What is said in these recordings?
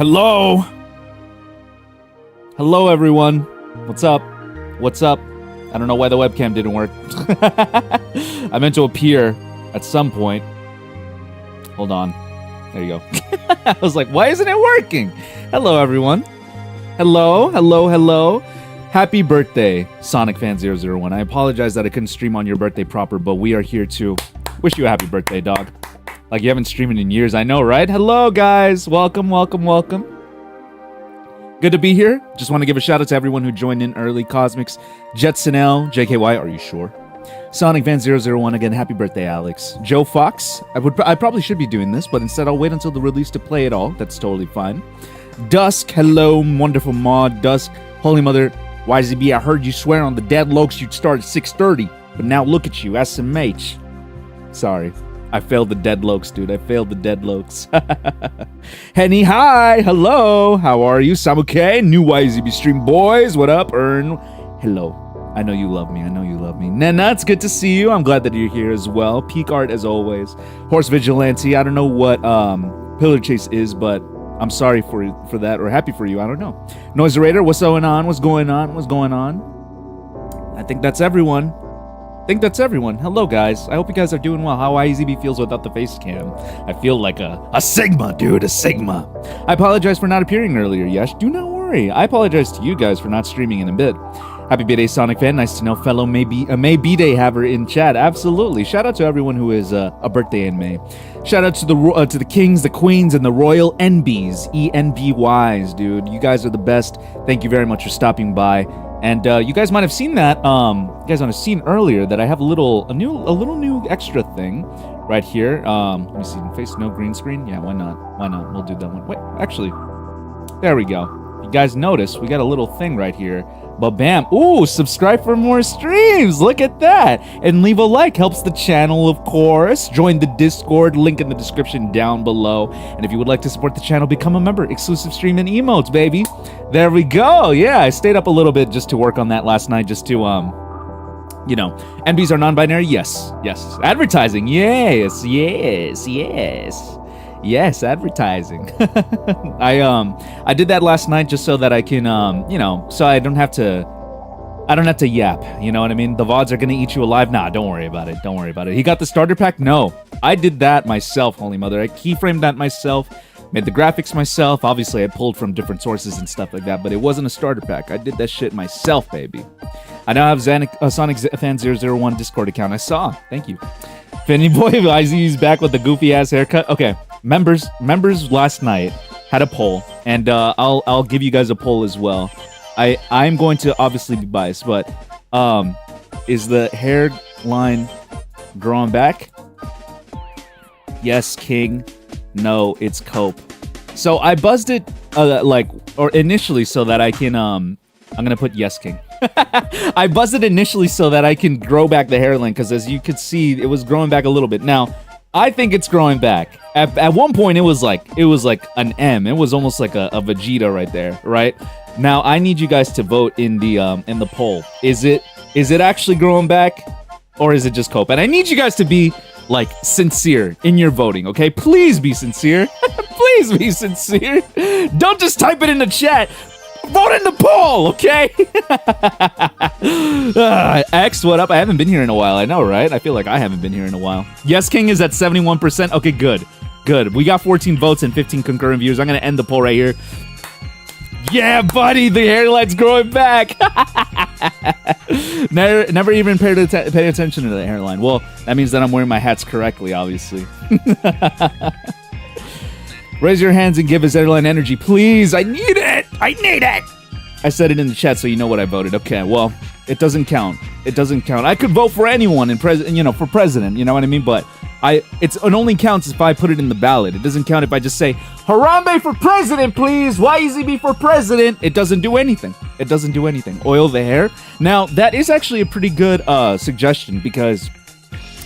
Hello? Hello, everyone. What's up? What's up? I don't know why the webcam didn't work. I meant to appear at some point. Hold on. There you go. I was like, why isn't it working? Hello, everyone. Hello, hello, hello. Happy birthday, SonicFan001. I apologize that I couldn't stream on your birthday proper, but we are here to wish you a happy birthday, dog. Like you haven't streamed in years, I know, right? Hello, guys. Welcome, welcome, welcome. Good to be here. Just want to give a shout out to everyone who joined in early. Cosmics, Jetson L, JKY, are you sure? SonicFan001, again, happy birthday, Alex. Joe Fox, I probably should be doing this, but instead I'll wait until the release to play it all. That's totally fine. Dusk, hello, wonderful mod. Dusk, Holy Mother, YZB, I heard you swear on the deadlocks you'd start at 6:30, but now look at you, SMH. Sorry. I failed the deadlocks, dude. I failed the deadlocks. Henny, hi. Hello. How are you? Samuke, new YZB stream boys. What up, Ern? Hello. I know you love me. I know you love me. Nena, it's good to see you. I'm glad that you're here as well. Peak Art, as always. Horse Vigilante. I don't know what Pillar Chase is, but I'm sorry for that, or happy for you. I don't know. Noise Raider, what's going on? What's going on? What's going on? I think that's everyone. Hello, guys. I hope you guys are doing well. How IZB feels without the face cam. I feel like a Sigma, dude. A Sigma. I apologize for not appearing earlier, Yesh. Do not worry. I apologize to you guys for not streaming in a bit. Happy B-Day, Sonic fan. Nice to know fellow May B-Day haver in chat. Absolutely. Shout out to everyone who is a birthday in May. Shout out to the kings, the queens, and the royal NBs. ENBYs, dude. You guys are the best. Thank you very much for stopping by. And you guys might have seen that. You guys might have seen earlier that I have a little new extra thing right here. Let me see. Face no green screen. Yeah, why not? Why not? We'll do that one. Wait, actually, there we go. You guys notice we got a little thing right here. But bam! Ooh, subscribe for more streams. Look at that, and leave a like. Helps the channel, of course. Join the Discord. Link in the description down below. And if you would like to support the channel, become a member. Exclusive stream and emotes, baby. There we go. Yeah, I stayed up a little bit just to work on that last night, just to you know, NBs are non-binary. Yes, yes. Advertising. Yes, yes, yes. Yes, advertising. I did that last night just so that I can you know, so I don't have to yap, you know what I mean? The VODs are gonna eat you alive. Nah, don't worry about it. Don't worry about it. He got the starter pack? No. I did that myself, Holy Mother. I keyframed that myself, made the graphics myself. Obviously I pulled from different sources and stuff like that, but it wasn't a starter pack. I did that shit myself, baby. I now have Sonic Fan 001 Discord account. I saw. Thank you. Finny Boy IZ's back with the goofy ass haircut. Okay. Members last night had a poll, and I'll give you guys a poll as well. I'm going to obviously be biased, but is the hairline growing back? Yes, King. No, it's Cope. So I buzzed it initially so that I can I'm gonna put yes, King. I buzzed it initially so that I can grow back the hairline, because as you could see, it was growing back a little bit. Now, I think it's growing back. At one point, it was like an M. It was almost like a Vegeta right there, right? Now, I need you guys to vote in the poll. Is it actually growing back, or is it just Cope? And I need you guys to be like sincere in your voting, okay? Please be sincere. Please be sincere. Don't just type it in the chat. Vote in the poll, okay? X, what up? I haven't been here in a while. I know, right? I feel like I haven't been here in a while. Yes, King is at 71%. Okay, good. Good. We got 14 votes and 15 concurrent views. I'm going to end the poll right here. Yeah, buddy, the hairline's growing back. Never even paid attention to the hairline. Well, that means that I'm wearing my hats correctly, obviously. Raise your hands and give his airline energy, please. I need it. I need it. I said it in the chat, so you know what I voted. Okay, well, it doesn't count. It doesn't count. I could vote for anyone for president. You know what I mean? But it only counts if I put it in the ballot. It doesn't count if I just say Harambe for president, please. YZB for president. It doesn't do anything. It doesn't do anything. Oil the hair. Now that is actually a pretty good suggestion, because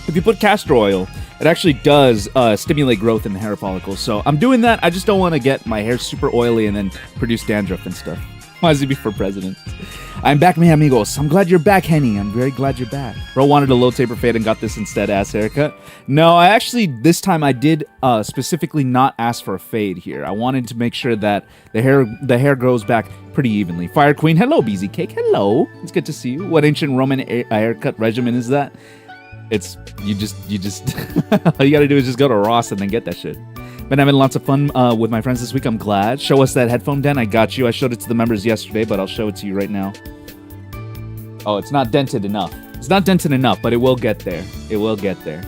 if you put castor oil, it actually does stimulate growth in the hair follicles. So I'm doing that. I just don't want to get my hair super oily and then produce dandruff and stuff. YZB for president. I'm back, mi amigos. I'm glad you're back, Henny. I'm very glad you're back. Bro wanted a low taper fade and got this instead, ass haircut. No, I actually, this time I did specifically not ask for a fade here. I wanted to make sure that the hair grows back pretty evenly. Fire Queen, hello, BZ Cake, hello. It's good to see you. What ancient Roman haircut regimen is that? It's, you just, all you gotta do is just go to Ross and then get that shit. Been having lots of fun with my friends this week. I'm glad. Show us that headphone, Den. I got you. I showed it to the members yesterday, but I'll show it to you right now. Oh, it's not dented enough. It's not dented enough, but it will get there. It will get there.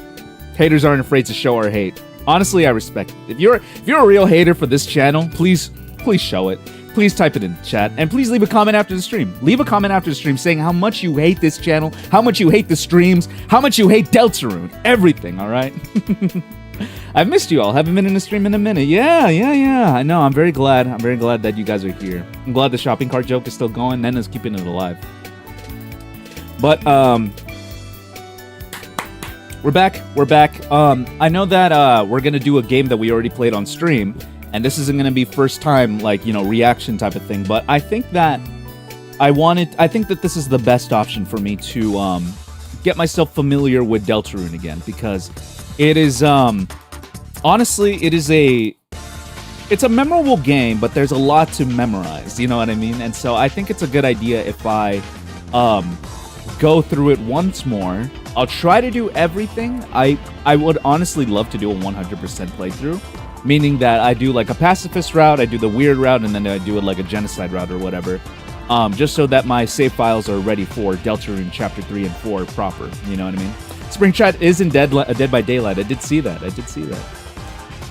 Haters aren't afraid to show our hate. Honestly, I respect it. If you're a real hater for this channel, please show it. Please type it in the chat, and please leave a comment after the stream. Leave a comment after the stream saying how much you hate this channel, how much you hate the streams, how much you hate Deltarune. Everything, all right? I've missed you all. Haven't been in a stream in a minute. Yeah. I know. I'm very glad. I'm very glad that you guys are here. I'm glad the shopping cart joke is still going. Nena's keeping it alive. But we're back. I know that we're gonna do a game that we already played on stream, and this isn't gonna be first time, like, you know, reaction type of thing. But I think that I think that this is the best option for me to get myself familiar with Deltarune again, because it is, honestly, it's a memorable game, but there's a lot to memorize, you know what I mean? And so I think it's a good idea if I, go through it once more. I'll try to do everything. I would honestly love to do a 100% playthrough, meaning that I do like a pacifist route, I do the weird route, and then I do it like a genocide route or whatever. Just so that my save files are ready for Deltarune Chapter 3 and 4 proper, you know what I mean? Spring Chat isn't Dead by Daylight. I did see that.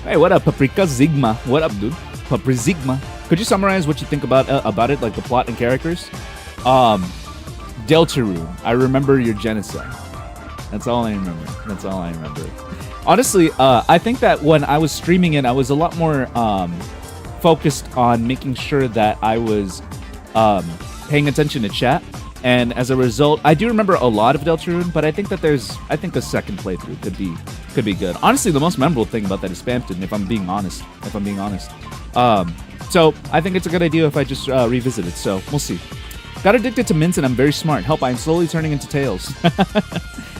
Hey, what up, Paprika Zigma? What up, dude? Paprizigma. Could you summarize what you think about it, like the plot and characters? Deltarune. I remember your genocide. That's all I remember. Honestly, I think that when I was streaming it, I was a lot more focused on making sure that I was paying attention to chat. And as a result, I do remember a lot of Deltarune, but I think that a second playthrough could be good. Honestly, the most memorable thing about that is Spamton, if I'm being honest. So I think it's a good idea if I just revisit it. So we'll see. Got addicted to mints and I'm very smart. Help! I'm slowly turning into Tails.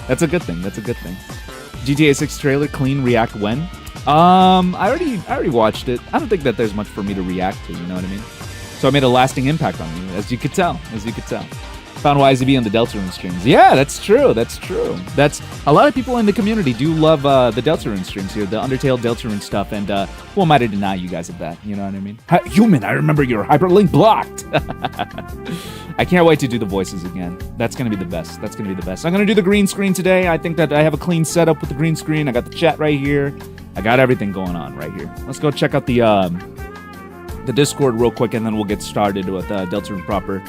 That's a good thing. GTA 6 trailer clean react when? I already watched it. I don't think that there's much for me to react to. You know what I mean? So I made a lasting impact on you, as you could tell. Found YZB on the Deltarune streams. Yeah, that's true. That's a lot of people in the community do love the Deltarune streams here, the Undertale Deltarune stuff, and who am I to deny you guys of that? You know what I mean? Human, I remember your hyperlink blocked. I can't wait to do the voices again. That's gonna be the best. I'm gonna do the green screen today. I think that I have a clean setup with the green screen. I got the chat right here. I got everything going on right here. Let's go check out the Discord real quick, and then we'll get started with Deltarune proper.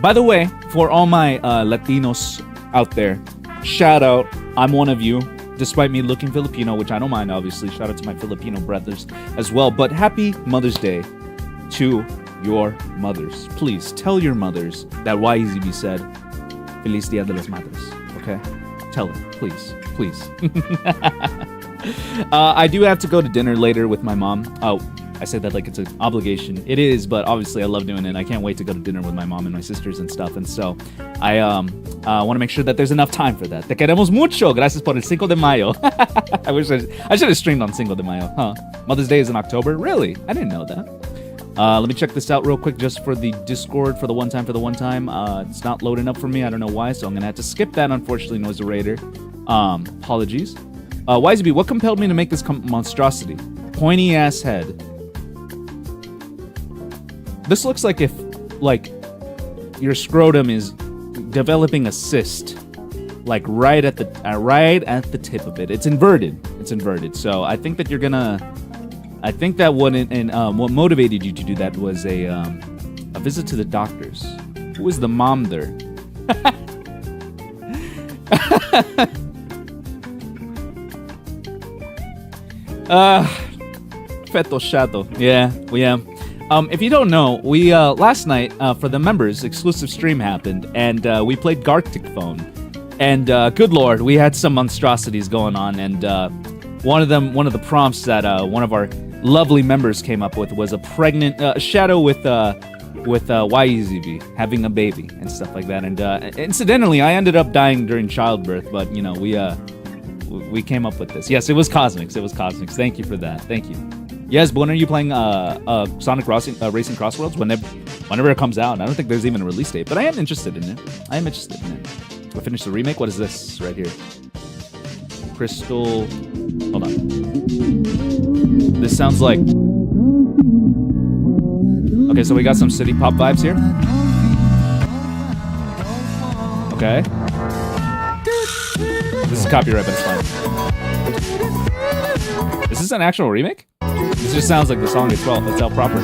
By the way, for all my Latinos out there, shout out. I'm one of you, despite me looking Filipino, which I don't mind, obviously. Shout out to my Filipino brothers as well. But happy Mother's Day to your mothers. Please tell your mothers that YZB said, Feliz Dia de las Madres. Okay? Tell her, please. I do have to go to dinner later with my mom. Oh, I said that like it's an obligation. It is, but obviously I love doing it. I can't wait to go to dinner with my mom and my sisters and stuff. And so I want to make sure that there's enough time for that. Te queremos mucho. Gracias por el 5 de Mayo. I wish I should have streamed on 5 de Mayo. Huh? Mother's Day is in October? Really? I didn't know that. Let me check this out real quick just for the Discord for the one time. It's not loading up for me. I don't know why, so I'm going to have to skip that, unfortunately, Noise Raider. Apologies. YZB, what compelled me to make this monstrosity? Pointy ass head. This looks like if, like, your scrotum is developing a cyst, like right at the tip of it. It's inverted. So I think that you're gonna. I think that what motivated you to do that was a visit to the doctors. Who is the mom there? Feto Shadow. Yeah. If you don't know, we last night for the members exclusive stream happened, and we played Gartic Phone, and good lord, we had some monstrosities going on, and one of the prompts that one of our lovely members came up with was a pregnant shadow with with YEZB having a baby and stuff like that. And incidentally, I ended up dying during childbirth, but you know, we came up with this. Yes, it was Cosmics. It was Cosmics. Thank you for that. Thank you. Yes, but when are you playing Sonic Racing Crossworlds? Whenever it comes out. I don't think there's even a release date, but I am interested in it. I am interested in it. I finished the remake. What is this right here? Crystal. Hold on. This sounds like. Okay, so we got some city pop vibes here. Okay. This is copyright, but it's fine. Is this an actual remake? This just sounds like the song itself. It's out proper.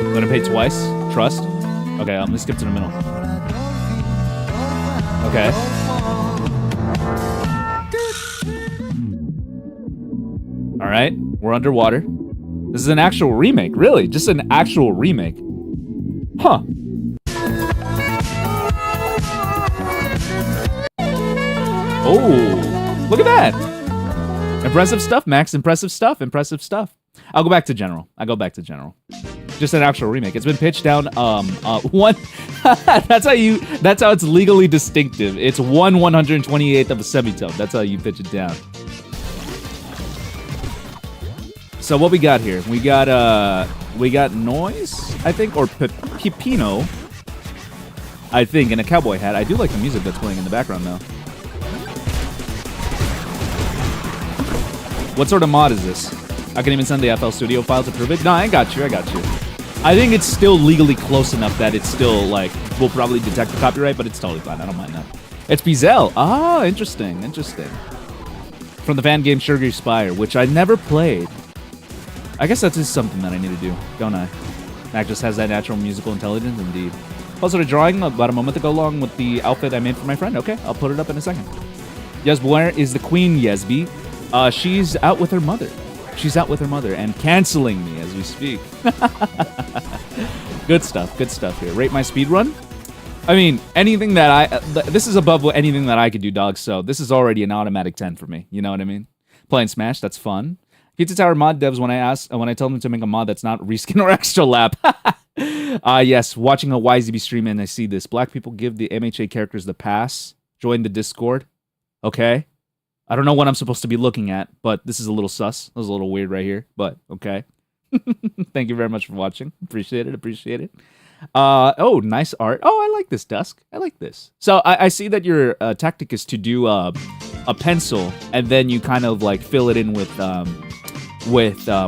I'm gonna pay twice. Trust. Okay, I'm gonna skip to the middle. Okay. All right, we're underwater. This is an actual remake, really? Just an actual remake. Huh. Oh, look at that. Impressive stuff, Max. Impressive stuff. Impressive stuff. I'll go back to general. Just an actual remake. It's been pitched down one. That's how it's legally distinctive. It's 1/128th of a semitone. That's how you pitch it down. So what we got here? We got noise, I think, or Pipino, I think, in a cowboy hat. I do like the music that's playing in the background though. What sort of mod is this? I can even send the FL Studio file to prove it. No, I got you. I think it's still legally close enough that it's still, like, we'll probably detect the copyright, but it's totally fine. I don't mind that. It's Bizel. Ah, interesting. From the fan game Sugar Spire, which I never played. I guess that is something that I need to do, don't I? Mac just has that natural musical intelligence, indeed. Posted a drawing about a moment ago along with the outfit I made for my friend. Okay, I'll put it up in a second. Yes, where is the Queen Yesby? She's out with her mother. She's out with her mother and canceling me as we speak. Good stuff here. Rate my speed run. I mean, anything that this is above anything that I could do, dog. So this is already an automatic 10 for me. You know what I mean? Playing Smash, that's fun. Pizza Tower mod devs, when I tell them to make a mod that's not reskin or extra lap. Yes, watching a YZB stream and I see this. Black people give the MHA characters the pass. Join the Discord. Okay. I don't know what I'm supposed to be looking at, but this is a little sus. It was a little weird right here, but okay. Thank you very much for watching. Appreciate it. Oh, nice art. Oh, I like this, Dusk. I like this. So I see that your tactic is to do a pencil, and then you kind of like fill it in with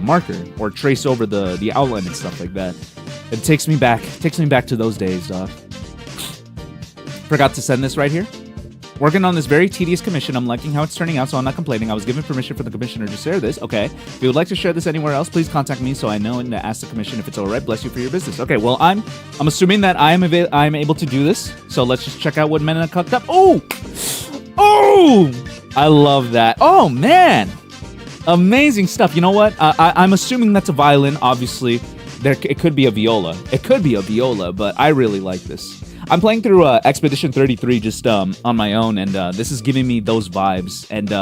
marker or trace over the outline and stuff like that. It takes me back to those days, dog. Forgot to send this right here. Working on this very tedious commission. I'm liking how it's turning out, so I'm not complaining. I was given permission for the commissioner to share this. Okay. If you would like to share this anywhere else, please contact me so I know and ask the commission if it's all right. Bless you for your business. Okay, well, I'm assuming that I'm able to do this. So let's just check out what Mena cooked up. Oh! I love that. Oh, man! Amazing stuff. You know what? I'm assuming that's a violin, obviously. It could be a viola. But I really like this. I'm playing through Expedition 33 just on my own, and this is giving me those vibes, and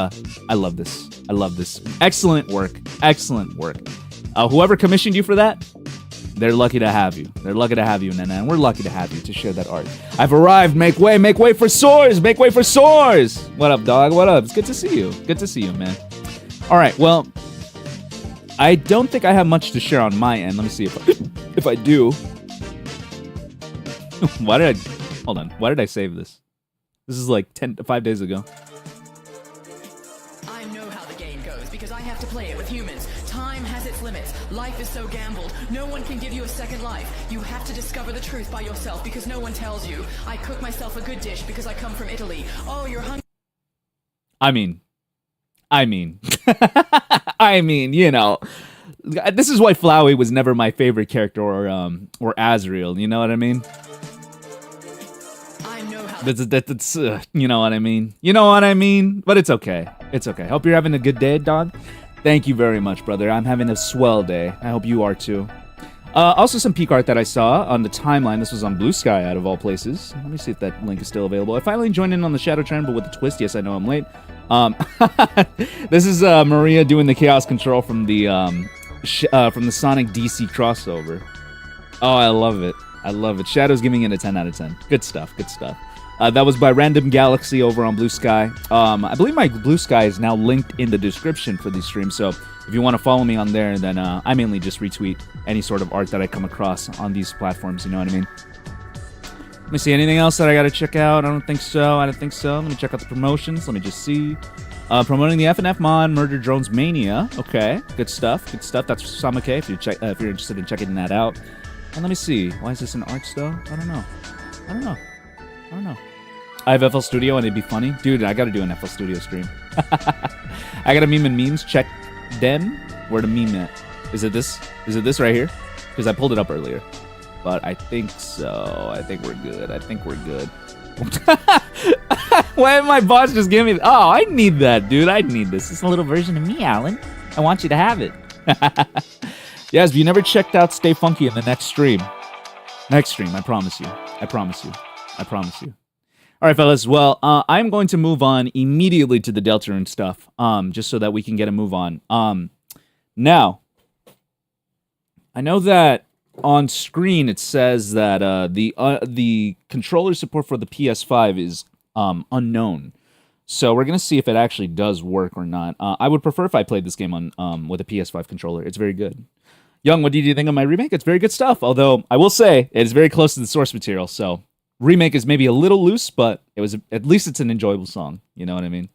I love this. Excellent work. Whoever commissioned you for that, they're lucky to have you. Nana, and we're lucky to have you to share that art. I've arrived. Make way for Soars. What up, dog? What up? It's good to see you, man. All right, well, I don't think I have much to share on my end. Let me see if I do. Why did I save this? This is like 5 days ago. I know how the game goes because I have to play it with humans. Time has its limits. Life is so gambled. No one can give you a second life. You have to discover the truth by yourself because no one tells you. I cook myself a good dish because I come from Italy. Oh, you're hungry. I mean, you know, this is why Flowey was never my favorite character or Azrael. You know what I mean? That's you know what I mean? But it's okay. Hope you're having a good day, dog. Thank you very much, brother. I'm having a swell day. I hope you are too. Also, some peak art that I saw on the timeline. This was on Blue Sky, out of all places. Let me see if that link is still available. I finally joined in on the Shadow Trend, but with a twist. Yes, I know I'm late. This is Maria doing the Chaos Control from the Sonic DC crossover. Oh, I love it. I love it. Shadow's giving it a 10 out of 10. Good stuff. Good stuff. That was by Random Galaxy over on Blue Sky. I believe my Blue Sky is now linked in the description for these streams, so if you want to follow me on there, then I mainly just retweet any sort of art that I come across on these platforms, you know what I mean? Let me see, anything else that I gotta check out? I don't think so. Let me check out the promotions. Let me just see. Promoting the FNF mod, Murder Drones Mania. Okay, good stuff, good stuff. That's Samake if you're interested in checking that out. And let me see, why is this in art still? I don't know. I have FL Studio and it'd be funny. Dude, I gotta do an FL Studio stream. I got a meme and memes. Check them. Where to meme at? Is it this? Is it this right here? Because I pulled it up earlier. But I think so. I think we're good. Why did my boss just give me... Oh, I need that, dude. I need this. It's a little version of me, Alan. I want you to have it. Yes, if you never checked out Stay Funky in the next stream. I promise you. All right, fellas. Well, I'm going to move on immediately to the Deltarune stuff, just so that we can get a move on. Now, I know that on screen it says that the controller support for the PS5 is unknown. So we're gonna see if it actually does work or not. I would prefer if I played this game on with a PS5 controller. It's very good. Young, what did you think of my remake? It's very good stuff. Although I will say it is very close to the source material. So remake is maybe a little loose, but it was at least it's an enjoyable song. You know what I mean?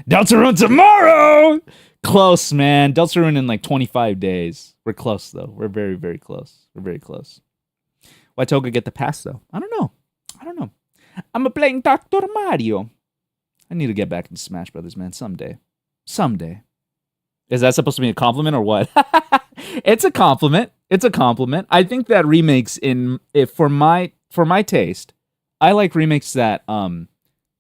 Deltarune tomorrow. Close, man. Deltarune in like 25 days. We're close though. We're very, very close. Why Toga get the pass though? I don't know. I'm playing Dr. Mario. I need to get back into Smash Brothers, man. Someday. Is that supposed to be a compliment or what? It's a compliment. I think that remakes for my taste, I like remakes that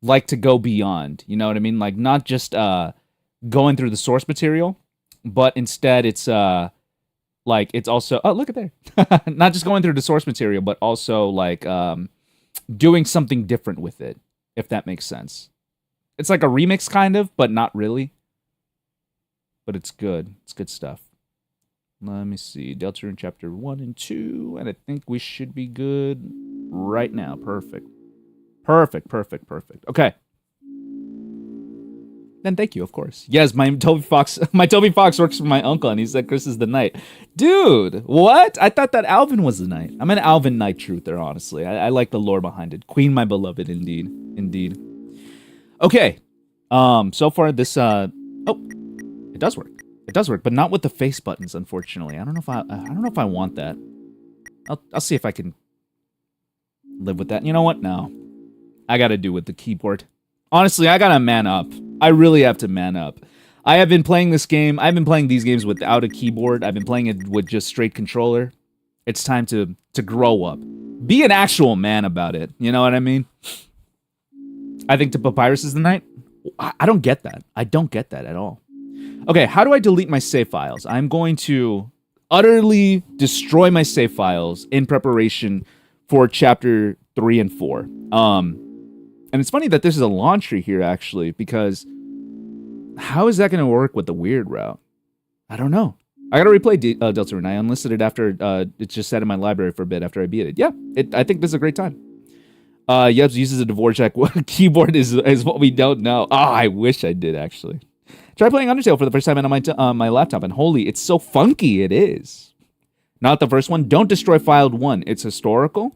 like to go beyond. You know what I mean? Like not just going through the source material, but instead it's like it's also look at there. Not just going through the source material, but also like doing something different with it, if that makes sense. It's like a remix kind of, but not really. But it's good. It's good stuff. Let me see. Deltarune Chapter 1 and 2. And I think we should be good right now. Perfect. Okay. Then thank you, of course. Yes, my Toby Fox works for my uncle, and he said Chris is the knight. Dude, what? I thought that Alvin was the knight. I'm an Alvin knight truther, honestly. I like the lore behind it. Queen, my beloved, indeed. Okay. So far this it does work, but not with the face buttons, unfortunately. I don't know if I want that. I'll see if I can live with that. You know what? No. I got to do with the keyboard. Honestly, I got to man up. I really have to man up. I have been playing this game. I've been playing these games without a keyboard. I've been playing it with just straight controller. It's time to grow up. Be an actual man about it. You know what I mean? I think the Papyrus is the knight. I don't get that. I don't get that at all. Okay, how do I delete my save files? I'm going to utterly destroy my save files in preparation for Chapter 3 and 4. And it's funny that this is a launcher here, actually, because how is that going to work with the weird route? I don't know. I got to replay Deltarune. I unlisted it after it just sat in my library for a bit after I beat it. Yeah, I think this is a great time. Yebs uses a Dvorak keyboard is what we don't know. Oh, I wish I did, actually. Try playing Undertale for the first time on my laptop, and holy, it's so funky, it is. Not the first one. Don't destroy file 1. It's historical.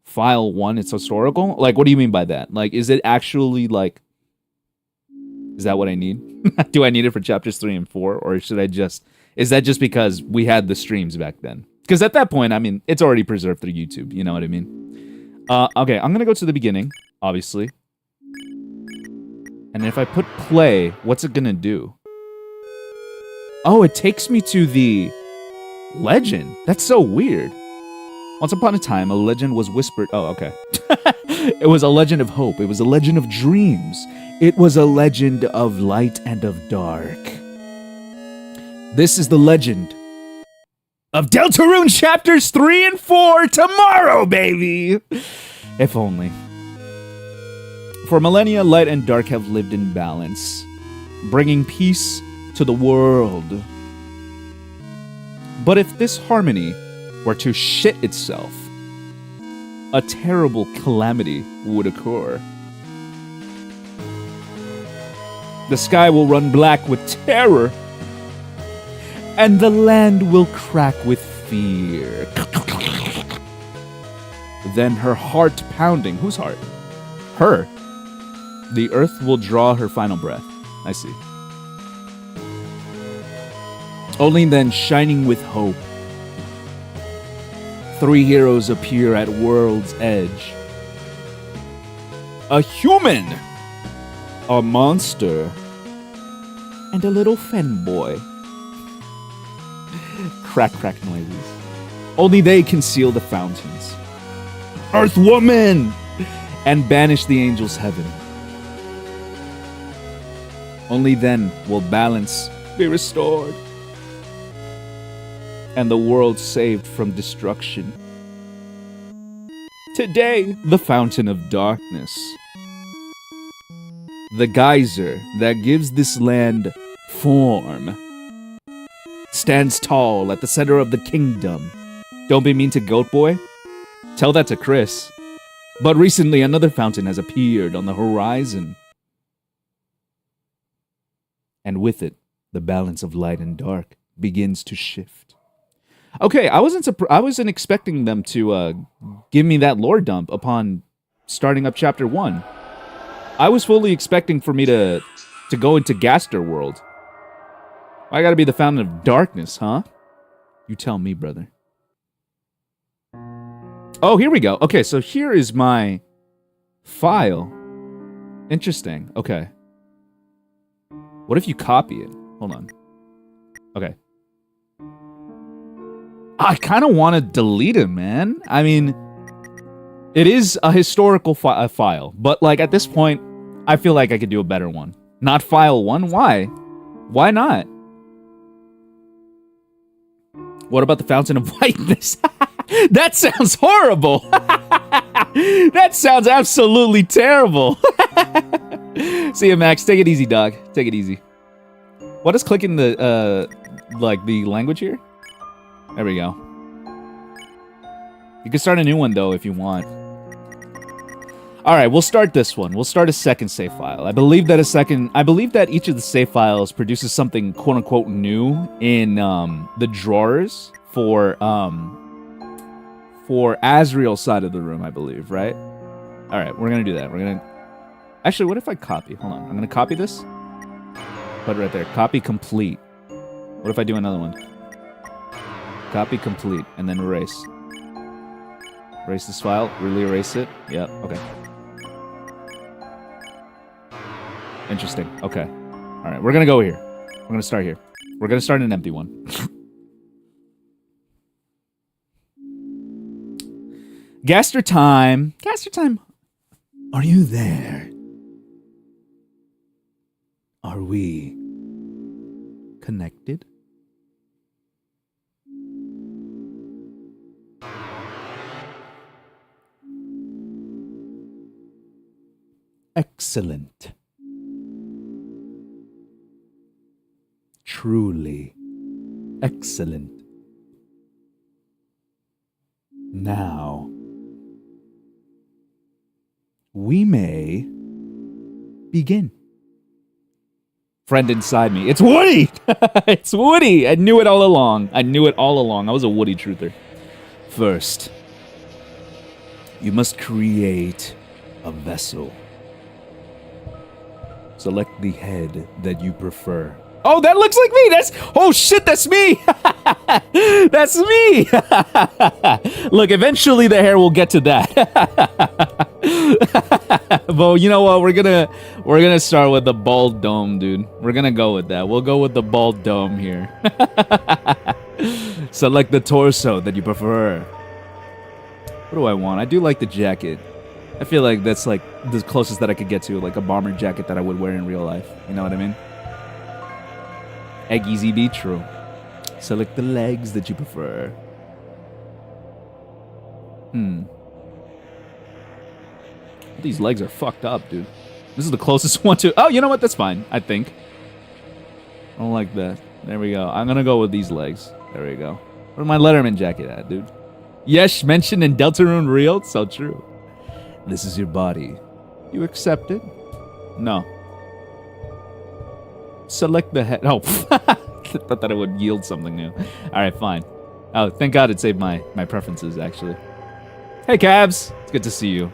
File 1, it's historical? Like, what do you mean by that? Like, is it actually, like... Is that what I need? Do I need it for chapters 3 and 4? Or should I just... Is that just because we had the streams back then? Because at that point, I mean, it's already preserved through YouTube. You know what I mean? Okay, I'm going to go to the beginning, obviously. And if I put play, what's it going to do? Oh, it takes me to the legend. That's so weird. Once upon a time, a legend was whispered... Oh, okay. It was a legend of hope. It was a legend of dreams. It was a legend of light and of dark. This is the legend of Deltarune chapters 3 and 4 tomorrow, baby! If only. For millennia, light and dark have lived in balance, bringing peace to the world. But if this harmony were to shit itself, a terrible calamity would occur. The sky will run black with terror, and the land will crack with fear. Then her heart pounding. Whose heart? Her. The earth will draw her final breath. I see. Only then, shining with hope, 3 heroes appear at world's edge. A human, a monster, and a little fen boy. Crack, crack noises. Only they can seal the fountains. Earth woman! And banish the angels' heaven. Only then will balance be restored, and the world saved from destruction. Today, the fountain of darkness, the geyser that gives this land form, stands tall at the center of the kingdom. Don't be mean to Goat Boy. Tell that to Chris. But recently, another fountain has appeared on the horizon. And with it, the balance of light and dark begins to shift. Okay, I wasn't expecting them to give me that lore dump upon starting up chapter 1. I was fully expecting for me to go into Gaster World. I gotta be the fountain of darkness, huh? You tell me, brother. Oh, here we go. Okay, so here is my file. Interesting. Okay. What if you copy it? Hold on. Okay. I kind of want to delete it, man. I mean, it is a historical file, but like at this point, I feel like I could do a better one. Not file 1? Why? Why not? What about the Fountain of Whiteness? That sounds horrible. That sounds absolutely terrible. See you, Max. Take it easy, dog. Take it easy. What is clicking the language here? There we go. You can start a new one, though, if you want. Alright, we'll start this one. We'll start a second save file. I believe that each of the save files produces something quote-unquote new in the drawers for Asriel's side of the room, I believe, right? Alright, we're gonna do that. We're gonna... Actually, what if I copy? Hold on. I'm gonna copy this. Put it right there. Copy complete. What if I do another one? Copy complete, and then erase. Erase this file. Really erase it. Yep, okay. Interesting. Okay. Alright, we're gonna go here. We're gonna start here. We're gonna start an empty one. Gaster time. Gaster time. Are you there? Are we connected? Excellent. Truly excellent. Now, we may begin. Friend inside me. It's Woody! It's Woody! I knew it all along. I knew it all along. I was a Woody truther. First, you must create a vessel. Select the head that you prefer. Oh, that looks like me! Oh shit, that's me! That's me! Look, eventually the hair will get to that. But you know what? We're gonna start with the bald dome, dude. We're gonna go with that. We'll go with the bald dome here. Select the torso that you prefer. What do I want? I do like the jacket. I feel like that's like the closest that I could get to like a bomber jacket that I would wear in real life. You know what I mean? Egg Easy be true. Select the legs that you prefer. These legs are fucked up, dude. This is the closest one to... Oh, you know what? That's fine, I think. I don't like that. There we go. I'm gonna go with these legs. There we go. Where's my Letterman jacket at, dude? Yes, mentioned in Deltarune Reel. So true. This is your body. You accept it? No. Select the head. Oh, thought that it would yield something new. All right, fine. Oh, thank God it saved my preferences, actually. Hey, Cabs. It's good to see you.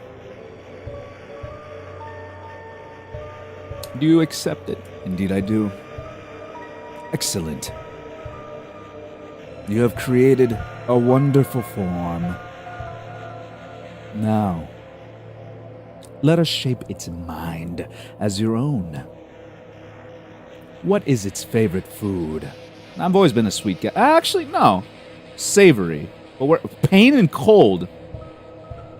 Do you accept it? Indeed, I do. Excellent. You have created a wonderful form. Now, let us shape its mind as your own. What is its favorite food? I've always been a sweet guy. Actually, no. Savory. But pain and cold.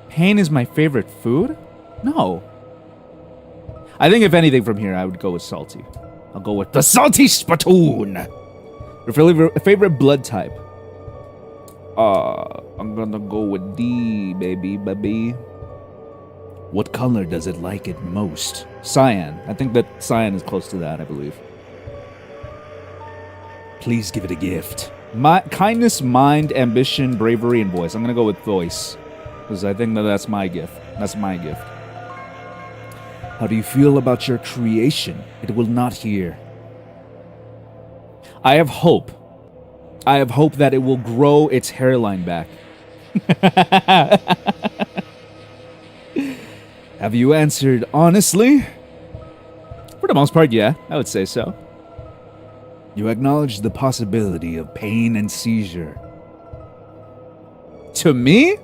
Pain is my favorite food? No. I think if anything from here, I would go with salty. I'll go with the salty spittoon. Your favorite blood type? I'm gonna go with D, baby. What color does it like it most? Cyan. I think that cyan is close to that, I believe. Please give it a gift. Kindness, mind, ambition, bravery, and voice. I'm gonna go with voice. Because I think that's my gift. That's my gift. How do you feel about your creation? It will not hear. I have hope. I have hope that it will grow its hairline back. Have you answered honestly? For the most part, yeah. I would say so. You acknowledge the possibility of pain and seizure. To me?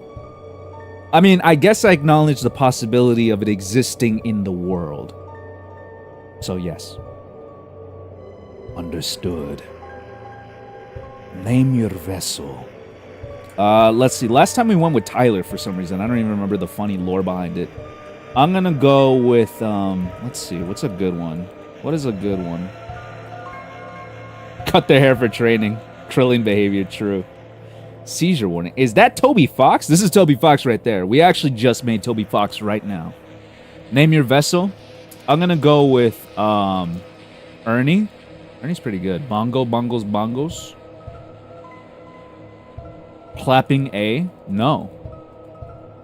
I mean, I guess I acknowledge the possibility of it existing in the world. So yes. Understood. Name your vessel. Let's see. Last time we went with Tyler for some reason. I don't even remember the funny lore behind it. I'm gonna go with, let's see. What's a good one? What is a good one? Cut their hair for training. Trilling behavior, true. Seizure warning. Is that Toby Fox? This is Toby Fox right there. We actually just made Toby Fox right now. Name your vessel. I'm gonna go with, Ernie. Ernie's pretty good. Bongo, bongos, bongos. Clapping A? No.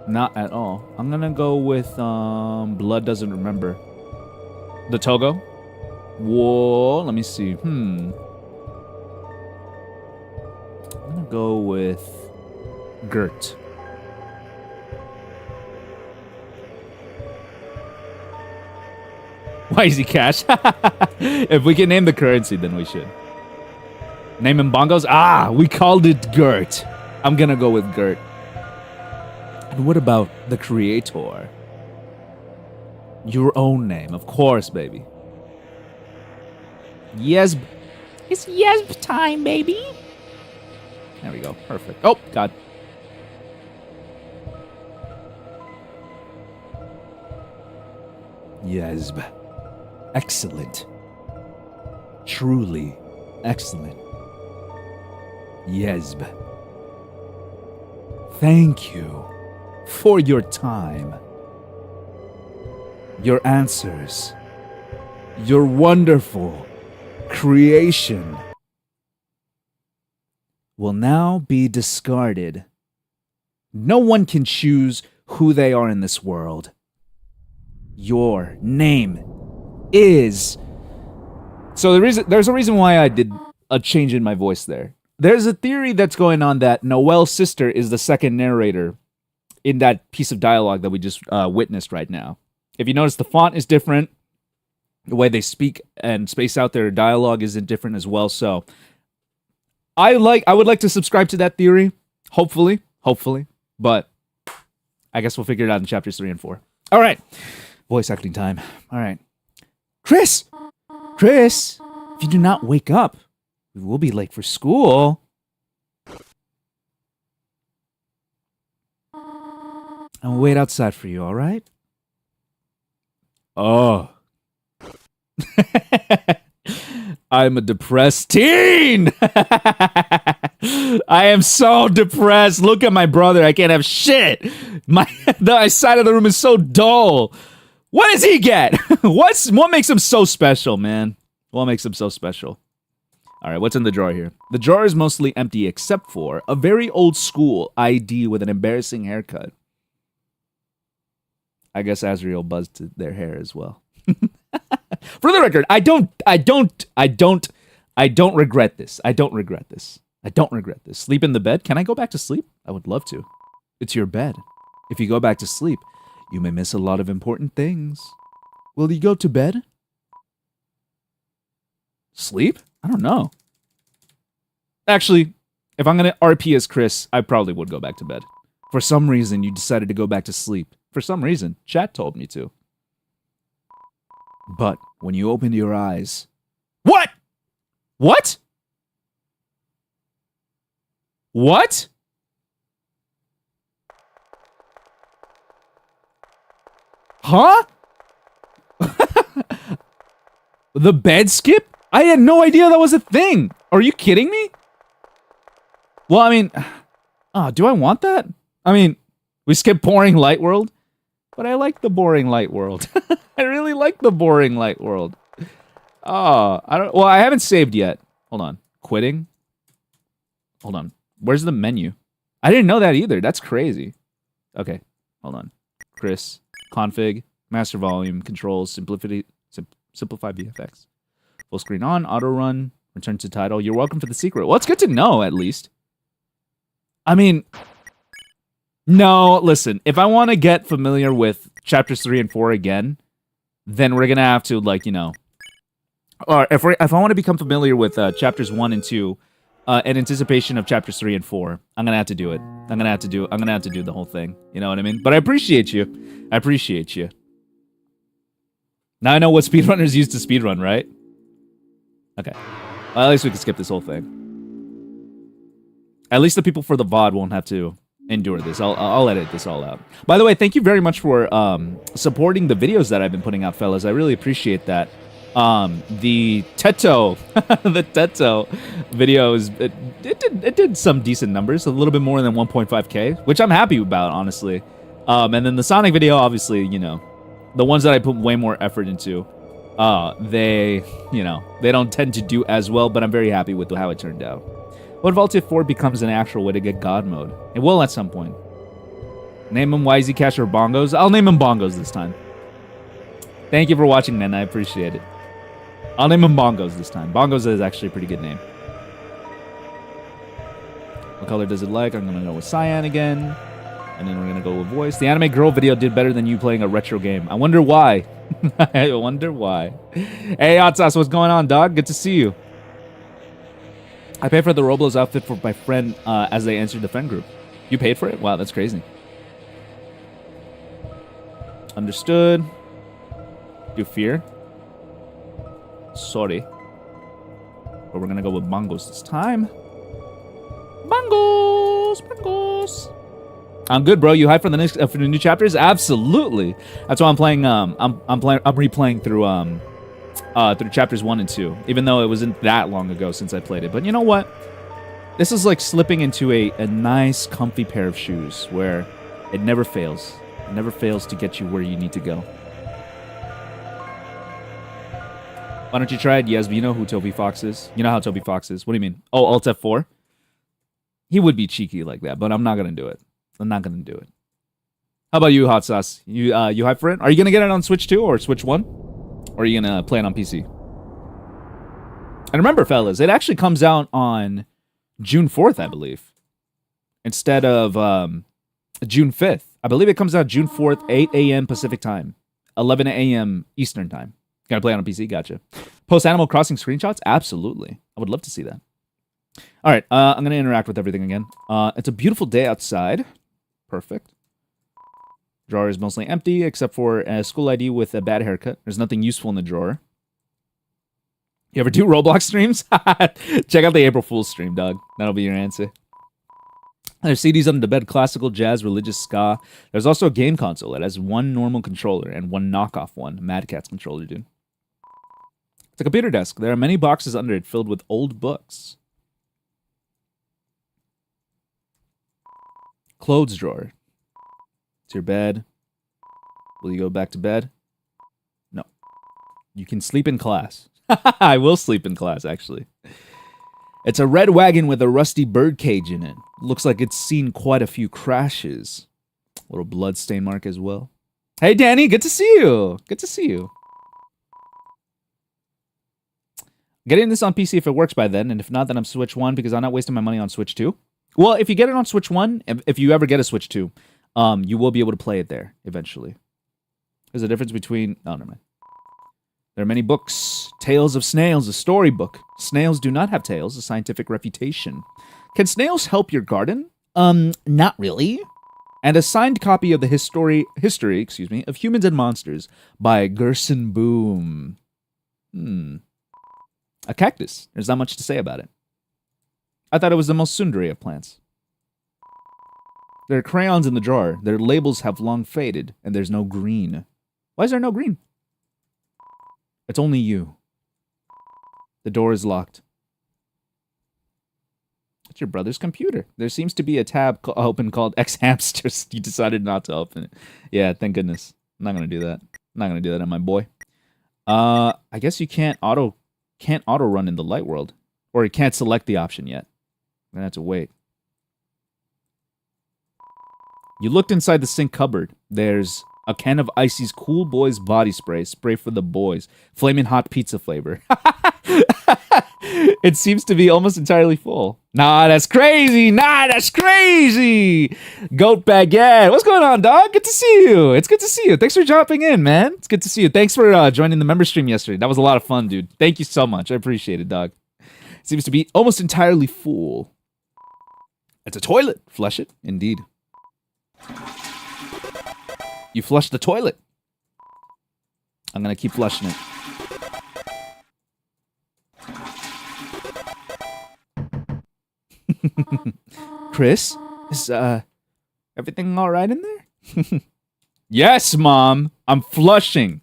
Not at all. I'm gonna go with, Blood Doesn't Remember. The Togo? Whoa, let me see. I'm gonna go with Gert. Why is he cash? If we can name the currency, then we should. Name him bongos? Ah, we called it Gert. I'm gonna go with Gert. And what about the creator? Your own name, of course, baby. Yesb. It's Yesb time, baby. There we go. Perfect. Oh, God. Yesb. Excellent. Truly excellent. Yesb. Thank you for your time, your answers, your wonderful creation will now be discarded. No one can choose who they are in this world. Your name is... So there's a reason why I did a change in my voice there. There's a theory that's going on that Noelle's sister is the second narrator in that piece of dialogue that we just witnessed right now. If you notice, the font is different. The way they speak and space out their dialogue isn't different as well. So I would like to subscribe to that theory. Hopefully. But I guess we'll figure it out in chapters 3 and 4. All right. Voice acting time. All right. Chris, if you do not wake up, we will be late for school. I'll wait outside for you, all right? Oh. I'm a depressed teen! I am so depressed. Look at my brother. I can't have shit. The side of the room is so dull. What does he get? What makes him so special, man? What makes him so special? All right, what's in the drawer here? The drawer is mostly empty except for a very old school ID with an embarrassing haircut. I guess Azriel buzzed their hair as well. For the record, I don't regret this. I don't regret this. I don't regret this. Sleep in the bed? Can I go back to sleep? I would love to. It's your bed. If you go back to sleep, you may miss a lot of important things. Will you go to bed? Sleep? I don't know. Actually, if I'm going to RP as Chris, I probably would go back to bed. For some reason, you decided to go back to sleep. For some reason. Chat told me to. But when you opened your eyes... What? What? What? Huh? The bed skip? I had no idea that was a thing. Are you kidding me? Well, I mean, do I want that? I mean, we skip boring light world, but I like the boring light world. I really like the boring light world. Oh, I haven't saved yet. Hold on. Quitting? Hold on. Where's the menu? I didn't know that either. That's crazy. Okay. Hold on. Chris. Config. Master volume. Controls. Simplify VFX. Full screen on. Auto run. Return to title. You're welcome for the secret. Well, it's good to know, at least. I mean... No, listen. If I want to get familiar with chapters 3 and 4 again, then we're going to have to, like, you know... Or if I want to become familiar with chapters 1 and 2, in anticipation of chapters 3 and 4, I'm gonna have to do it. I'm gonna have to do the whole thing. You know what I mean? But I appreciate you. I appreciate you. Now I know what speedrunners use to speedrun, right? Okay. Well, at least we can skip this whole thing. At least the people for the VOD won't have to endure this. I'll edit this all out. By the way, thank you very much for supporting the videos that I've been putting out, fellas. I really appreciate that. The Teto, the Teto videos, it did some decent numbers, a little bit more than 1.5k, which I'm happy about, honestly. And then the Sonic video, obviously, you know, the ones that I put way more effort into, they don't tend to do as well, but I'm very happy with how it turned out. What if Alt 4 becomes an actual way to get God mode? It will at some point. Name him YZ Cash or Bongos? I'll name him Bongos this time. Thank you for watching, man. I appreciate it. I'll name him Bongos this time. Bongos is actually a pretty good name. What color does it like? I'm going to go with cyan again. And then we're going to go with voice. The anime girl video did better than you playing a retro game. I wonder why. I wonder why. Hey, Hot Sauce, what's going on, dog? Good to see you. I paid for the Roblox outfit for my friend as they entered the friend group. You paid for it? Wow, that's crazy. Understood. Do fear. Sorry. But we're gonna go with Bongos this time. Bongos! Bongos! I'm good, bro. You hyped for the next for the new chapters? Absolutely. That's why I'm playing. I'm replaying through chapters 1 and 2, even though it wasn't that long ago since I played it. But you know what? This is like slipping into a nice, comfy pair of shoes where it never fails. It never fails to get you where you need to go. Why don't you try it? Yes, but you know who Toby Fox is. You know how Toby Fox is. What do you mean? Oh, Alt F4? He would be cheeky like that, but I'm not going to do it. I'm not going to do it. How about you, Hot Sauce? You hype for it? Are you going to get it on Switch 2 or Switch 1? Or are you going to play it on PC? And remember, fellas, it actually comes out on June 4th, I believe. Instead of June 5th. I believe it comes out June 4th, 8 a.m. Pacific time. 11 a.m. Eastern time. Gotta play it on PC? Gotcha. Post Animal Crossing screenshots? Absolutely. I would love to see that. All right, I'm going to interact with everything again. It's a beautiful day outside. Perfect. Drawer is mostly empty, except for a school ID with a bad haircut. There's nothing useful in the drawer. You ever do Roblox streams? Check out the April Fool's stream, dog. That'll be your answer. There's CDs under the bed, classical, jazz, religious, ska. There's also a game console that has one normal controller and one knockoff one. Mad Catz controller, dude. It's a computer desk. There are many boxes under it filled with old books. Clothes drawer. It's your bed. Will you go back to bed? No. You can sleep in class. I will sleep in class, actually. It's a red wagon with a rusty birdcage in it. Looks like it's seen quite a few crashes. Little bloodstain mark as well. Hey, Danny, good to see you. Good to see you. Getting this on PC if it works by then, and if not, then I'm Switch 1 because I'm not wasting my money on Switch 2. Well, if you get it on Switch 1, if you ever get a Switch 2, you will be able to play it there eventually. There's a difference between... Oh, never mind. There are many books. Tales of Snails, a storybook. Snails do not have tails, a scientific refutation. Can snails help your garden? Not really. And a signed copy of the history, of Humans and Monsters by Gerson Boom. A cactus. There's not much to say about it. I thought it was the most sundari of plants. There are crayons in the jar. Their labels have long faded, and there's no green. Why is there no green? It's only you. The door is locked. It's your brother's computer. There seems to be a tab open called X Hamsters. You decided not to open it. Yeah, thank goodness. I'm not going to do that. I'm not going to do that on my boy. I guess you can't auto run in the light world. Or you can't select the option yet. I'm going to have to wait. You looked inside the sink cupboard. There's a can of Icy's Cool Boys body spray. Spray for the boys. Flaming hot pizza flavor. It seems to be almost entirely full. Nah, that's crazy. Goat baguette. What's going on, dog? Good to see you. It's good to see you. Thanks for dropping in, man. It's good to see you. Thanks for joining the member stream yesterday. That was a lot of fun, dude. Thank you so much. I appreciate it, dog. It seems to be almost entirely full. It's a toilet. Flush it. Indeed. You flushed the toilet. I'm going to keep flushing it. Chris, is everything all right in there? Yes, Mom. I'm flushing.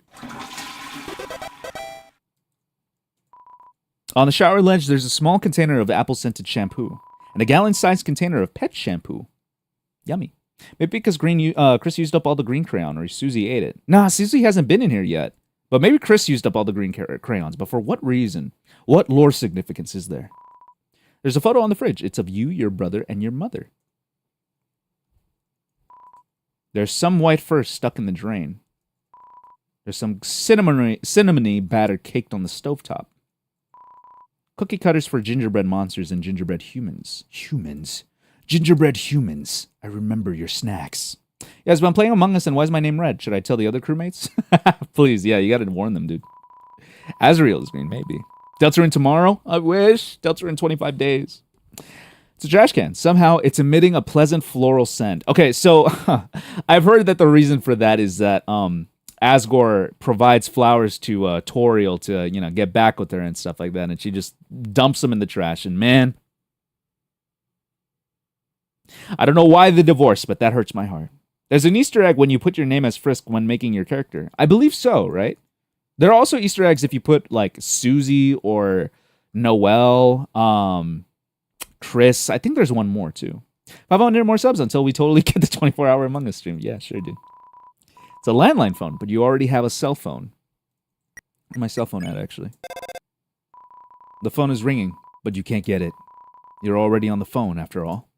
On the shower ledge, there's a small container of apple-scented shampoo and a gallon-sized container of pet shampoo. Yummy. Maybe because Chris used up all the green crayon, or Susie ate it. Nah, Susie hasn't been in here yet. But maybe Chris used up all the green crayons. But for what reason? What lore significance is there? There's a photo on the fridge. It's of you, your brother, and your mother. There's some white fur stuck in the drain. There's some cinnamony batter caked on the stovetop. Cookie cutters for gingerbread monsters and gingerbread humans. Gingerbread humans. I remember your snacks. Yes, but I'm playing Among Us, and why is my name red? Should I tell the other crewmates? Please, yeah, you gotta warn them, dude. Azrael is green, maybe. Deltarune tomorrow? I wish. Deltarune 25 days. It's a trash can. Somehow, it's emitting a pleasant floral scent. Okay, so I've heard that the reason for that is that Asgore provides flowers to Toriel to, get back with her and stuff like that, and she just dumps them in the trash, and man, I don't know why the divorce, but that hurts my heart. There's an Easter egg when you put your name as Frisk when making your character. I believe so, right? There are also Easter eggs if you put, like, Susie or Noelle, Chris. I think there's one more, too. 500 more subs until we totally get the 24-hour Among Us stream. Yeah, sure, dude. It's a landline phone, but you already have a cell phone. Where's my cell phone at, actually? The phone is ringing, but you can't get it. You're already on the phone, after all.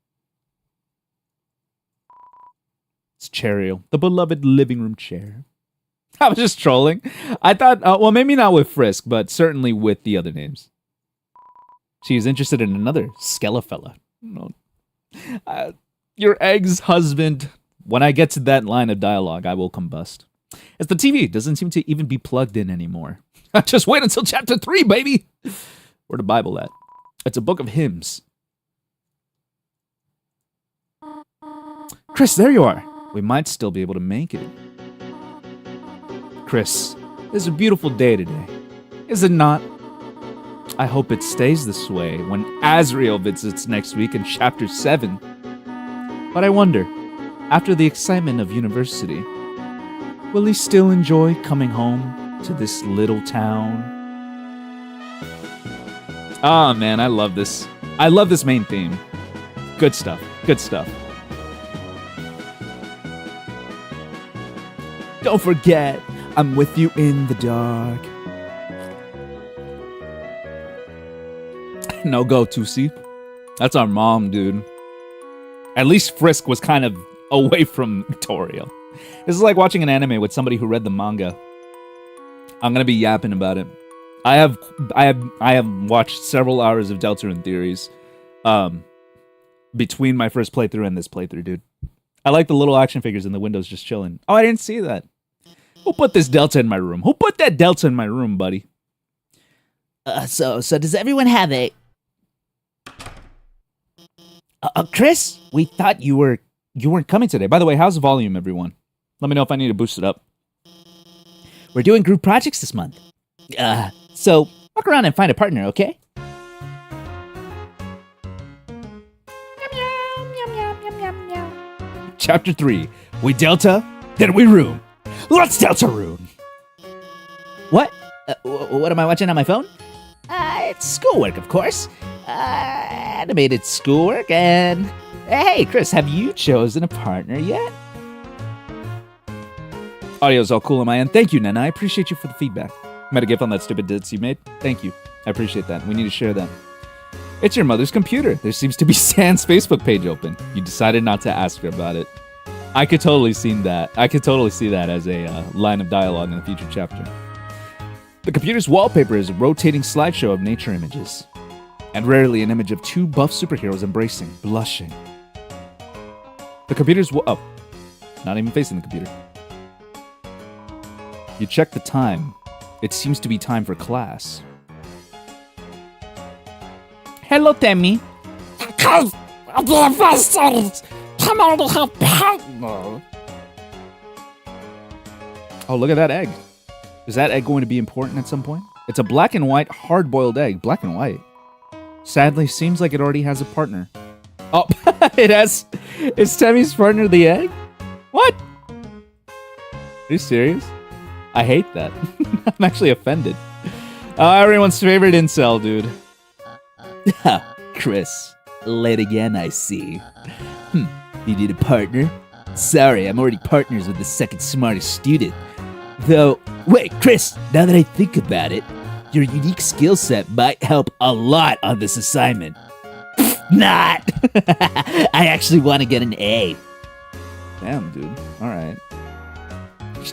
It's Chariel, the beloved living room chair. I was just trolling. I thought, well, maybe not with Frisk, but certainly with the other names. She is interested in another Skelefella. No. Your ex husband. When I get to that line of dialogue, I will combust. As the TV doesn't seem to even be plugged in anymore. Just wait until chapter 3, baby. Where the Bible at? It's a book of hymns. Chris, there you are. We might still be able to make it. Chris, it's a beautiful day today. Is it not? I hope it stays this way when Azrael visits next week in chapter 7. But I wonder, after the excitement of university, will he still enjoy coming home to this little town? Ah, man, I love this. I love this main theme. Good stuff. Good stuff. Don't forget, I'm with you in the dark. No go, Tusi. That's our mom, dude. At least Frisk was kind of away from Toriel. This is like watching an anime with somebody who read the manga. I'm gonna be yapping about it. I have watched several hours of Deltarune theories, between my first playthrough and this playthrough, dude. I like the little action figures in the windows just chilling. Oh, I didn't see that. Who put this Delta in my room? Who put that Delta in my room, buddy? So does everyone have a... Chris, We thought you weren't coming today. By the way, how's the volume, everyone? Let me know if I need to boost it up. we're doing group projects this month. So walk around and find a partner, okay? Chapter 3. We Delta, then we Rune. Let's Deltarune! What? What am I watching on my phone? It's schoolwork, of course. Animated schoolwork, and... Hey, Chris, have you chosen a partner yet? Audio's all cool on my end. Thank you, Nana. I appreciate you for the feedback. Made a gif on that stupid ditz you made. Thank you. I appreciate that. We need to share that. It's your mother's computer. There seems to be Sans Facebook page open. You decided not to ask her about it. I could totally see that. I could totally see that as a line of dialogue in a future chapter. The computer's wallpaper is a rotating slideshow of nature images, and rarely an image of two buff superheroes embracing, blushing. The computer's not even facing the computer. You check the time. It seems to be time for class. Hello, Tammy. Come on to help partner. Oh, look at that egg. Is that egg going to be important at some point? It's a black and white hard-boiled egg. Black and white. Sadly, seems like it already has a partner. Oh, it has... Is Tammy's partner the egg? What? Are you serious? I hate that. I'm actually offended. Everyone's favorite incel, dude. Chris, late again, I see. You need a partner? Sorry, I'm already partners with the second smartest student. Though, wait, Chris, now that I think about it, your unique skill set might help a lot on this assignment. Not! I actually want to get an A. Damn, dude. All right.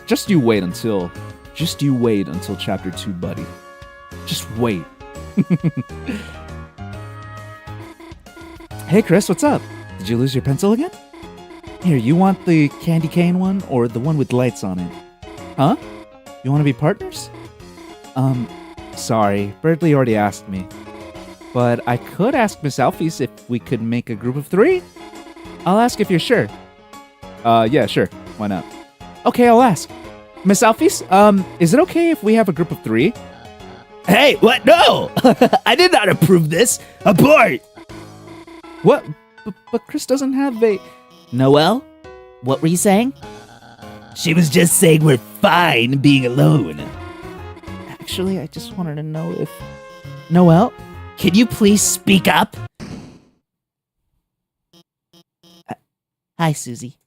Just you wait until chapter 2, buddy. Just wait. Hey, Chris, what's up? Did you lose your pencil again? Here, you want the candy cane one or the one with lights on it? Huh? You want to be partners? Sorry, Birdley already asked me. But I could ask Miss Alphys if we could make a group of 3. I'll ask if you're sure. Yeah, sure. Why not? Okay, I'll ask. Miss Alphys, is it okay if we have a group of 3? Hey, what? No! I did not approve this! Abort! What? But Chris doesn't have a... Noelle? What were you saying? She was just saying we're fine being alone. Actually, I just wanted to know if... Noelle, can you please speak up? Hi, Susie.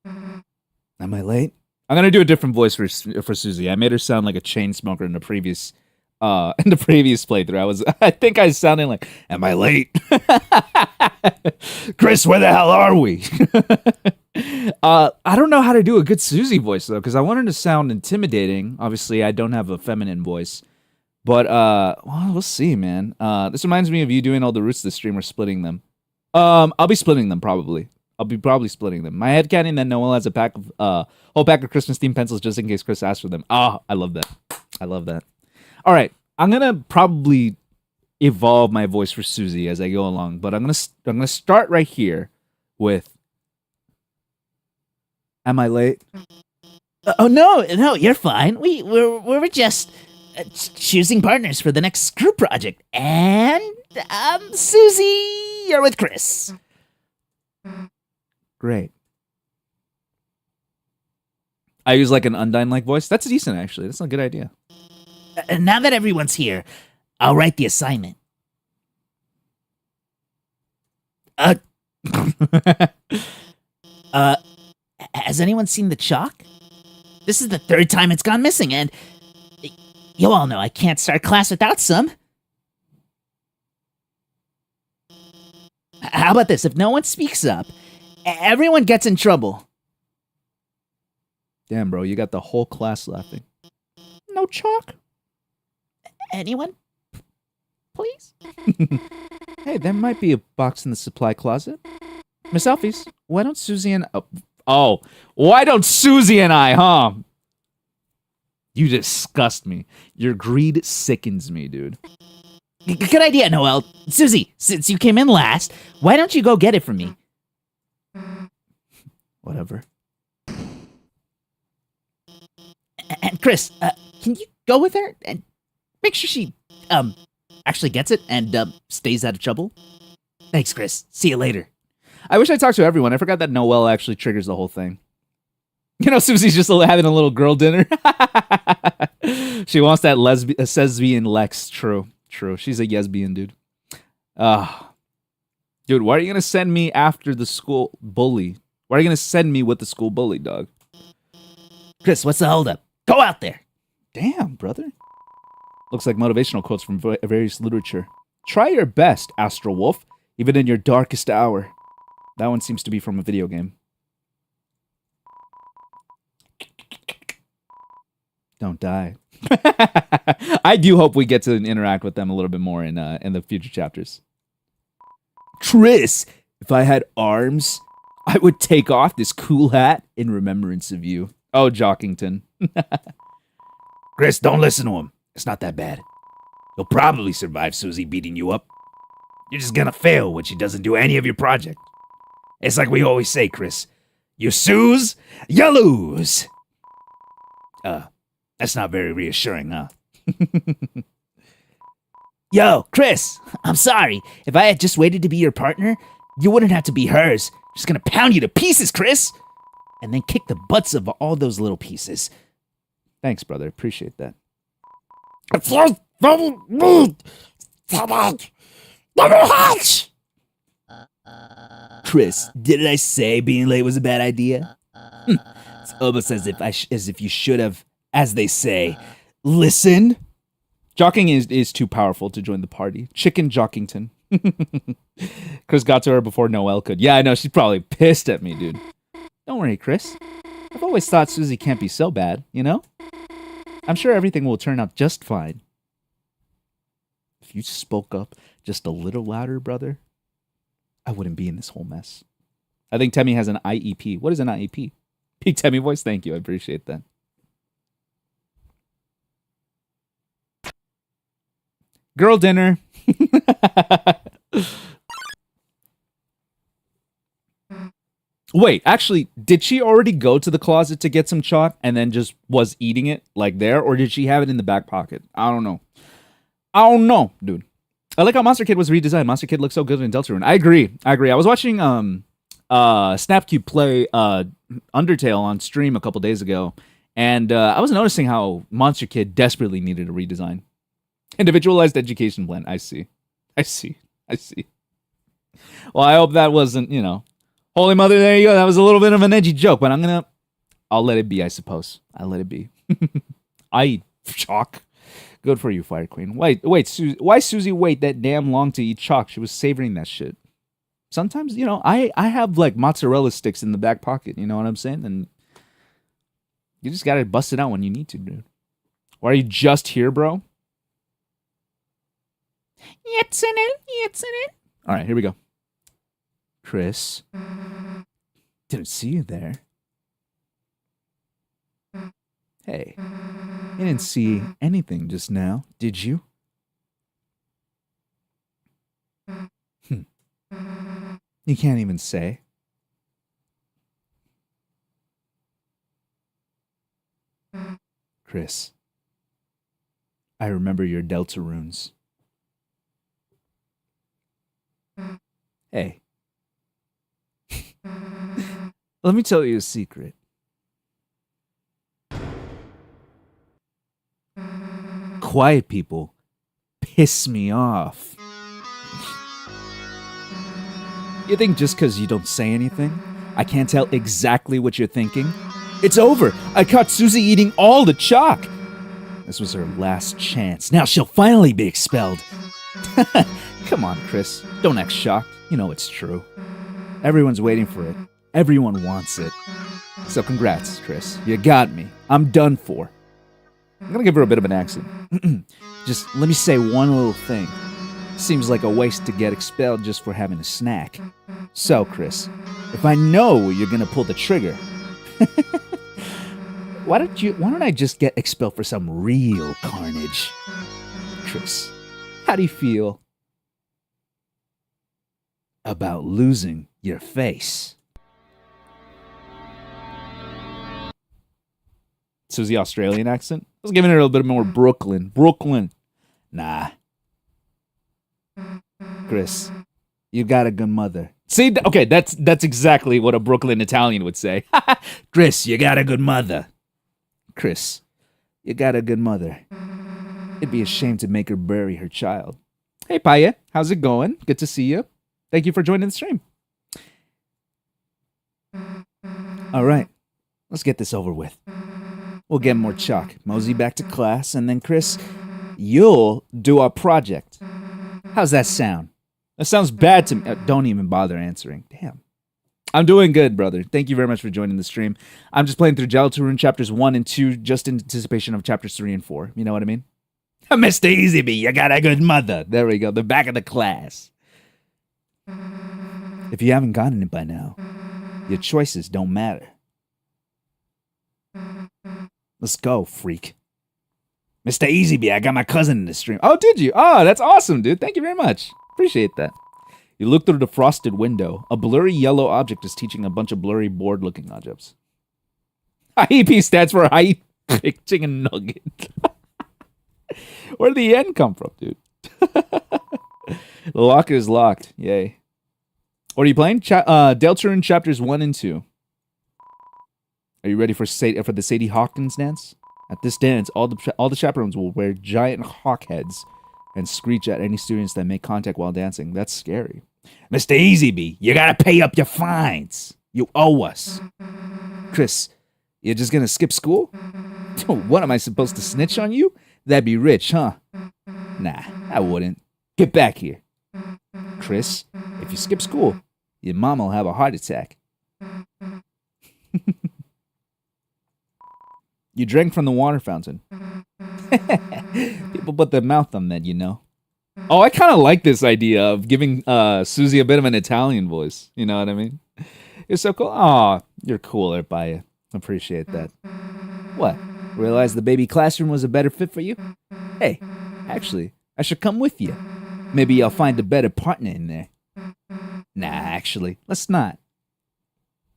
Am I late? I'm gonna do a different voice for Susie. I made her sound like a chain smoker in the previous playthrough. I think I was sounding like, am I late? Chris, where the hell are we? I don't know how to do a good Susie voice though, because I want her to sound intimidating. Obviously, I don't have a feminine voice. But well, we'll see, man. This reminds me of you doing all the roots of the stream or splitting them. I'll be splitting them probably. I'll be probably splitting them. My headcanon that Noel has a whole pack of Christmas themed pencils just in case Chris asks for them. Oh, I love that. I love that. All right, I'm gonna probably evolve my voice for Susie as I go along, but I'm gonna start right here with. Am I late? Oh no, you're fine. We were just choosing partners for the next group project, and Susie, you're with Chris. Great. I use like an Undyne-like voice. That's decent, actually. That's a good idea. Now that everyone's here, I'll write the assignment. Has anyone seen the chalk? This is the third time it's gone missing, and you all know I can't start class without some. How about this? If no one speaks up, everyone gets in trouble. Damn, bro, you got the whole class laughing. No chalk? Anyone? Please? Hey, there might be a box in the supply closet. Miss Alphys, why don't Susie and... why don't Susie and I, huh? You disgust me. Your greed sickens me, dude. Good idea, Noelle. Susie, since you came in last, why don't you go get it from me? Whatever. And Chris, can you go with her and make sure she, actually gets it and, stays out of trouble? Thanks, Chris. See you later. I wish I talked to everyone. I forgot that Noelle actually triggers the whole thing. You know, Susie's just having a little girl dinner. She wants that lesbian Lex. True. She's a lesbian, dude. Dude, why are you going to send me after the school bully? Why are you going to send me with the school bully, dog? Chris, what's the holdup? Go out there. Damn, brother. Looks like motivational quotes from various literature. Try your best, Astral Wolf, even in your darkest hour. That one seems to be from a video game. Don't die. I do hope we get to interact with them a little bit more in the future chapters. Chris, if I had arms, I would take off this cool hat in remembrance of you. Oh, Jockington. Chris, don't listen to him. It's not that bad. You'll probably survive Susie beating you up. You're just gonna fail when she doesn't do any of your project. It's like we always say, Chris. You snooze, you lose. That's not very reassuring, huh? Yo, Chris, I'm sorry. If I had just waited to be your partner, you wouldn't have to be hers. I'm just gonna pound you to pieces, Chris. And then kick the butts of all those little pieces. Thanks, brother. Appreciate that. It feels very rude. Tonight. Never hatch. Chris, didn't I say being late was a bad idea? It's almost as if you should have, as they say, listen. Jocking is too powerful to join the party. Chicken Jockington. Chris got to her before Noelle could. Yeah, I know. She's probably pissed at me, dude. Don't worry, Chris. I've always thought Susie can't be so bad, you know? I'm sure everything will turn out just fine. If you spoke up just a little louder, brother, I wouldn't be in this whole mess. I think Temmie has an IEP. What is an IEP? Peak Temmie voice? Thank you. I appreciate that. Girl dinner. Wait, actually, did she already go to the closet to get some chalk and then just was eating it like there? Or did she have it in the back pocket? I don't know. I don't know, dude. I like how Monster Kid was redesigned. Monster Kid looks so good in Deltarune. I agree. I was watching Snapcube play Undertale on stream a couple days ago, and I was noticing how Monster Kid desperately needed a redesign. Individualized education plan. I see. Well, I hope that wasn't, Holy Mother, there you go. That was a little bit of an edgy joke, but I'll let it be, I suppose. I'll let it be. I eat chalk. Good for you, Fire Queen. Wait, why Susie wait that damn long to eat chalk? She was savoring that shit. Sometimes, I have like mozzarella sticks in the back pocket, you know what I'm saying? And you just gotta bust it out when you need to, dude. Why are you just here, bro? It's in it. All right, here we go. Chris. Didn't see you there. Hey, you didn't see anything just now, did you? You can't even say. Chris, I remember your Deltarunes. Hey. Let me tell you a secret. Quiet people piss me off. You think just because you don't say anything, I can't tell exactly what you're thinking. It's over. I caught Susie eating all the chalk. This was her last chance. Now she'll finally be expelled. Come on, Chris. Don't act shocked. You know it's true. Everyone's waiting for it. Everyone wants it. So congrats, Chris. You got me. I'm done for. I'm gonna give her a bit of an accent. Just let me say one little thing. Seems like a waste to get expelled just for having a snack. So, Chris, if I know you're gonna pull the trigger, why don't I just get expelled for some real carnage? Chris, how do you feel about losing your face? Susie Australian accent? I was giving her a little bit more Brooklyn. Brooklyn. Nah. Chris, you got a good mother. See, okay, that's exactly what a Brooklyn Italian would say. Chris, you got a good mother. Chris, you got a good mother. It'd be a shame to make her bury her child. Hey, Paya, how's it going? Good to see you. Thank you for joining the stream. All right, let's get this over with. We'll get more chalk, mosey back to class, and then, Chris, you'll do our project. How's that sound? That sounds bad to me. Don't even bother answering. Damn. I'm doing good, brother. Thank you very much for joining the stream. I'm just playing through Deltarune chapters 1 and 2, just in anticipation of chapters 3 and 4. You know what I mean? Mr. Easybee, you got a good mother. There we go. The back of the class. If you haven't gotten it by now, your choices don't matter. Let's go, freak. Mr. Easybee, I got my cousin in the stream. Oh, did you? Oh, that's awesome, dude. Thank you very much. Appreciate that. You look through the frosted window. A blurry yellow object is teaching a bunch of blurry board-looking objects. IEP stands for High Chicken Nugget. Where did the N come from, dude? The locker is locked. Yay. What are you playing? Deltarune chapters 1 and 2. Are you ready for the Sadie Hawkins dance? At this dance, all the chaperones will wear giant hawk heads and screech at any students that make contact while dancing. That's scary. Mr. Easybee, you gotta pay up your fines. You owe us. Chris, you're just gonna skip school? What, am I supposed to snitch on you? That'd be rich, huh? Nah, I wouldn't. Get back here. Chris, if you skip school, your mom will have a heart attack. You drank from the water fountain. People put their mouth on that, you know. Oh, I kind of like this idea of giving Susie a bit of an Italian voice. You know what I mean? It's so cool. Aw, you're cooler, Baya. Appreciate that. What? Realize the baby classroom was a better fit for you? Hey, actually, I should come with you. Maybe I'll find a better partner in there. Nah, actually, let's not.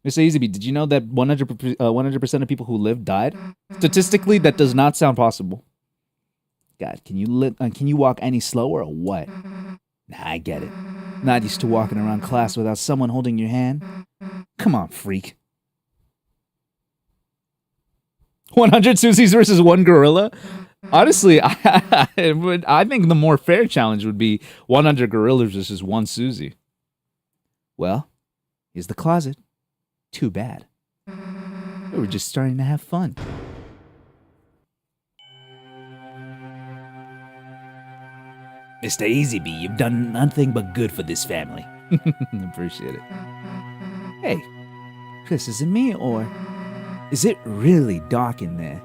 Mr. Easybee, did you know that 100% of people who live died? Statistically, that does not sound possible. God, can you walk any slower or what? Nah, I get it. Not used to walking around class without someone holding your hand. Come on, freak. 100 Susies versus 1 gorilla? Honestly, I think the more fair challenge would be 100 gorillas versus 1 Susie. Well, here's the closet. Too bad. We were just starting to have fun. Mr. Easybee, you've done nothing but good for this family. Appreciate it. Hey, Chris, is it me or is it really dark in there?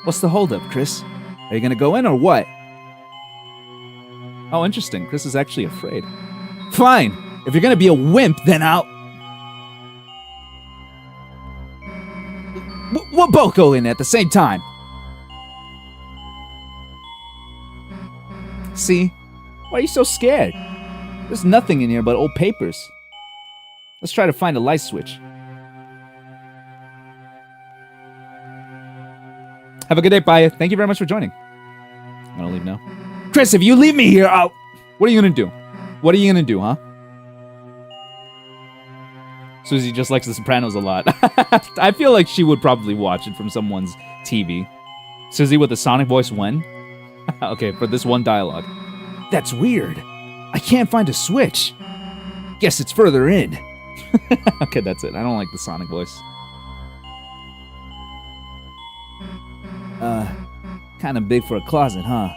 What's the holdup, Chris? Are you gonna go in or what? Oh, interesting. Chris is actually afraid. Fine. If you're gonna be a wimp, then we'll both go in at the same time. See? Why are you so scared? There's nothing in here but old papers. Let's try to find a light switch. Have a good day, Baya. Thank you very much for joining. I'm gonna leave now. Chris, if you leave me here, what are you gonna do? What are you gonna do, huh? Susie just likes The Sopranos a lot. I feel like she would probably watch it from someone's TV. Susie with the sonic voice when? Okay, for this one dialogue. That's weird. I can't find a switch. Guess it's further in. Okay, that's it. I don't like the Sonic voice. Kind of big for a closet, huh?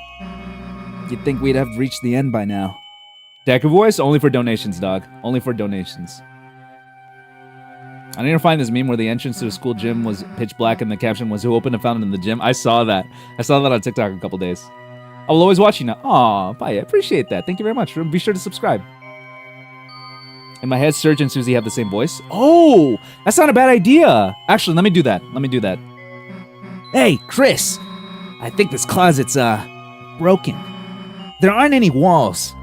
You'd think we'd have reached the end by now. Deku voice? Only for donations, dog. Only for donations. I need to find this meme where the entrance to the school gym was pitch black and the caption was, "Who opened a fountain in the gym?" I saw that. I saw that on TikTok a couple days. I will always watch you now. Aw, bye. I appreciate that. Thank you very much. Be sure to subscribe. In my head, Serge and Susie have the same voice. Oh, that's not a bad idea. Actually, let me do that. Let me do that. Hey, Chris! I think this closet's, broken. There aren't any walls.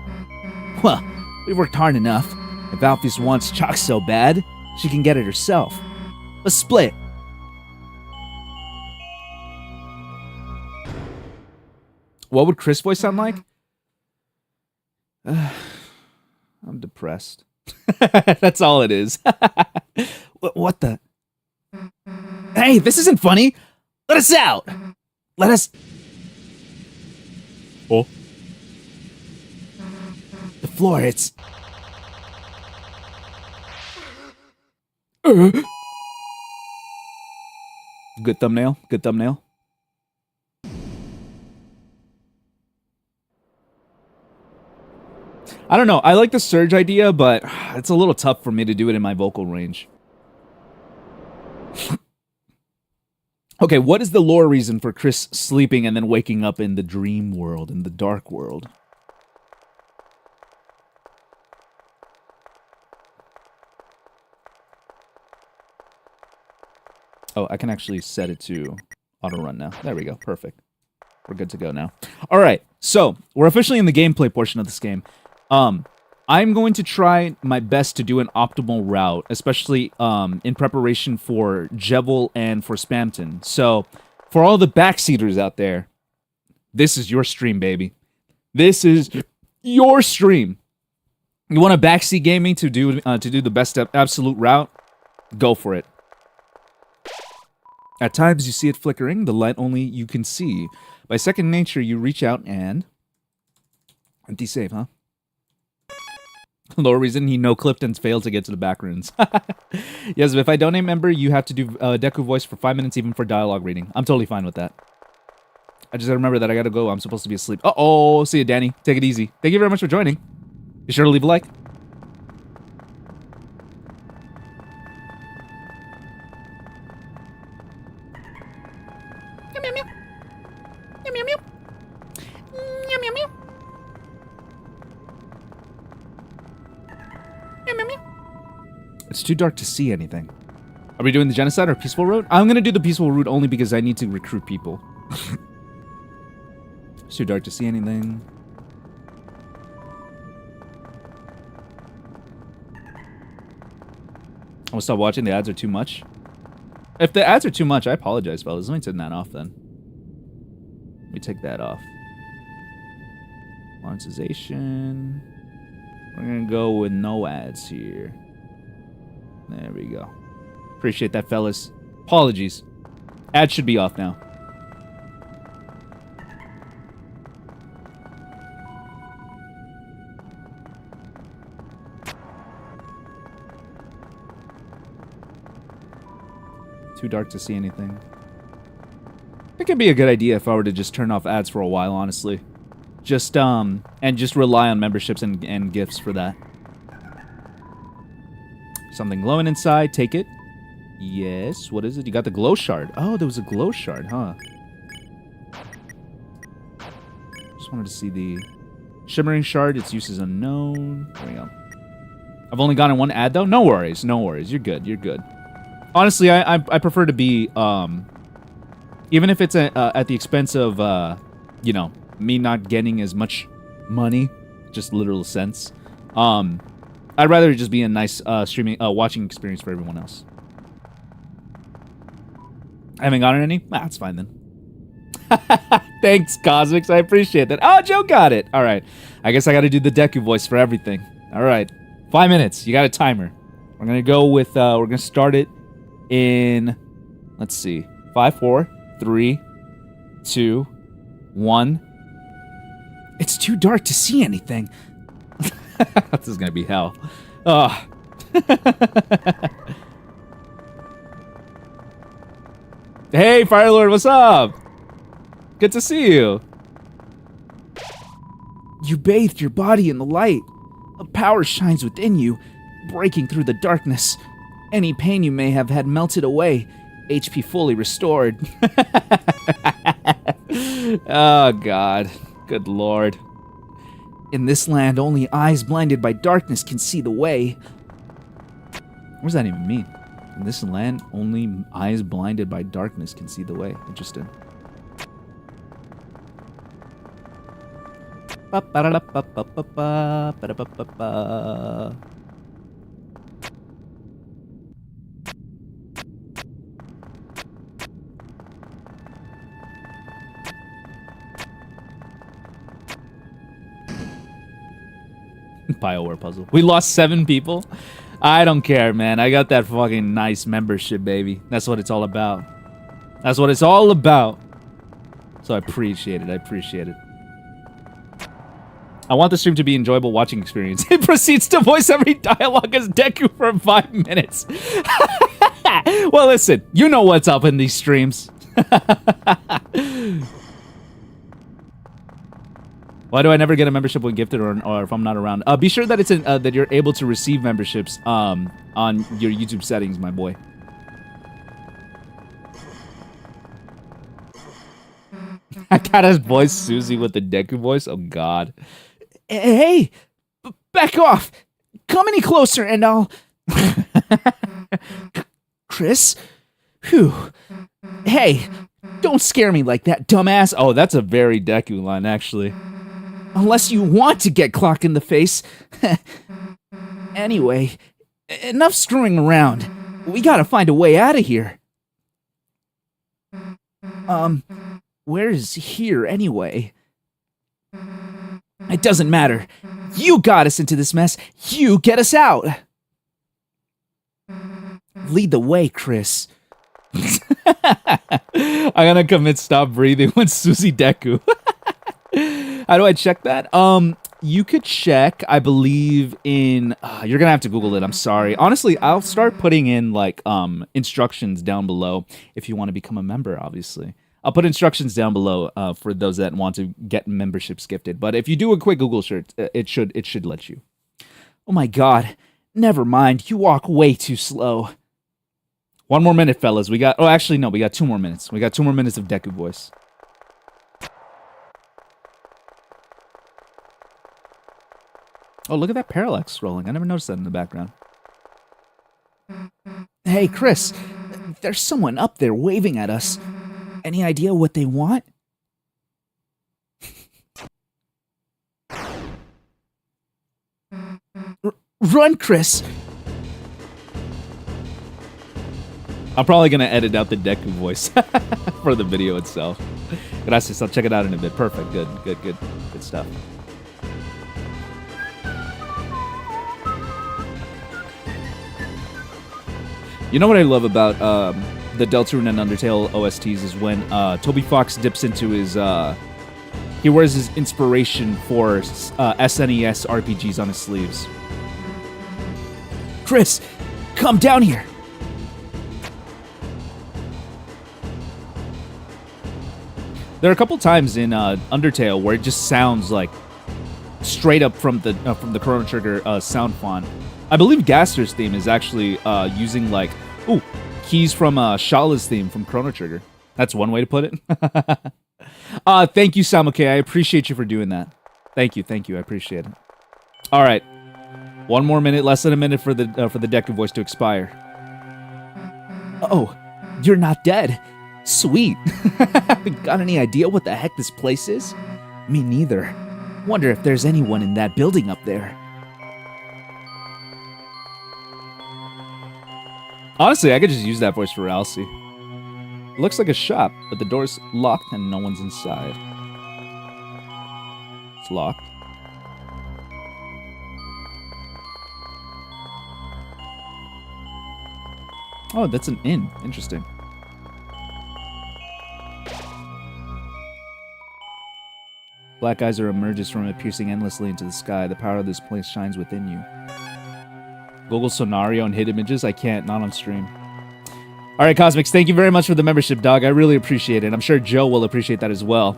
Well, we've worked hard enough. If Alphys wants chalk so bad, she can get it herself. Let's split. What would Chris' voice sound like? I'm depressed. That's all it is. What the? Hey, this isn't funny! Let us out! Let us... Oh. The floor, it's... Good thumbnail. Good thumbnail. I don't know. I like the Surge idea, but it's a little tough for me to do it in my vocal range. Okay, what is the lore reason for Chris sleeping and then waking up in the dream world, in the dark world? Oh, I can actually set it to auto run now. There we go. Perfect. We're good to go now. All right, so we're officially in the gameplay portion of this game. I'm going to try my best to do an optimal route, especially in preparation for Jevil and for Spamton. So, for all the backseaters out there, this is your stream, baby. This is your stream. You want a backseat gaming to do the best absolute route? Go for it. At times you see it flickering, the light only you can see. By second nature, you reach out and... Empty save, huh? Lower reason, he Clifton's failed to get to the back rooms. Yes, but if I donate member, you have to do Deku voice for 5 minutes even for dialogue reading. I'm totally fine with that. I just gotta remember that I gotta go. I'm supposed to be asleep. Uh-oh, see you, Danny. Take it easy. Thank you very much for joining. Be sure to leave a like. Meow, meow, meow. Meow, meow, meow. Meow, meow, meow. It's too dark to see anything. Are we doing the genocide or peaceful route? I'm gonna do the peaceful route only because I need to recruit people. It's too dark to see anything. I'm gonna stop watching. The ads are too much. If the ads are too much, I apologize, fellas. Let me turn that off then. Let me take that off. Monetization. We're gonna go with no ads here. There we go. Appreciate that, fellas. Apologies. Ads should be off now. Too dark to see anything. It could be a good idea if I were to just turn off ads for a while, honestly. Just, and just rely on memberships and gifts for that. Something glowing inside. Take it. Yes. What is it? You got the glow shard. Oh, there was a glow shard, huh? Just wanted to see the shimmering shard. Its use is unknown. There we go. I've only gotten one ad, though. No worries. No worries. You're good. You're good. Honestly, I prefer to be, even if it's at the expense of, you know, me not getting as much money, just literal sense. I'd rather it just be a nice streaming, watching experience for everyone else. I haven't gotten any? Ah, that's fine then. Thanks, Cosmics. I appreciate that. Oh, Joe got it. All right. I guess I got to do the Deku voice for everything. All right. 5 minutes. You got a timer. We're going to go with, we're going to start it in, let's see, 5, 4, 3, 2, 1. It's too dark to see anything. This is gonna be hell. Ugh. Hey, Firelord, what's up? Good to see you. You bathed your body in the light. A power shines within you, breaking through the darkness. Any pain you may have had melted away. HP fully restored. Oh, God. Good Lord. In this land, only eyes blinded by darkness can see the way. What does that even mean? In this land, only eyes blinded by darkness can see the way. Interesting. BioWare puzzle. We lost 7 people? I don't care, man. I got that fucking nice membership, baby. That's what it's all about. That's what it's all about. So I appreciate it. I appreciate it. I want the stream to be enjoyable watching experience. It proceeds to voice every dialogue as Deku for 5 minutes. Well, listen. You know what's up in these streams. Why do I never get a membership when gifted or if I'm not around? Be sure that it's that you're able to receive memberships on your YouTube settings, my boy. I gotta voice Susie with the Deku voice. Oh God. Hey, back off. Come any closer and I'll... Chris? Phew. Hey, don't scare me like that, dumbass. Oh, that's a very Deku line, actually. Unless you want to get clocked in the face. Anyway, enough screwing around. We gotta find a way out of here. Where is here anyway? It doesn't matter. You got us into this mess. You get us out. Lead the way, Chris. I'm gonna commit stop breathing when Susie Deku. How do I check that? You could check, I believe, in... you're gonna have to Google it, I'm sorry. Honestly, I'll start putting in, like, instructions down below if you want to become a member, obviously. I'll put instructions down below for those that want to get memberships gifted. But if you do a quick Google search, it should let you. Oh my God. Never mind. You walk way too slow. 1 more minute, fellas. We got... Oh, actually, no. We got 2 more minutes. We got 2 more minutes of Deku voice. Oh, look at that parallax scrolling. I never noticed that in the background. Hey, Chris. There's someone up there waving at us. Any idea what they want? Run, Chris! I'm probably going to edit out the Deku voice for the video itself. Gracias. I'll check it out in a bit. Perfect. Good stuff. You know what I love about the Deltarune and Undertale OSTs is when Toby Fox dips into his... he wears his inspiration for SNES RPGs on his sleeves. Chris, come down here! There are a couple times in Undertale where it just sounds like straight up from the Chrono Trigger sound font. I believe Gaster's theme is actually using like keys from Shala's theme from Chrono Trigger. That's one way to put it. Thank you, Samuke. I appreciate you for doing that. Thank you. I appreciate it. All right, 1 more minute, less than a minute for the Deku voice to expire. Oh, you're not dead. Sweet. Got any idea what the heck this place is? Me neither. Wonder if there's anyone in that building up there. Honestly, I could just use that voice for Alcy. It looks like a shop, but the door's locked and no one's inside. It's locked. Oh, that's an inn. Interesting. Black eyes are emerges from it, piercing endlessly into the sky. The power of this place shines within you. Google Sonario and hit images? I can't, not on stream. All right, Cosmics, thank you very much for the membership, dog. I really appreciate it. I'm sure Joe will appreciate that as well.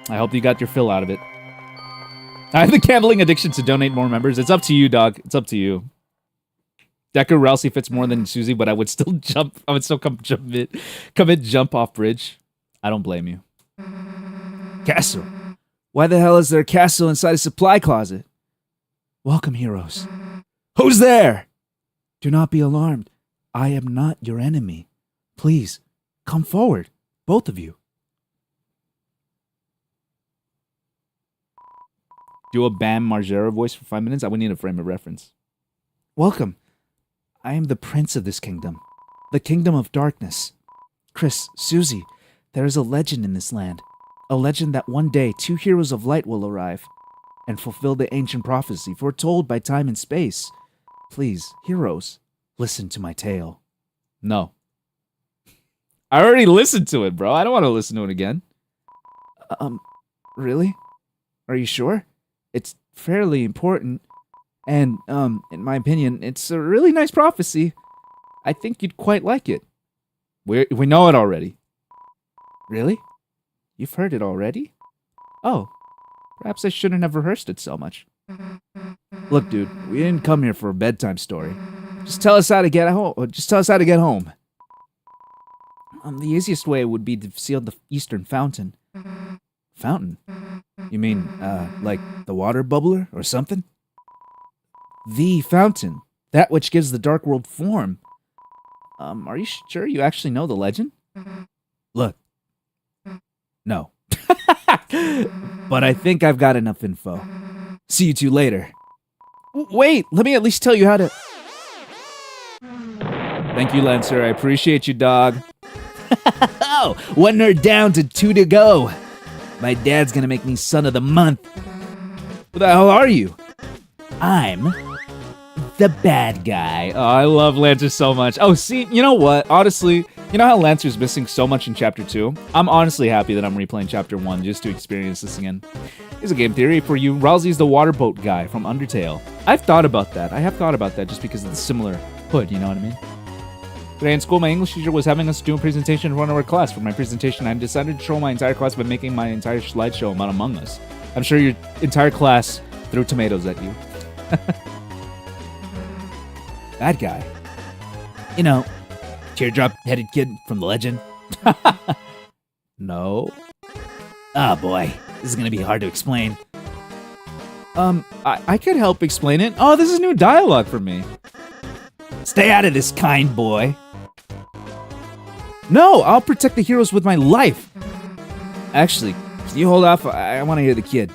I hope you got your fill out of it. I have the gambling addiction to donate more members. It's up to you, dog. It's up to you. Decker Rousey fits more than Susie, but I would still jump. I would still commit jump off bridge. I don't blame you. Castle. Why the hell is there a castle inside a supply closet? Welcome, heroes. Who's there? Do not be alarmed. I am not your enemy. Please, come forward, both of you. Do a Bam Margera voice for 5 minutes? I would need a frame of reference. Welcome. I am the prince of this kingdom, the kingdom of darkness. Chris, Susie, there is a legend in this land. A legend that one day 2 heroes of light will arrive and fulfill the ancient prophecy foretold by time and space. Please, heroes, listen to my tale. No. I already listened to it, bro. I don't want to listen to it again. Really? Are you sure? It's fairly important. And, in my opinion, it's a really nice prophecy. I think you'd quite like it. We know it already. Really? You've heard it already? Oh, perhaps I shouldn't have rehearsed it so much. Look, dude, we didn't come here for a bedtime story. Just tell us how to get home. The easiest way would be to seal the eastern fountain. Fountain? You mean, like the water bubbler or something? The fountain. That which gives the dark world form. Are you sure you actually know the legend? Look. No. But I think I've got enough info. See you two later. Wait, let me at least tell you how to... Thank you, Lancer. I appreciate you, dog. Oh, 1 nerd down to 2 to go. My dad's gonna make me son of the month. Who the hell are you? I'm the bad guy. Oh, I love Lancer so much. Oh, see, you know what? Honestly, you know how Lancer's missing so much in Chapter 2? I'm honestly happy that I'm replaying Chapter 1 just to experience this again. Here's a game theory for you. Ralsei's the water boat guy from Undertale. I've thought about that. I have thought about that just because of the similar hood, you know what I mean? Today in school, my English teacher was having us do a presentation in front of our class. For my presentation, I decided to troll my entire class by making my entire slideshow about Among Us. I'm sure your entire class threw tomatoes at you. Bad guy. You know, teardrop-headed kid from the legend. No. Oh boy, this is gonna be hard to explain. I could help explain it. Oh, this is new dialogue for me. Stay out of this, kind boy. No, I'll protect the heroes with my life. Actually, can you hold off? I want to hear the kid.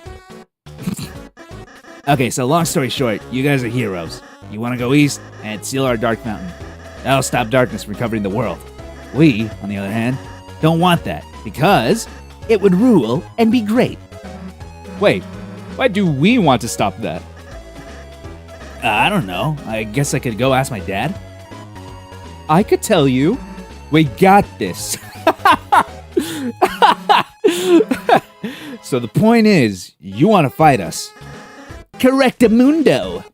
Okay, so long story short, you guys are heroes. You want to go east and seal our dark fountain. That'll stop darkness from covering the world. We, on the other hand, don't want that because it would rule and be great. Wait, why do we want to stop that? I don't know. I guess I could go ask my dad. I could tell you. We got this. So the point is, you want to fight us. Correctamundo.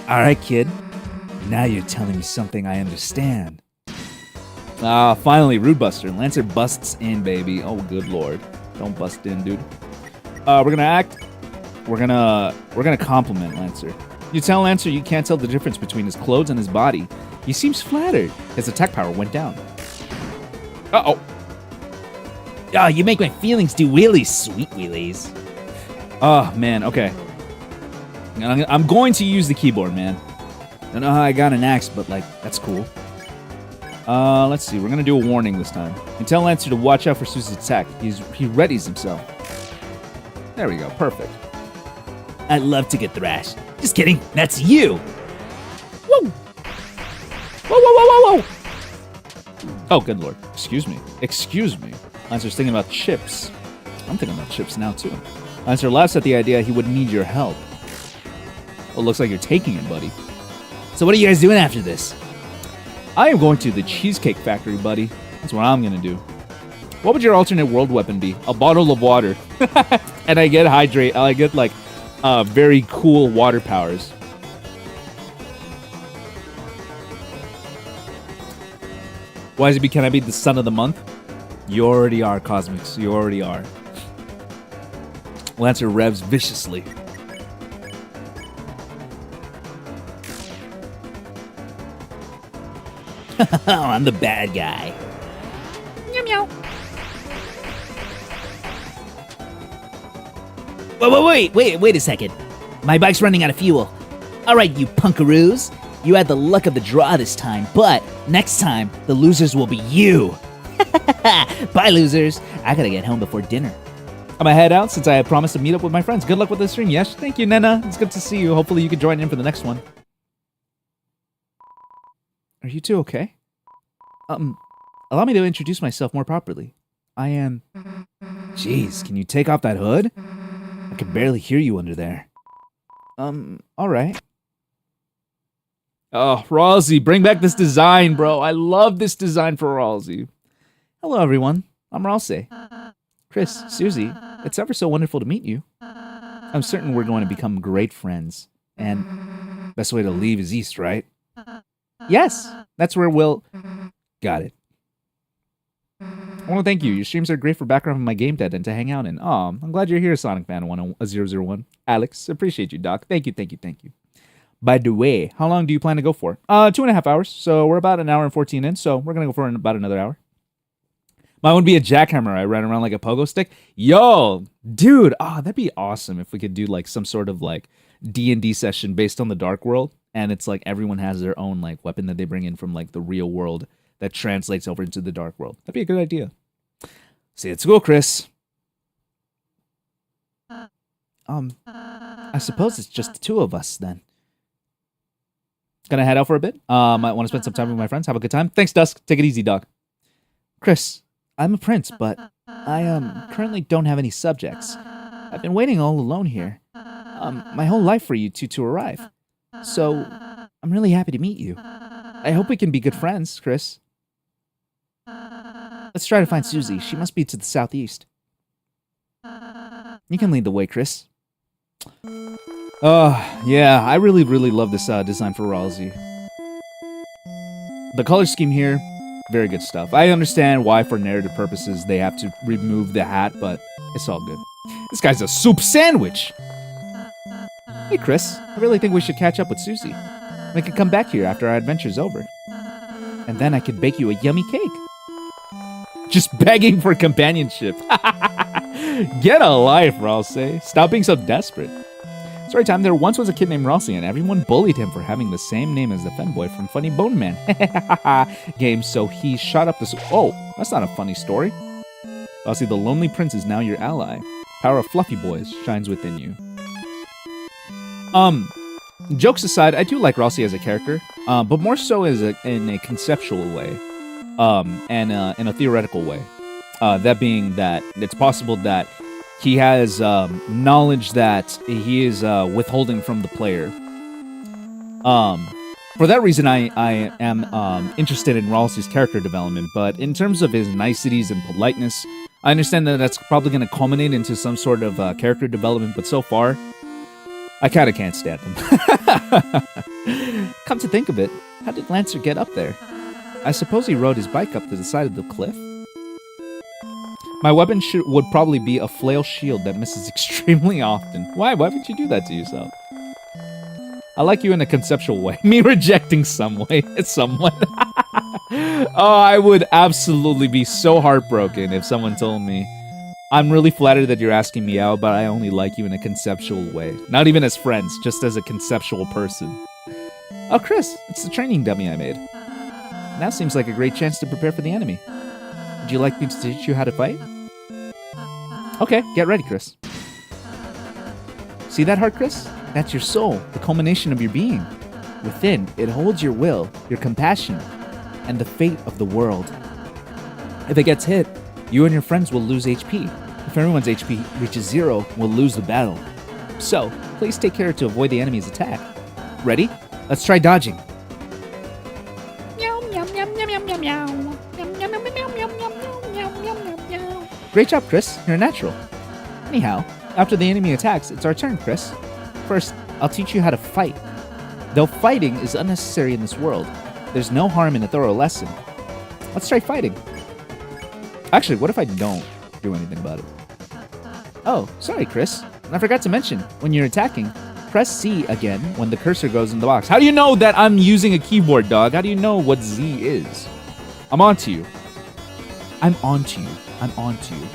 All right, kid. Now you're telling me something I understand. Ah, finally, Rude Buster. Lancer busts in, baby. Oh, good lord. Don't bust in, dude. We're gonna act. We're gonna compliment Lancer. You tell Lancer you can't tell the difference between his clothes and his body. He seems flattered. His attack power went down. Uh-oh. Oh, you make my feelings do wheelies, sweet wheelies. Oh, man, okay. I'm going to use the keyboard, man. Don't know how I got an axe, but, like, that's cool. Let's see. We're gonna do a warning this time. You tell Lancer to watch out for Susie's attack. He readies himself. There we go. Perfect. I'd love to get thrashed. Just kidding. That's you. Woo! Whoa, whoa, whoa, whoa, whoa! Oh, good lord. Excuse me. Excuse me. Lancer's thinking about chips. I'm thinking about chips now, too. Lancer laughs at the idea he would need your help. Well, looks like you're taking it, buddy. So what are you guys doing after this? I am going to the Cheesecake Factory, buddy. That's what I'm gonna do. What would your alternate world weapon be? A bottle of water. And I get like, very cool water powers. Why is it? Can I be the son of the month? You already are, Cosmics. You already are. Lancer revs viciously. I'm the bad guy. Meow meow. Wait a second. My bike's running out of fuel. All right, you punkaroos. You had the luck of the draw this time, but next time, the losers will be you. Bye, losers. I gotta get home before dinner. I'm gonna head out since I had promised to meet up with my friends. Good luck with the stream, Yesh. Thank you, Nena. It's good to see you. Hopefully you can join in for the next one. Are you two okay? Allow me to introduce myself more properly. I am... Jeez, can you take off that hood? I can barely hear you under there. Alright. Oh, Ralsei, bring back this design, bro. I love this design for Ralsei. Hello, everyone. I'm Ralsei. Chris, Susie, it's ever so wonderful to meet you. I'm certain we're going to become great friends. And best way to leave is east, right? Yes, that's where we'll... Got it. I want to thank you. Your streams are great for background of my game dead and to hang out in. Oh, I'm glad you're here, Sonic Fan 001. Alex, appreciate you, Doc. Thank you. By the way, how long do you plan to go for? 2.5 hours. So we're about an hour and 14 in, so we're going to go for about another hour. Mine would be a jackhammer. I ran around like a pogo stick. Yo, dude. That'd be awesome if we could do like some sort of like D&D session based on the Dark World. And it's like everyone has their own like weapon that they bring in from like the real world that translates over into the Dark World. That'd be a good idea. See you at school, Chris. I suppose it's just the two of us then. Gonna head out for a bit. Might want to spend some time with my friends. Have a good time. Thanks, Dusk. Take it easy, dog. Chris, I'm a prince, but I currently don't have any subjects. I've been waiting all alone here. My whole life for you two to arrive. So, I'm really happy to meet you. I hope we can be good friends, Chris. Let's try to find Susie. She must be to the southeast. You can lead the way, Chris. Yeah, I really love this design for Ralsei. The color scheme here, very good stuff. I understand why, for narrative purposes, they have to remove the hat, but it's all good. This guy's a soup sandwich! Hey, Chris, I really think we should catch up with Susie. We can come back here after our adventure's over. And then I could bake you a yummy cake. Just begging for companionship. Get a life, Ralsei. Stop being so desperate. Story time, there once was a kid named Ralsei, and everyone bullied him for having the same name as the femboy from Funny Bone Man game, so he shot up this... Oh, that's not a funny story. Ralsei, the lonely prince, is now your ally. Power of fluffy boys shines within you. Jokes aside, I do like Ralsei as a character, but more so as in a conceptual way, and in a theoretical way. That being that it's possible that he has knowledge that he is withholding from the player. For that reason, I am interested in Ralsei's character development, but in terms of his niceties and politeness, I understand that that's probably going to culminate into some sort of character development, but so far, I kind of can't stand him. Come to think of it, how did Lancer get up there? I suppose he rode his bike up to the side of the cliff? My weapon would probably be a flail shield that misses extremely often. Why? Why would you do that to yourself? I like you in a conceptual way. Me rejecting someone. Oh, I would absolutely be so heartbroken if someone told me, I'm really flattered that you're asking me out, but I only like you in a conceptual way. Not even as friends, just as a conceptual person. Oh, Chris, it's the training dummy I made. Now seems like a great chance to prepare for the enemy. Would you like me to teach you how to fight? Okay, get ready, Chris. See that heart, Chris? That's your soul, the culmination of your being. Within, it holds your will, your compassion, and the fate of the world. If it gets hit, you and your friends will lose HP. If everyone's HP reaches 0, we'll lose the battle. So, please take care to avoid the enemy's attack. Ready? Let's try dodging. Meow meow meow meow meow meow meow. Meow meow meow meow meow meow meow meow meow. Great job, Chris. You're a natural. Anyhow, after the enemy attacks, it's our turn, Chris. First, I'll teach you how to fight. Though fighting is unnecessary in this world, there's no harm in a thorough lesson. Let's try fighting. Actually, what if I don't do anything about it? Oh, sorry, Chris. And I forgot to mention, when you're attacking, press C again when the cursor goes in the box. How do you know that I'm using a keyboard, dog? How do you know what Z is? I'm on to you. I'm on to you. I'm on to you.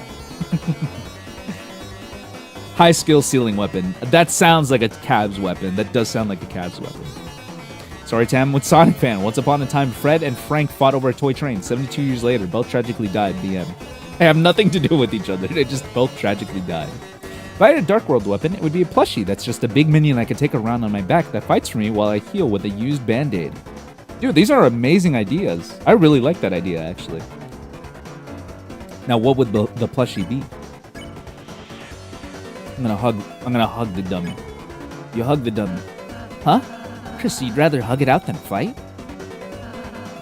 High skill ceiling weapon. That sounds like a Cavs weapon. That does sound like a Cavs weapon. Sorry, Tam. With Sonic Fan. Once upon a time, Fred and Frank fought over a toy train. 72 years later, both tragically died. The end. They have nothing to do with each other. They just both tragically died. If I had a Dark World weapon, it would be a plushie that's just a big minion I could take around on my back that fights for me while I heal with a used Band-Aid. Dude, these are amazing ideas. I really like that idea, actually. Now, what would the plushie be? I'm gonna hug the dummy. You hug the dummy. Huh? Chris, you'd rather hug it out than fight?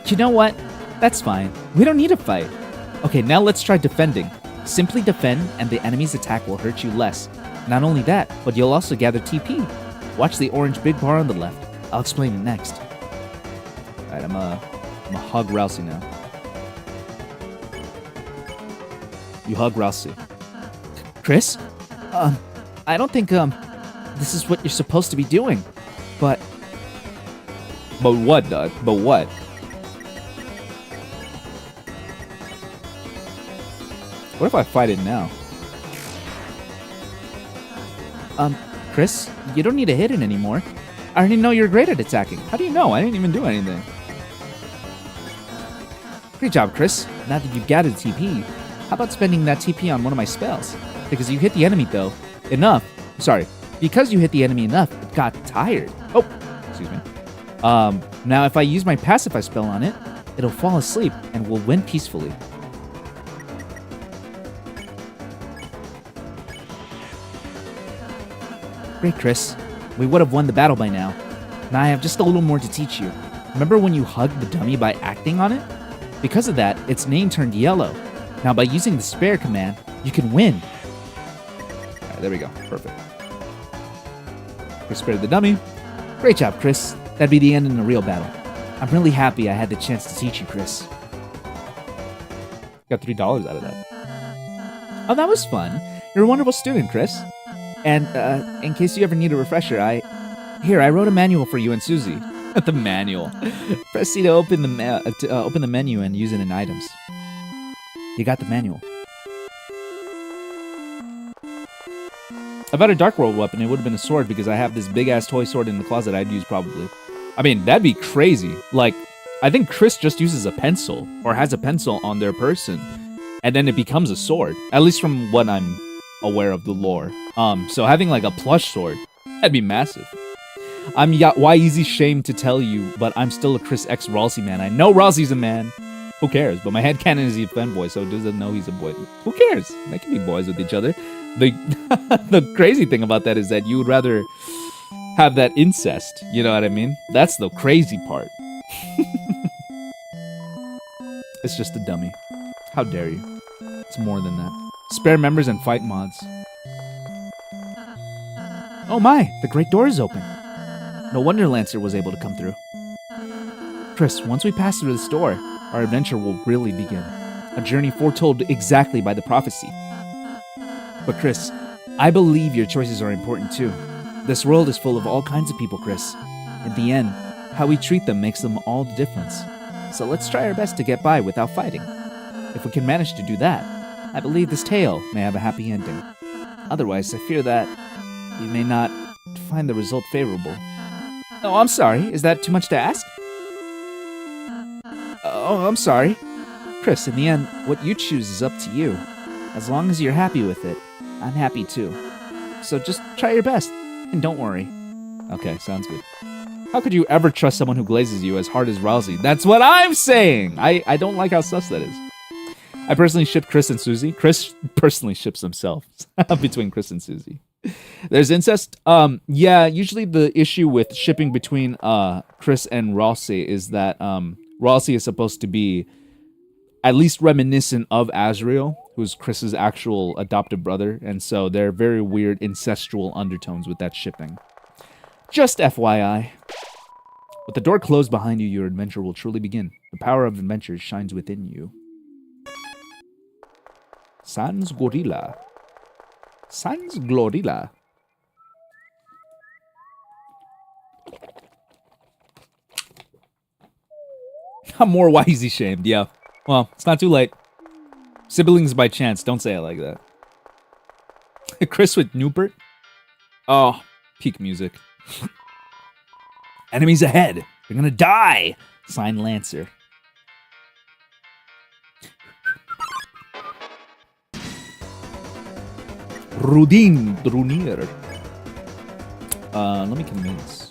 You know what? That's fine. We don't need a fight. Okay, now let's try defending. Simply defend, and the enemy's attack will hurt you less. Not only that, but you'll also gather TP. Watch the orange big bar on the left. I'll explain it next. Alright, I'm gonna hug Rousey now. You hug Rousey. Chris? I don't think, this is what you're supposed to be doing. But what, Doug? But what? What if I fight it now? Chris, you don't need to hit it anymore. I already know you're great at attacking. How do you know? I didn't even do anything. Great job, Chris. Now that you've gathered TP, how about spending that TP on one of my spells? Because you hit the enemy, though, enough. Sorry. Because you hit the enemy enough, it got tired. Oh, excuse me. Now if I use my Pacify spell on it, it'll fall asleep and will win peacefully. Great, Chris. We would have won the battle by now. Now I have just a little more to teach you. Remember when you hugged the dummy by acting on it? Because of that, its name turned yellow. Now by using the spare command, you can win. Alright, there we go. Perfect. Chris spared the dummy. Great job, Chris. That'd be the end in a real battle. I'm really happy I had the chance to teach you, Chris. Got $3 out of that. Oh, that was fun. You're a wonderful student, Chris. And, in case you ever need a refresher, I wrote a manual for you and Susie. The manual. Press C to open the menu and use it in items. You got the manual. If I had a Dark World weapon, it would have been a sword because I have this big-ass toy sword in the closet I'd use probably. I mean, that'd be crazy. Like, I think Chris just uses a pencil or has a pencil on their person and then it becomes a sword. At least from what I'm aware of the lore. So having like a plush sword, that'd be massive. I'm why easy shame to tell you, but I'm still a Chris X Ralsei man. I know Ralsei's a man. Who cares? But my headcanon is he's a femboy, so it doesn't know he's a boy. Who cares? They can be boys with each other. The crazy thing about that is that you would rather have that incest. You know what I mean? That's the crazy part. It's just a dummy. How dare you? It's more than that. Spare members and fight mods. Oh my, the great door is open. No wonder Lancer was able to come through. Chris, once we pass through this door, our adventure will really begin. A journey foretold exactly by the prophecy. But Chris, I believe your choices are important too. This world is full of all kinds of people, Chris. In the end, how we treat them makes them all the difference. So let's try our best to get by without fighting. If we can manage to do that, I believe this tale may have a happy ending. Otherwise, I fear that you may not find the result favorable. Oh, I'm sorry. Is that too much to ask? Oh, I'm sorry. Chris, in the end, what you choose is up to you. As long as you're happy with it, I'm happy too. So just try your best, and don't worry. Okay, sounds good. How could you ever trust someone who glazes you as hard as Ralsei? That's what I'm saying! I don't like how sus that is. I personally ship Chris and Susie. Chris personally ships himself between Chris and Susie. There's incest. Yeah, usually the issue with shipping between Chris and Ralsei is that Ralsei is supposed to be at least reminiscent of Azrael, who's Chris's actual adopted brother, and so there are very weird incestual undertones with that shipping. Just FYI. With the door closed behind you, your adventure will truly begin. The power of adventure shines within you. Sans Gorilla. Sans Glorilla. I'm more wisey shamed, yeah. Well, it's not too late. Siblings by chance, don't say it like that. Chris with Newport? Oh, peak music. Enemies ahead. They're gonna die. Sign Lancer. Rudin Drunir. Let me convince.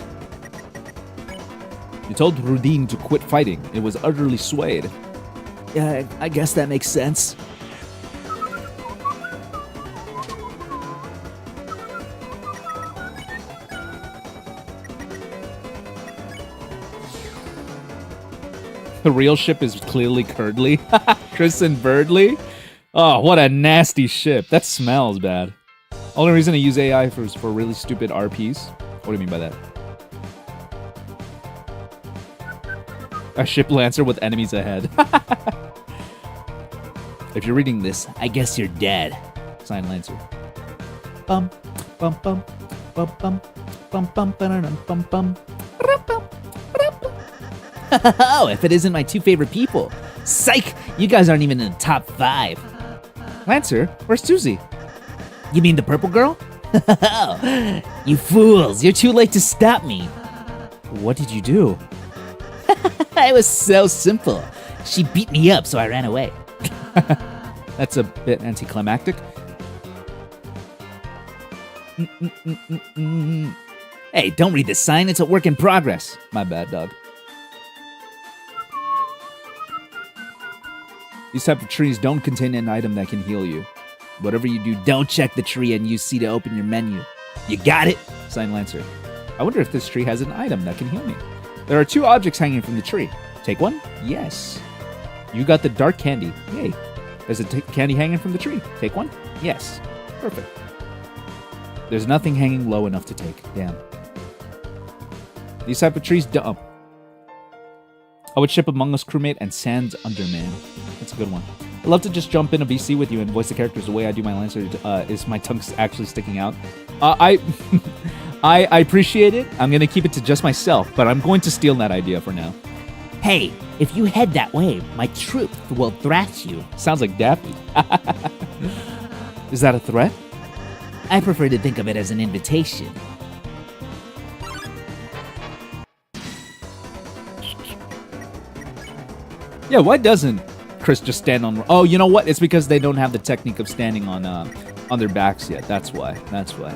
You told Rudin to quit fighting. It was utterly swayed. Yeah, I guess that makes sense. The real ship is clearly Curdly. Chris and Birdly? Oh, what a nasty ship. That smells bad. Only reason I use AI is for really stupid RPs. What do you mean by that? A ship Lancer with enemies ahead. If you're reading this, I guess you're dead. Sign Lancer. Bum, bum, bum, bum, bum, bum, bum, bum, bum, bum. Oh, if it isn't my two favorite people. Psych! You guys aren't even in the top 5. Lancer? Where's Susie? You mean the purple girl? You fools! You're too late to stop me. What did you do? It was so simple. She beat me up, so I ran away. That's a bit anticlimactic. Hey, don't read the sign. It's a work in progress. My bad, dog. These type of trees don't contain an item that can heal you. Whatever you do, don't check the tree and use C to open your menu. You got it? Sign Lancer. I wonder if this tree has an item that can heal me. There are 2 objects hanging from the tree. Take one? Yes. You got the dark candy. Yay. There's a candy hanging from the tree. Take one? Yes. Perfect. There's nothing hanging low enough to take. Damn. These type of trees don't... I would ship Among Us crewmate and Sans Underman. That's a good one. I'd love to just jump in a VC with you and voice the characters the way I do my Lancer. Is my tongue actually sticking out? I appreciate it. I'm going to keep it to just myself, but I'm going to steal that idea for now. Hey, if you head that way, my troops will thrash you. Sounds like Daffy. Is that a threat? I prefer to think of it as an invitation. Yeah, why doesn't Chris just stand on... Oh, you know what? It's because they don't have the technique of standing on their backs yet. That's why. That's why.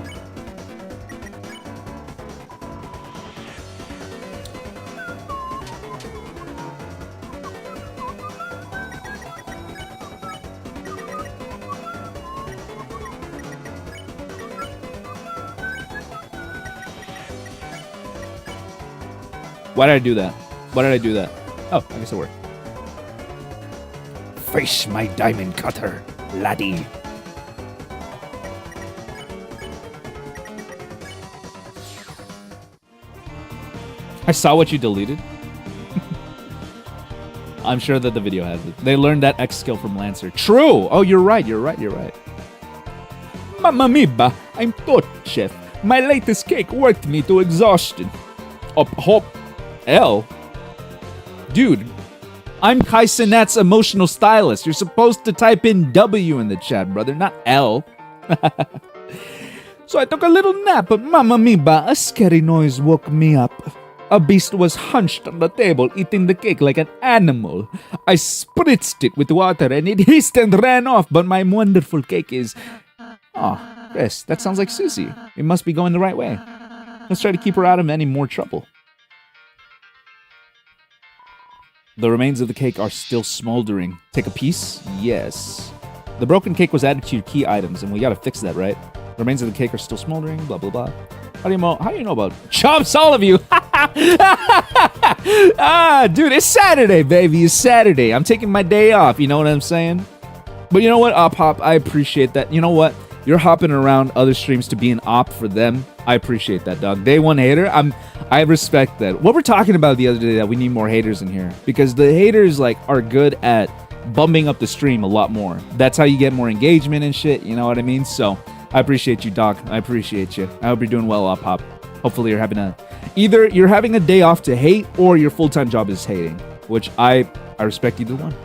Why did I do that? Why did I do that? Oh, I guess it worked. Face my diamond cutter, laddie. I saw what you deleted. I'm sure that the video has it. They learned that X skill from Lancer. True! Oh, you're right, you're right, you're right. Mamma mia, I'm tot, chef. My latest cake worked me to exhaustion. Up, hop, L? Dude, I'm Kai Cenat's emotional stylist. You're supposed to type in W in the chat, brother, not L. So I took a little nap, but mamma mia, a scary noise woke me up. A beast was hunched on the table, eating the cake like an animal. I spritzed it with water, and it hissed and ran off, but my wonderful cake is... Oh, Chris, that sounds like Susie. We must be going the right way. Let's try to keep her out of any more trouble. The remains of the cake are still smoldering. Take a piece? Yes. The broken cake was added to your key items, and we gotta fix that, right? The remains of the cake are still smoldering, blah, blah, blah. How do you know about... Chomps, all of you! Ah, dude, it's Saturday, baby. It's Saturday. I'm taking my day off, you know what I'm saying? But you know what, Pop? I appreciate that. You know what? you're hopping around other streams to be an op for them. I appreciate that, dog. Day one hater, I respect that. What we're talking about the other day, that we need more haters in here, because the haters like are good at bumping up the stream a lot more. That's how you get more engagement and shit. You know what I mean? So I appreciate you, dog. I appreciate you. I hope you're doing well, Op Hop. Hopefully you're having either you're having a day off to hate, or your full-time job is hating, which I respect either one.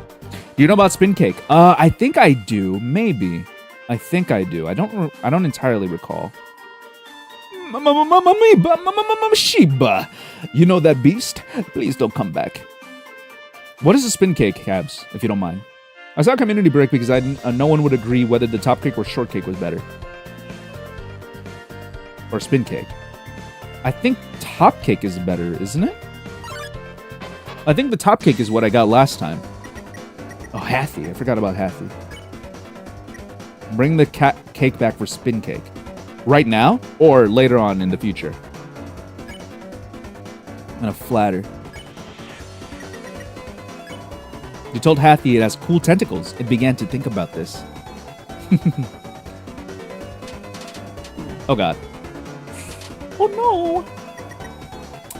Do you know about Spin Cake? I think I do. Maybe. I think I do. I don't entirely recall. Sheba. You know that beast? Please don't come back. What is a Spin Cake, Cabs, if you don't mind? I saw a community break because no one would agree whether the top cake or short cake was better. Or Spin Cake. I think top cake is better, isn't it? I think the top cake is what I got last time. Oh, Hathy. I forgot about Hathy. Bring the cake back for Spin Cake. Right now? Or later on in the future? I'm gonna flatter. You told Hathy it has cool tentacles. It began to think about this. Oh, God. Oh, no.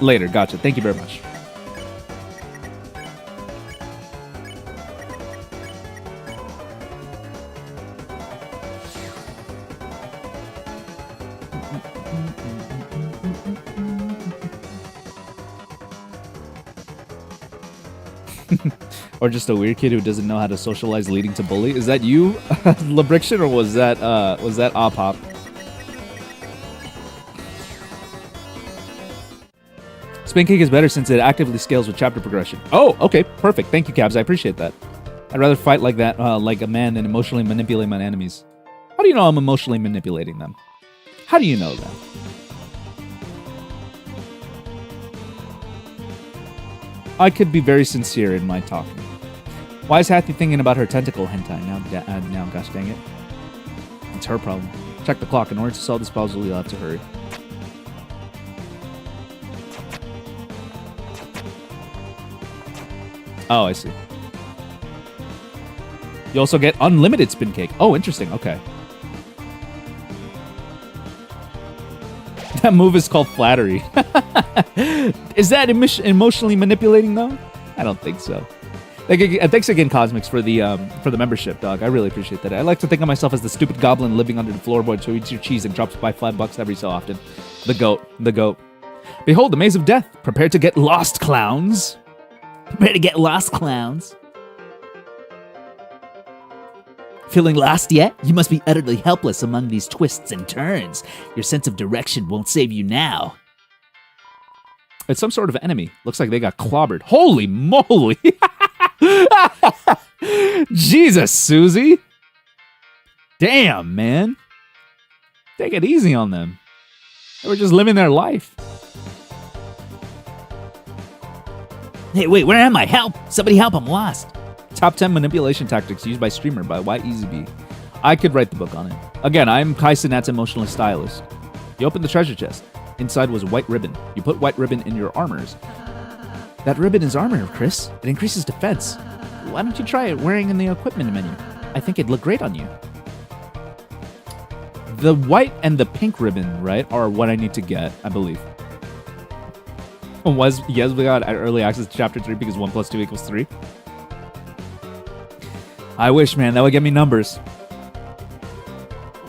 Later. Gotcha. Thank you very much. Or just a weird kid who doesn't know how to socialize, leading to bully. Is that you, Labriction, or was that Op Hop? Spin Cake is better since it actively scales with chapter progression. Oh, okay, perfect. Thank you, Cabs. I appreciate that. I'd rather fight like that, like a man, than emotionally manipulate my enemies. How do you know I'm emotionally manipulating them? How do you know that? I could be very sincere in my talking. Why is Hathy thinking about her tentacle hentai now? Gosh dang it. It's her problem. Check the clock. In order to solve this puzzle, you'll have to hurry. Oh, I see. You also get unlimited Spin Cake. Oh, interesting. Okay. That move is called flattery. Is that emotionally manipulating, though? I don't think so. Thanks again, Cosmix, for the membership, dog. I really appreciate that. I like to think of myself as the stupid goblin living under the floorboard who eats your cheese and drops by $5 every so often. The goat. The goat. Behold, the maze of death. Prepare to get lost, clowns. Prepare to get lost, clowns. Feeling lost yet? You must be utterly helpless among these twists and turns. Your sense of direction won't save you now. It's some sort of enemy. Looks like they got clobbered. Holy moly! Jesus, Susie! Damn, man. Take it easy on them. They were just living their life. Hey, wait, where am I? Help! Somebody help, I'm lost. Top 10 manipulation tactics used by streamer by YEZB. I could write the book on it. Again, I'm Kai Sinat's emotional stylist. You open the treasure chest. Inside was white ribbon. You put white ribbon in your armors. That ribbon is armor, Chris. It increases defense. Why don't you try it wearing in the equipment menu? I think it'd look great on you. The white and the pink ribbon, right, are what I need to get, I believe. Yes, we got early access to chapter 3 because 1 + 2 = 3. I wish, man. That would get me numbers.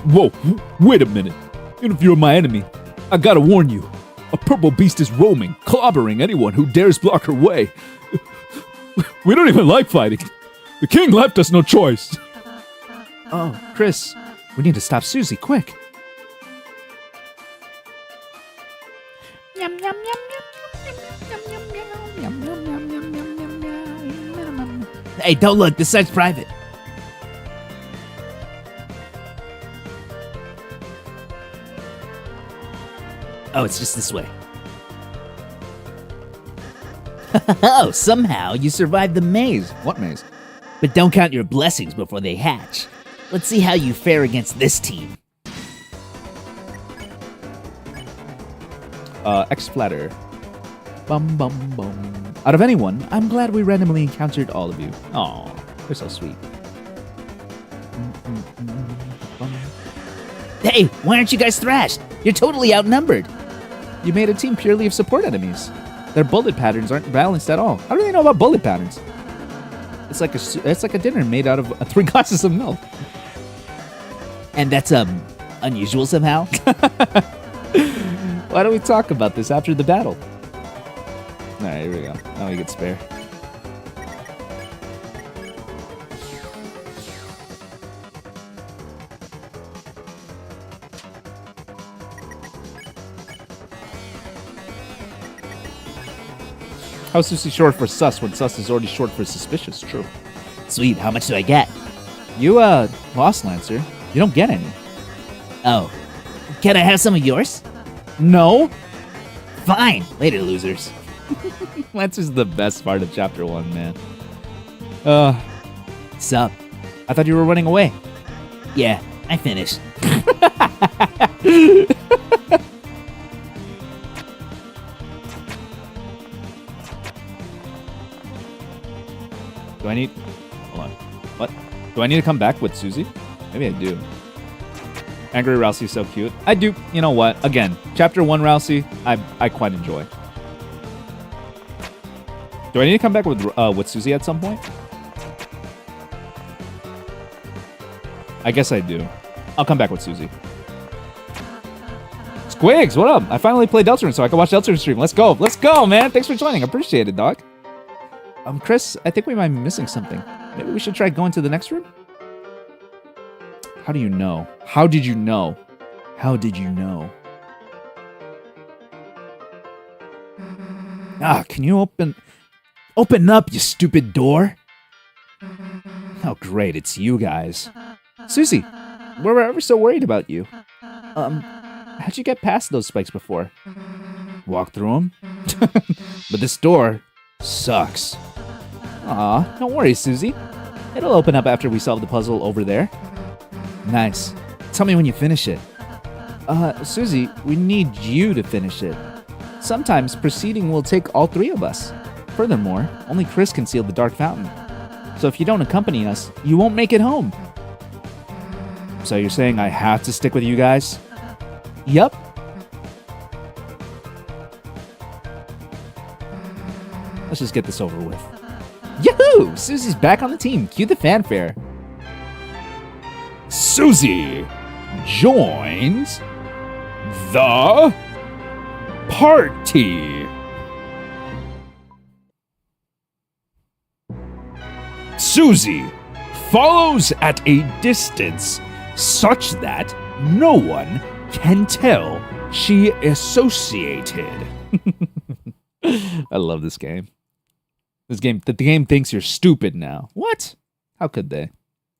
Whoa, wait a minute. Even if you're my enemy, I gotta warn you. A purple beast is roaming, clobbering anyone who dares block her way. We don't even like fighting. The king left us no choice. Oh, Chris, we need to stop Susie, quick. Hey, don't look. This site's private. Oh, it's just this way. Oh, somehow you survived the maze. What maze? But don't count your blessings before they hatch. Let's see how you fare against this team. X-Flatter. Bum bum bum. Out of anyone, I'm glad we randomly encountered all of you. Aw, you're so sweet. Hey, why aren't you guys thrashed? You're totally outnumbered. You made a team purely of support enemies. Their bullet patterns aren't balanced at all. How do they know about bullet patterns? It's like a dinner made out of 3 glasses of milk. And that's, unusual somehow? Why don't we talk about this after the battle? Alright, here we go. Now we get spare. How's Susie short for sus when sus is already short for suspicious? True. Sweet, how much do I get? You, lost Lancer. You don't get any. Oh. Can I have some of yours? No? Fine. Later, losers. Lancer's the best part of Chapter 1, man. Sup? I thought you were running away. Yeah, I finished. Do I need... Hold on. What? Do I need to come back with Susie? Maybe I do. Angry Rousey's so cute. I do. You know what? Again, Chapter 1 Rousey, I quite enjoy. Do I need to come back with Susie at some point? I guess I do. I'll come back with Susie. Squigs, what up? I finally played Deltarune so I can watch Deltarune stream. Let's go. Let's go, man. Thanks for joining. Appreciate it, dog. Chris, I think we might be missing something. Maybe we should try going to the next room? How do you know? How did you know? How did you know? Ah, can you open up, you stupid door? Oh, great, it's you guys. Susie, we were ever so worried about you. How'd you get past those spikes before? Walk through them? But this door sucks. Aw, don't worry, Susie. It'll open up after we solve the puzzle over there. Nice. Tell me when you finish it. Susie, we need you to finish it. Sometimes proceeding will take all 3 of us. Furthermore, only Chris can seal the Dark Fountain. So if you don't accompany us, you won't make it home. So you're saying I have to stick with you guys? Yup. Let's just get this over with. Yahoo! Susie's back on the team. Cue the fanfare. Susie joins the party. Susie follows at a distance such that no one can tell she associated. I love this game. The game thinks you're stupid now. What? How could they?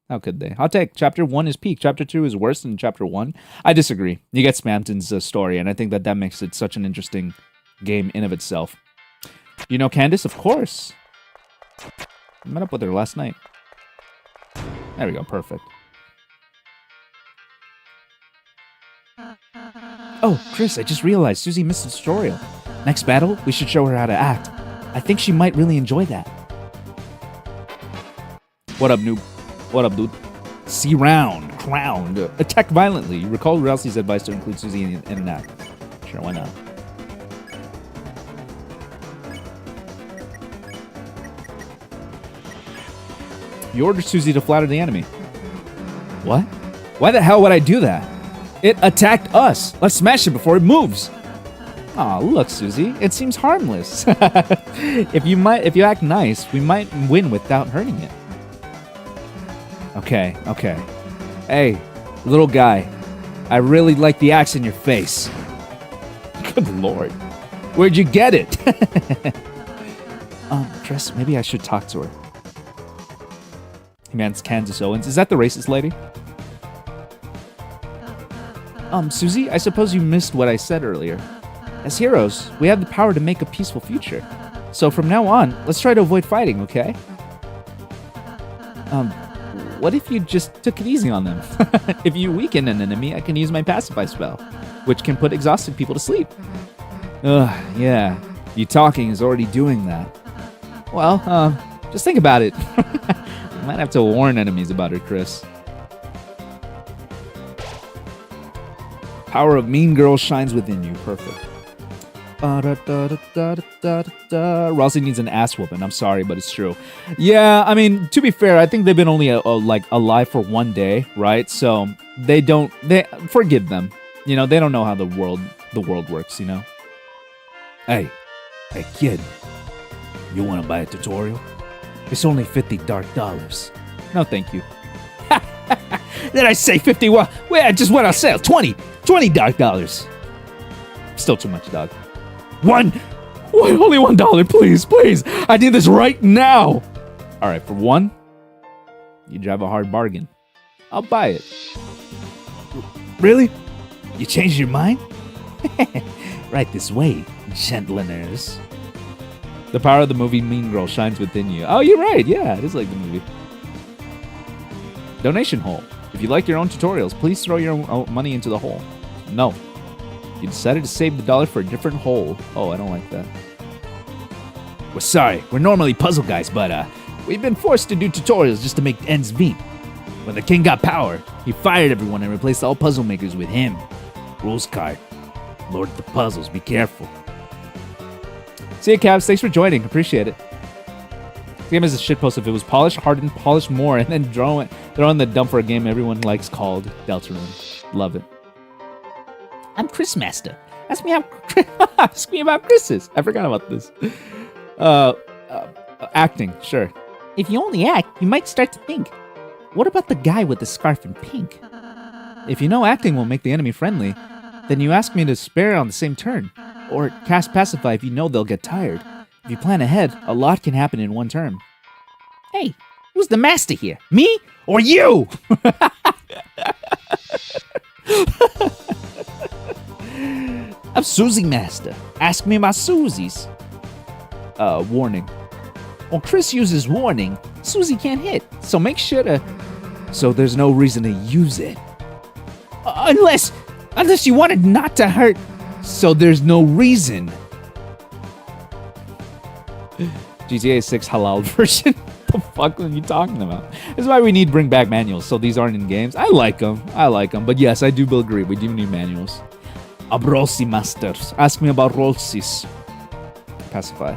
How could they? Hot take. Chapter 1 is peak. Chapter 2 is worse than Chapter 1. I disagree. You get Spamton's story, and I think that makes it such an interesting game in of itself. You know Candace? Of course. I met up with her last night. There we go. Perfect. Oh, Chris, I just realized Susie missed the tutorial. Next battle, we should show her how to act. I think she might really enjoy that. What up, noob? What up, dude? C round. Crowned. Attack violently. You recall Rousey's advice to include Susie in an act. Sure, why not? You ordered Susie to flatter the enemy. What? Why the hell would I do that? It attacked us. Let's smash it before it moves. Aw, look, Susie. It seems harmless. If you act nice, we might win without hurting it. Okay. Hey, little guy. I really like the axe in your face. Good lord. Where'd you get it? Chris, maybe I should talk to her. Hey man, it's Kansas Owens. Is that the racist lady? Susie, I suppose you missed what I said earlier. As heroes, we have the power to make a peaceful future. So from now on, let's try to avoid fighting, okay? What if you just took it easy on them? If you weaken an enemy, I can use my pacify spell, which can put exhausted people to sleep. Ugh, yeah. You talking is already doing that. Well, just think about it. You might have to warn enemies about her, Chris. Power of mean girl shines within you. Perfect. Rousey needs an ass whooping. I'm sorry, but it's true. Yeah, I mean, to be fair, I think they've been only like alive for one day, right? So they forgive them. You know, they don't know how the world works. You know. Hey, kid. You want to buy a tutorial? It's only $50 dark dollars. No, thank you. Did I say 50? Well, I just went on sale. 20 dark dollars. Still too much, dog. One. Wait, only $1, please. I need this right now. All right, for one, you drive a hard bargain. I'll buy it. Really? You changed your mind? Right this way, gentlemeners. The power of the movie Mean Girl shines within you. Oh, you're right. Yeah, it is like the movie. Donation hole. If you like your own tutorials, please throw your own money into the hole. No. You decided to save the dollar for a different hole. Oh, I don't like that. We're sorry. We're normally puzzle guys, but we've been forced to do tutorials just to make ends meet. When the king got power, he fired everyone and replaced all puzzle makers with him. Rules card. Lord of the puzzles, be careful. See ya, Cavs. Thanks for joining. Appreciate it. This game is a shitpost. If it was polished, hardened, polished more, and then throw in the dump for a game everyone likes called Deltarune. Love it. I'm Chris Master. Ask me about Chris's. I forgot about this. Acting, sure. If you only act, you might start to think. What about the guy with the scarf in pink? If you know acting will make the enemy friendly, then you ask me to spare on the same turn. Or cast Pacify if you know they'll get tired. If you plan ahead, a lot can happen in one turn. Hey, who's the master here? Me or you? I'm Susie Master. Ask me about Susie's. Warning. When Chris uses warning, Susie can't hit, so make sure to... So there's no reason to use it. Unless you wanted not to hurt, so there's no reason. GTA 6 halal version? The fuck are you talking about? This is why we need bring back manuals, so these aren't in games. I like them, but yes, I do agree, we do need manuals. Abrolsi Masters. Ask me about Rolsis. Pacify.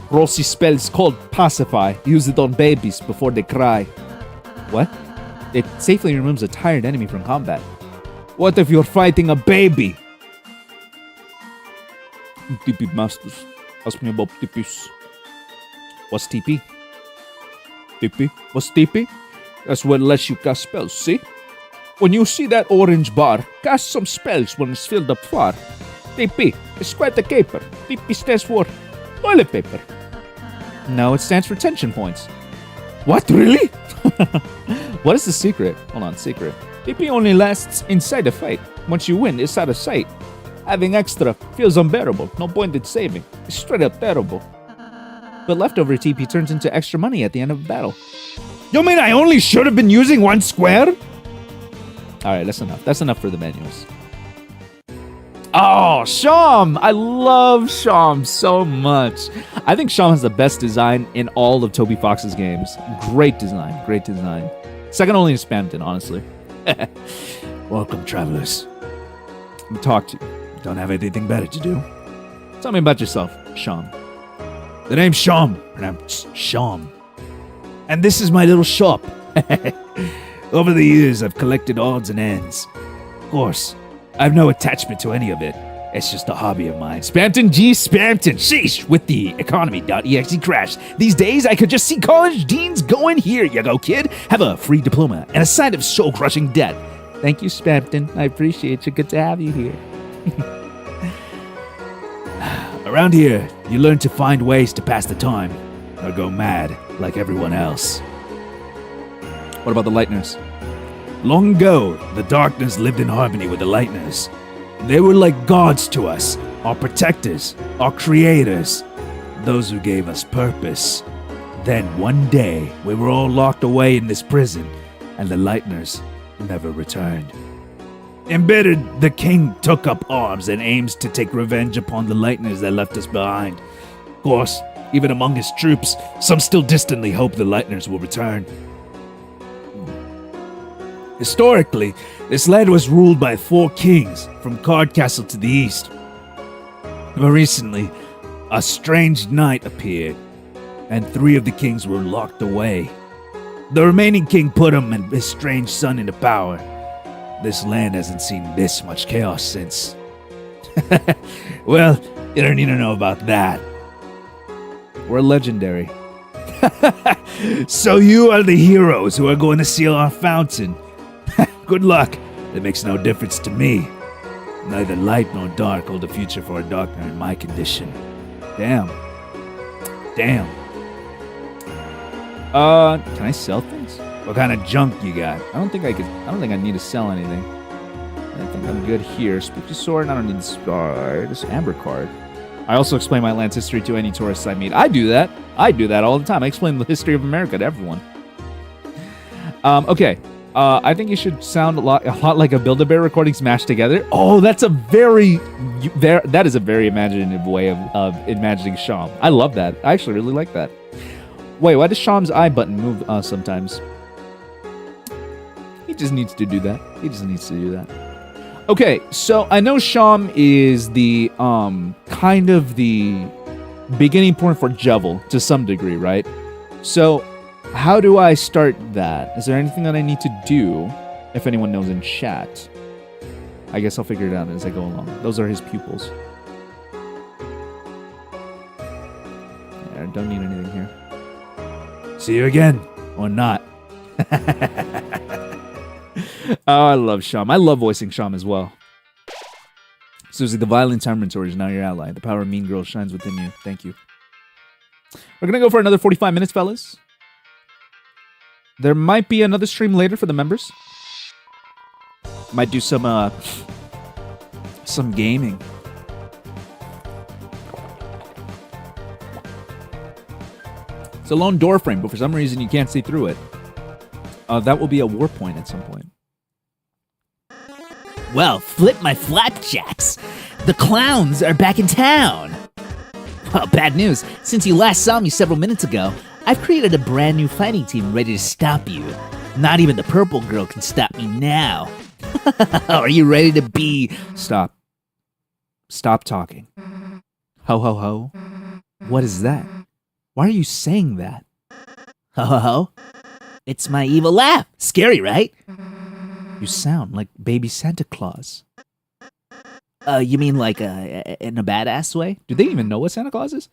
Rolsi spell is called Pacify. Use it on babies before they cry. What? It safely removes a tired enemy from combat. What if you're fighting a baby? TP Masters. Ask me about TPs. What's TP? TP? What's TP? That's what lets you cast spells, see? When you see that orange bar, cast some spells when it's filled up far. TP is quite a caper. TP stands for toilet paper. No, it stands for tension points. What, really? What is the secret? Hold on, secret. TP only lasts inside a fight. Once you win, it's out of sight. Having extra feels unbearable. No point in saving. It's straight up terrible. But leftover TP turns into extra money at the end of a battle. You mean I only should have been using one square? Alright, that's enough. That's enough for the manuals. Oh, Sham! I love Sham so much. I think Sham has the best design in all of Toby Fox's games. Great design. Great design. Second only to Spamton, honestly. Welcome, travelers. Let me talk to you. Don't have anything better to do. Tell me about yourself, Sham. The name's Sham, and I'm Sham. And this is my little shop. Over the years, I've collected odds and ends. Of course, I have no attachment to any of it. It's just a hobby of mine. Spamton G. Spamton. Sheesh, with the economy.exe crash. These days, I could just see college deans going, here you go, kid. Have a free diploma and a sign of soul-crushing debt. Thank you, Spamton. I appreciate you. Good to have you here. Around here, you learn to find ways to pass the time, or go mad like everyone else. What about the Lightners? Long ago, the darkness lived in harmony with the Lightners. They were like gods to us, our protectors, our creators, those who gave us purpose. Then one day, we were all locked away in this prison, and the Lightners never returned. Embittered, the king took up arms and aims to take revenge upon the Lightners that left us behind. Of course, even among his troops, some still distantly hope the Lightners will return. Historically, this land was ruled by 4 kings from Card Castle to the east. But recently, a strange knight appeared, and 3 of the kings were locked away. The remaining king put him and his strange son into power. This land hasn't seen this much chaos since. Well, you don't need to know about that. We're legendary. So you are the heroes who are going to seal our fountain. Good luck. That makes no difference to me. Neither light nor dark hold a future for a darkner in my condition. Damn. Can I sell things? What kind of junk you got? I don't think I need to sell anything. I think I'm good here. Spooky sword. I don't need this amber card. I also explain my land's history to any tourists I meet. I do that all the time. I explain the history of America to everyone. Okay. I think you should sound a lot like a Build-A-Bear recording smashed together. Oh, that is a very imaginative way of imagining Sham. I love that. I actually really like that. Wait, why does Sham's eye button move sometimes? He just needs to do that. Okay, so I know Sham is the kind of the beginning point for Jevil to some degree, right? So how do I start that? Is there anything that I need to do? If anyone knows in chat, I guess I'll figure it out as I go along. Those are his pupils. Yeah, I don't need anything here. See you again, or not. Oh, I love Sham. I love voicing Sham as well. Susie, the violent Terminator is now your ally. The power of Mean Girl shines within you. Thank you. We're going to go for another 45 minutes, fellas. There might be another stream later for the members. Might do some gaming. It's a lone door frame, but for some reason you can't see through it. That will be a war point at some point. Well, flip my flapjacks. The clowns are back in town. Well, bad news. Since you last saw me several minutes ago, I've created a brand new fighting team ready to stop you. Not even the purple girl can stop me now. Are you ready to be... Stop. Stop talking. Ho ho ho. What is that? Why are you saying that? Ho ho ho. It's my evil laugh. Scary, right? You sound like baby Santa Claus. You mean like in a badass way? Do they even know what Santa Claus is?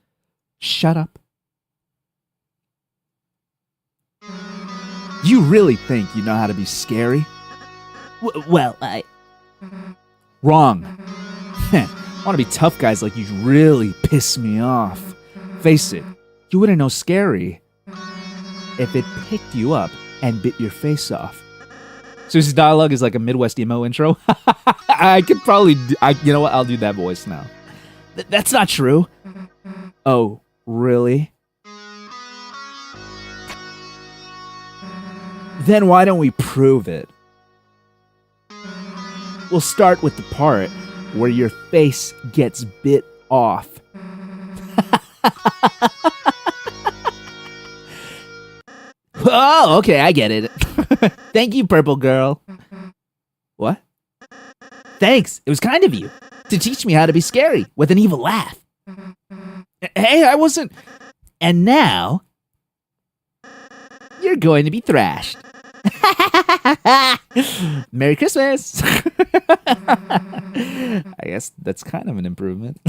Shut up. You really think you know how to be scary? Well, I... Wrong. I want to be tough guys like you really piss me off. Face it, you wouldn't know scary if it picked you up and bit your face off. Susie's dialogue is like a Midwest emo intro. I could probably... you know what? I'll do that voice now. That's not true. Oh, really? Then why don't we prove it? We'll start with the part where your face gets bit off. Oh, okay, I get it. Thank you, purple girl. What? Thanks. It was kind of you to teach me how to be scary with an evil laugh. Hey, I wasn't... And now, you're going to be thrashed. Merry Christmas. I guess that's kind of an improvement.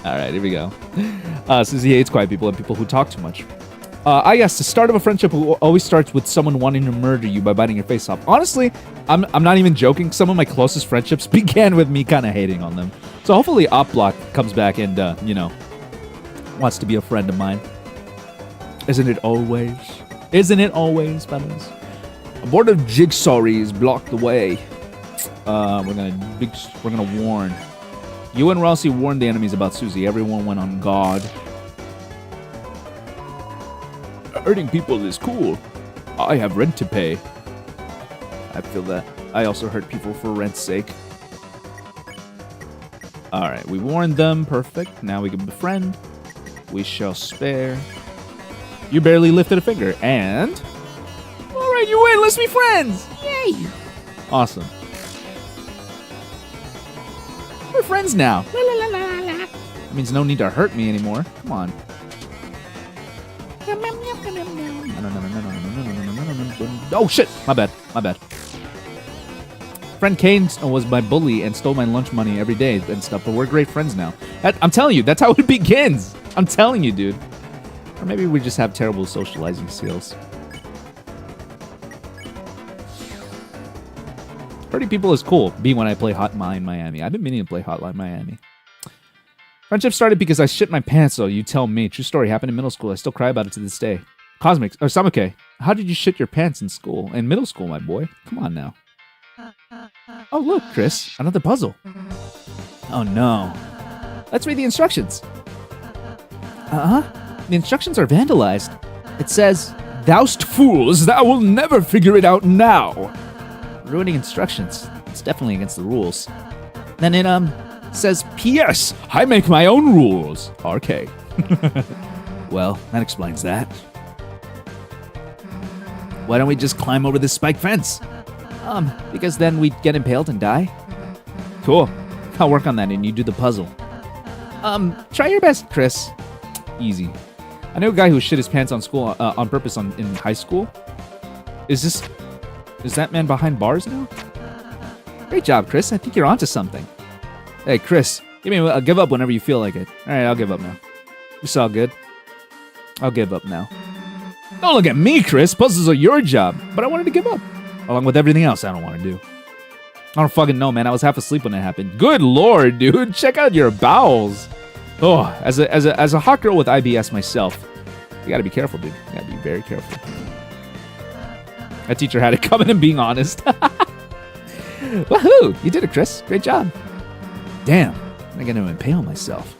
All right, here we go. Susie hates quiet people and people who talk too much. I guess the start of a friendship always starts with someone wanting to murder you by biting your face off. Honestly, I'm not even joking. Some of my closest friendships began with me kind of hating on them. So hopefully Opblock comes back and, wants to be a friend of mine. Isn't it always? Isn't it always, fellas? A board of jigsaws blocked the way. We're gonna warn. You and Rossi warned the enemies about Susie. Everyone went on guard. Hurting people is cool. I have rent to pay. I feel that. I also hurt people for rent's sake. Alright, we warned them. Perfect. Now we can befriend. We shall spare. You barely lifted a finger. And... right, you win. Let's be friends. Yay. Awesome. We're friends now. La, la, la, la, la. That means no need to hurt me anymore. Come on. Oh, shit. My bad. My bad. Friend Kane was my bully and stole my lunch money every day and stuff, but we're great friends now. I'm telling you, that's how it begins. I'm telling you, dude. Or maybe we just have terrible socializing skills. Hurting people is cool. B when I play Hotline Miami. I've been meaning to play Hotline Miami. Friendship started because I shit my pants, so you tell me. True story. Happened in middle school. I still cry about it to this day. Cosmic, or Samuke, how did you shit your pants in school? In middle school, my boy. Come on now. Oh, look, Chris. Another puzzle. Oh, no. Let's read the instructions. The instructions are vandalized. It says, "Thou'st fools, thou will never figure it out now." Ruining instructions. It's definitely against the rules. Then it, says, "P.S. I make my own rules." RK. Well, that explains that. Why don't we just climb over this spike fence? Because then we'd get impaled and die. Cool. I'll work on that and you do the puzzle. Try your best, Chris. Easy. I know a guy who shit his pants on school on purpose in high school. Is that man behind bars now? Great job, Chris. I think you're onto something. Hey, Chris, give up whenever you feel like it. All right, I'll give up now. It's all good. I'll give up now. Don't look at me, Chris. Puzzles are your job. But I wanted to give up. Along with everything else I don't want to do. I don't fucking know, man. I was half asleep when it happened. Good lord, dude. Check out your bowels. Oh, as a hot girl with IBS myself, you gotta be careful, dude. You gotta be very careful. That teacher had it coming and being honest. Woohoo! You did it, Chris. Great job. Damn. I'm gonna impale myself.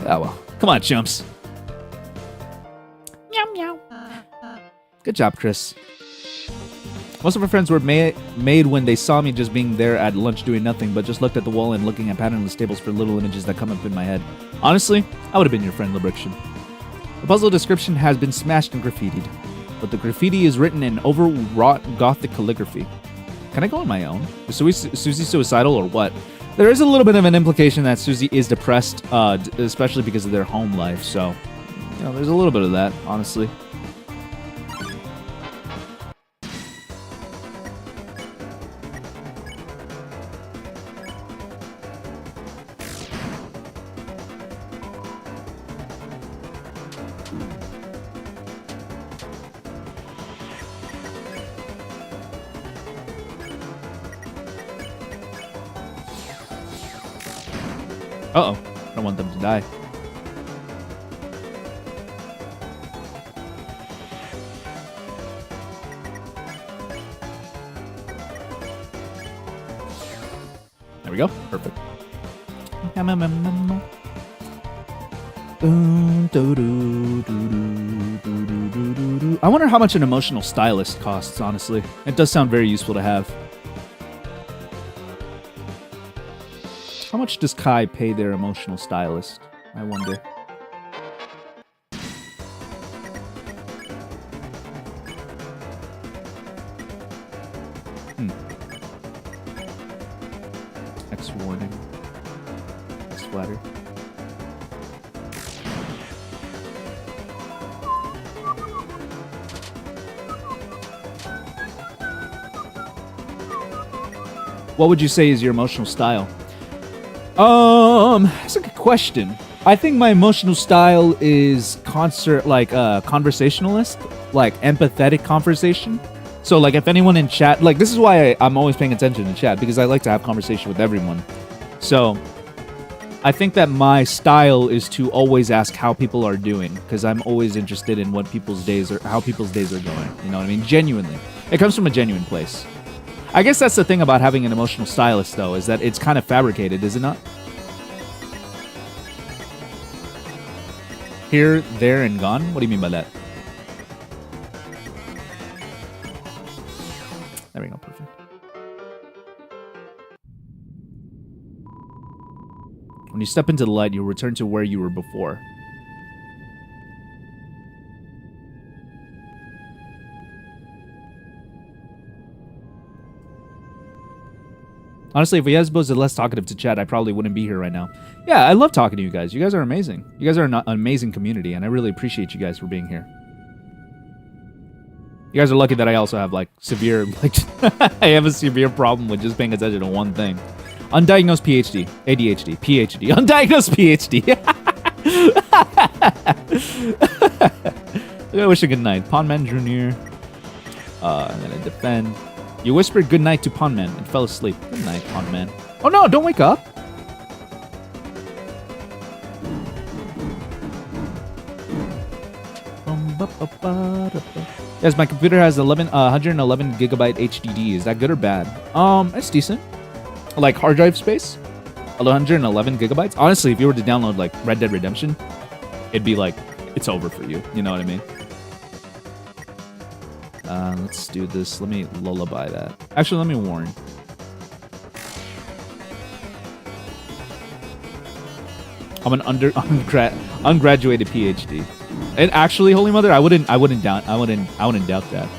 Oh well. Come on, chumps. Meow meow. Good job, Chris. Most of our friends were made when they saw me just being there at lunch doing nothing, but just looked at the wall and looking at patternless tables for little images that come up in my head. Honestly, I would have been your friend, Libriction. The puzzle description has been smashed and graffitied, but the graffiti is written in overwrought gothic calligraphy. Can I go on my own? Is Susie suicidal or what? There is a little bit of an implication that Susie is depressed, especially because of their home life, so, you know, there's a little bit of that, honestly. Uh-oh. I don't want them to die. There we go. Perfect. I wonder how much an emotional stylist costs, honestly. It does sound very useful to have. How much does Kai pay their emotional stylist? I wonder. X warning. X flatter. What would you say is your emotional style? That's a good question. I think my emotional style is conversationalist, like empathetic conversation. So like if anyone in chat, like this is why I'm always paying attention to chat, because I like to have conversation with everyone. So I think that my style is to always ask how people are doing, because I'm always interested in what people's days are, how people's days are going. You know what I mean? Genuinely. It comes from a genuine place. I guess that's the thing about having an emotional stylist, though, is that it's kind of fabricated, is it not? Here, there, and gone? What do you mean by that? There we go, perfect. When you step into the light, you'll return to where you were before. Honestly, if Yesbo was less talkative to chat, I probably wouldn't be here right now. Yeah, I love talking to you guys. You guys are amazing. You guys are an amazing community, and I really appreciate you guys for being here. You guys are lucky that I also have, like, severe, like, I have a severe problem with just paying attention to one thing. Undiagnosed PhD. ADHD. PhD. Undiagnosed PhD. I wish a good night. Pondman drew near. I'm gonna defend. You whispered good night to Pondman and fell asleep. Good night, Pondman. Oh no, don't wake up. Yes, my computer has 111 gigabyte HDD. Is that good or bad? It's decent. Like hard drive space, 111 gigabytes. Honestly, if you were to download like Red Dead Redemption, it'd be like it's over for you. You know what I mean? Let's do this. Let me lullaby that. Actually, let me warn. I'm an ungraduated PhD. And actually, Holy Mother, I wouldn't doubt that.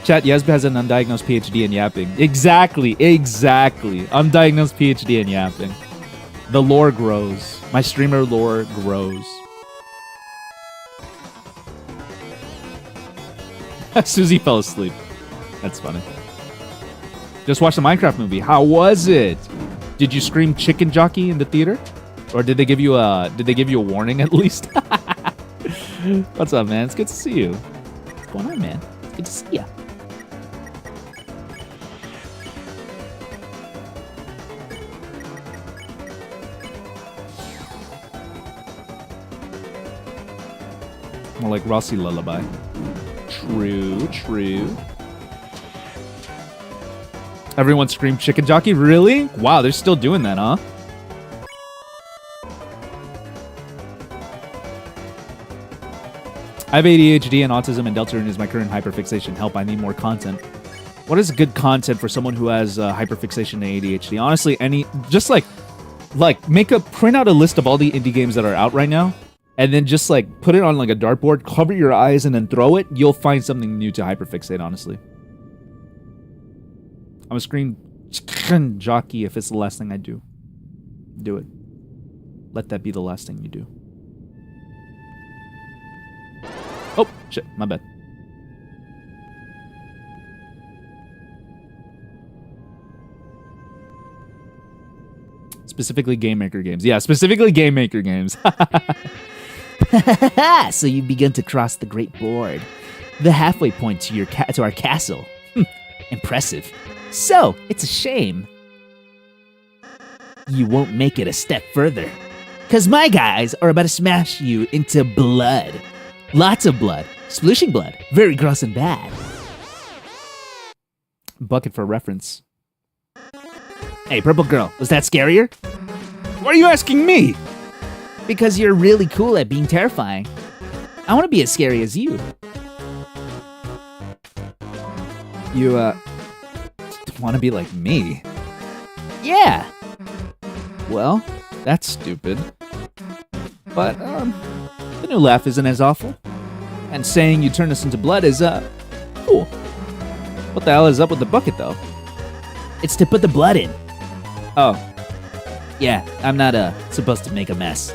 Chat, Yesb has an undiagnosed PhD in yapping. Exactly. Undiagnosed PhD in yapping. The lore grows. My streamer lore grows. Susie fell asleep. That's funny. Just watched the Minecraft movie. How was it? Did you scream chicken jockey in the theater? Or did they give you a warning at least? What's up, man? It's good to see you. What's going on, man? It's good to see you. More like Rossi lullaby. True. Everyone screamed chicken jockey? Really? Wow, they're still doing that, huh? I have ADHD and autism, and Deltarune is my current hyperfixation. Help, I need more content. What is good content for someone who has hyperfixation and ADHD? Honestly, just print out a list of all the indie games that are out right now, and then just like put it on like a dartboard, cover your eyes, and then throw it. You'll find something new to hyperfixate, honestly. I'm a screen jockey if it's the last thing I do. Do it. Let that be the last thing you do. Oh, shit, my bad. Specifically Game Maker games. Yeah, specifically Game Maker games. So you've begun to cross the great board. The halfway point to our castle. Impressive. So, it's a shame you won't make it a step further. 'Cause my guys are about to smash you into blood. Lots of blood. Splooshing blood. Very gross and bad. Bucket for reference. Hey, Purple Girl, was that scarier? Why are you asking me? Because you're really cool at being terrifying. I want to be as scary as you. You, want to be like me? Yeah. Well, that's stupid. But, the new laugh isn't as awful. And saying you turn us into blood is, cool. What the hell is up with the bucket, though? It's to put the blood in. Oh. Yeah, I'm not, supposed to make a mess.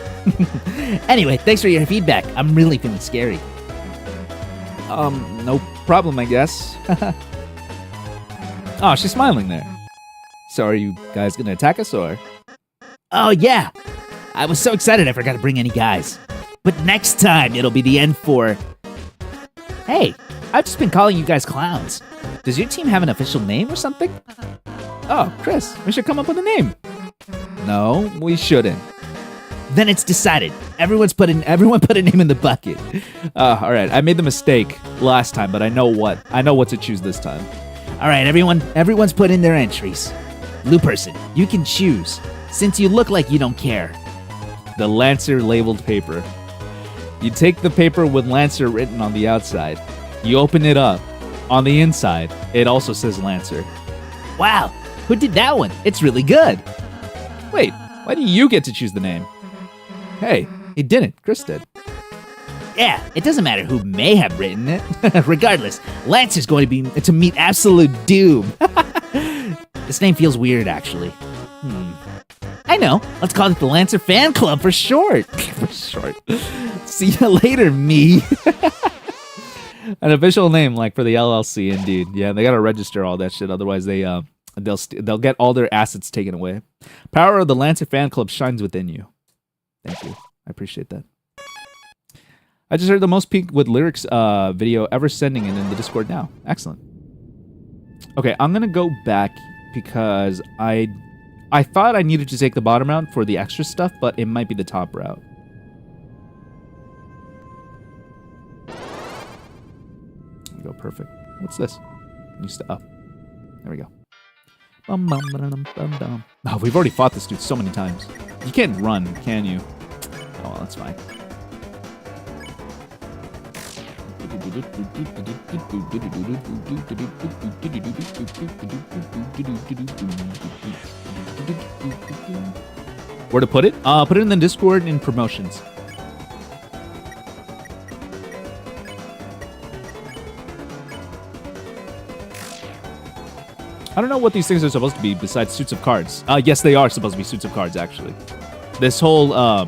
Anyway, thanks for your feedback. I'm really feeling scary. No problem, I guess. Oh, she's smiling there. So are you guys gonna attack us, or? Oh, yeah. I was so excited I forgot to bring any guys. But next time, it'll be the end for... Hey, I've just been calling you guys clowns. Does your team have an official name or something? Oh, Chris, we should come up with a name. No, we shouldn't. Then it's decided. Everyone put a name in the bucket. All right. I made the mistake last time, but I know what to choose this time. All right, everyone's put in their entries. Blue person, you can choose, since you look like you don't care. The Lancer labeled paper. You take the paper with Lancer written on the outside. You open it up. On the inside, it also says Lancer. Wow, who did that one? It's really good. Wait, why do you get to choose the name? Hey, he didn't. Chris did. Yeah, it doesn't matter who may have written it. Regardless, Lancer's going to meet absolute doom. This name feels weird, actually. I know. Let's call it the Lancer Fan Club for short. For short. See you later, me. An official name, like for the LLC, indeed. Yeah, they gotta register all that shit. Otherwise, they'll get all their assets taken away. Power of the Lancer Fan Club shines within you. Thank you. I appreciate that. I just heard the most peak with lyrics video ever sending it in the Discord now. Excellent. Okay, I'm gonna go back because I thought I needed to take the bottom route for the extra stuff, but it might be the top route. There we go, perfect. What's this? New stuff. There we go. Oh, we've already fought this dude so many times. You can't run, can you? Oh, well, that's fine. Where to put it? Put it in the Discord in promotions. I don't know what these things are supposed to be besides suits of cards. Yes, they are supposed to be suits of cards, actually. This whole, I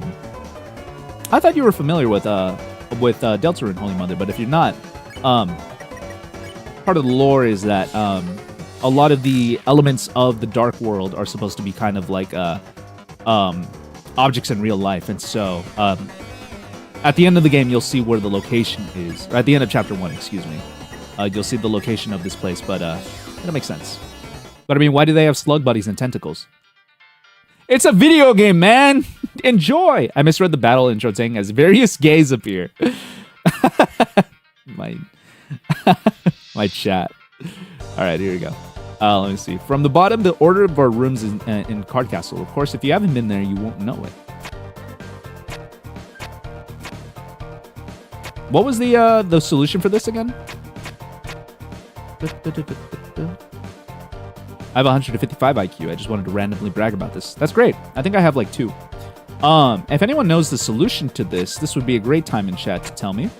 thought you were familiar with Deltarune, Holy Mother, but if you're not, part of the lore is that a lot of the elements of the Dark World are supposed to be kind of like objects in real life, and so at the end of the game, you'll see where the location is. Or at the end of Chapter 1, excuse me. You'll see the location of this place, but it'll make sense. But I mean, why do they have slug buddies and tentacles? It's a video game, man! Enjoy! I misread the battle intro saying as various gays appear. my chat. Alright, here we go. Let me see. From the bottom, the order of our rooms in Card Castle. Of course, if you haven't been there, you won't know it. What was the solution for this again? I have 155 IQ. I just wanted to randomly brag about this. That's great. I think I have like 2. If anyone knows the solution to this would be a great time in chat to tell me.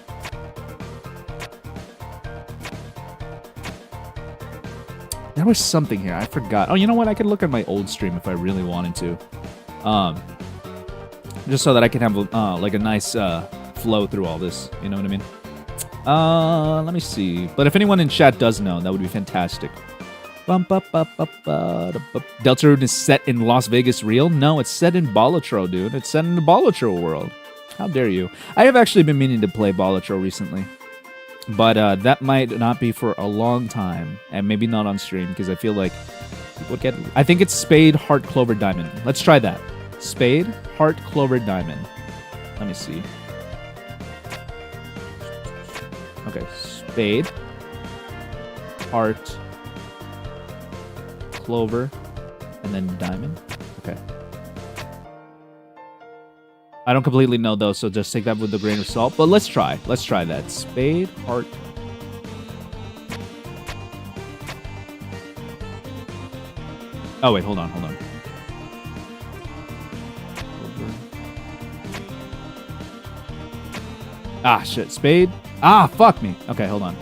There was something here. I forgot. Oh, you know what? I could look at my old stream if I really wanted to. Just so that I can have like a nice flow through all this. You know what I mean? Let me see. But if anyone in chat does know, that would be fantastic. Deltarune is set in Las Vegas real? No, it's set in Balatro, dude. It's set in the Balatro world. How dare you? I have actually been meaning to play Balatro recently. But that might not be for a long time. And maybe not on stream, because I feel like people get... I think it's Spade, Heart, Clover, Diamond. Let's try that. Spade, Heart, Clover, Diamond. Let me see. Okay, Spade, Heart, Clover, and then Diamond. Okay. I don't completely know though, so just take that with a grain of salt. But let's try. Let's try that. Spade, Heart. Oh wait, hold on. Ah, shit. Spade. Ah, fuck me. Okay, hold on.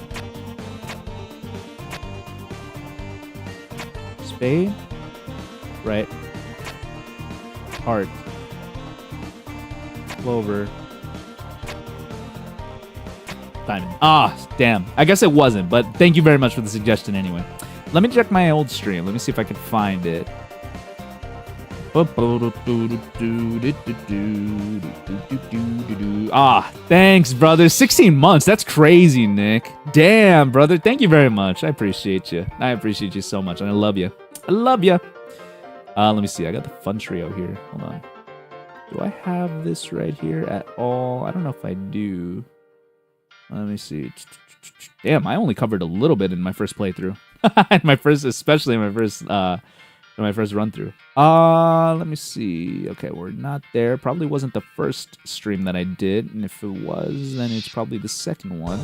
Spade. Right. Heart. Clover. Diamond. Ah, damn. I guess it wasn't, but thank you very much for the suggestion anyway. Let me check my old stream. Let me see if I can find it. Ah, thanks, brother. 16 months. That's crazy, Nick. Damn, brother. Thank you very much. I appreciate you. I appreciate you so much, and I love you. I love you. Let me see. I got the fun trio here. Hold on. Do I have this right here at all? I don't know if I do. Let me see. Damn, I only covered a little bit in my first playthrough. Especially in my first run through. Let me see. Okay, we're not there. Probably wasn't the first stream that I did, and if it was, then it's probably the second one.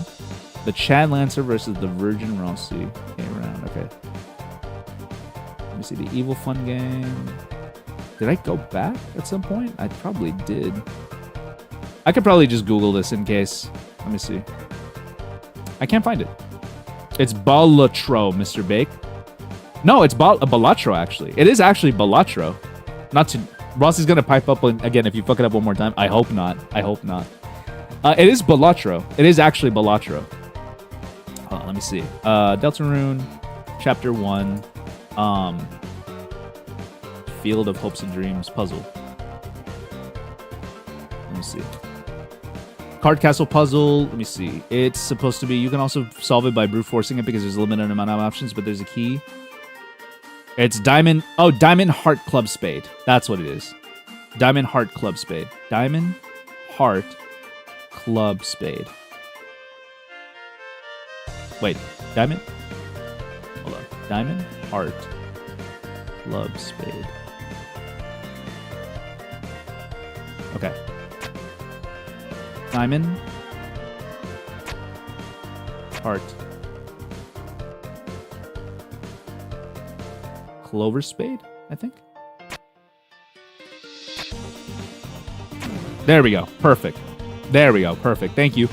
The Chad Lancer versus the Virgin Rossi came around. Okay. Let me see the Evil Fun game. Did I go back at some point? I probably did. I could probably just Google this in case. Let me see. I can't find it. It's Balatro, Mr. Bake. No, it's Balatro, actually. It is actually Balatro. Not to... Ross is going to pipe up again if you fuck it up one more time. I hope not. I hope not. It is Balatro. It is actually Balatro. Let me see. Deltarune, Chapter 1. Field of Hopes and Dreams puzzle. Let me see. Card Castle puzzle. Let me see. It's supposed to be... You can also solve it by brute forcing it because there's a limited amount of options, but there's a key. It's Diamond... Oh, Diamond Heart Club Spade. That's what it is. Diamond Heart Club Spade. Diamond Heart Club Spade. Wait. Diamond? Hold on. Diamond Heart Club Spade. Okay. Diamond Heart Clover Spade, I think. There we go. Perfect. There we go. Perfect. Thank you.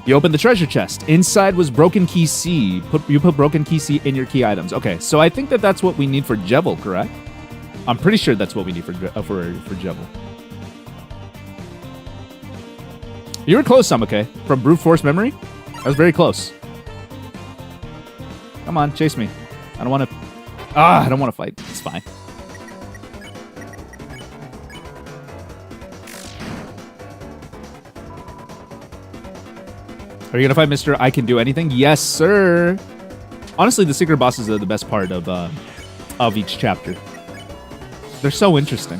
You opened the treasure chest. Inside was Broken Key C. You put Broken Key C in your key items. Okay, so I think that's what we need for Jebel, correct? I'm pretty sure that's what we need for Jebel. You were close, Samake. From brute force memory? That was very close. Come on, chase me. I don't want to... I don't want to fight. It's fine. Are you going to fight Mr. I Can Do Anything? Yes, sir. Honestly, the secret bosses are the best part of each chapter. They're so interesting.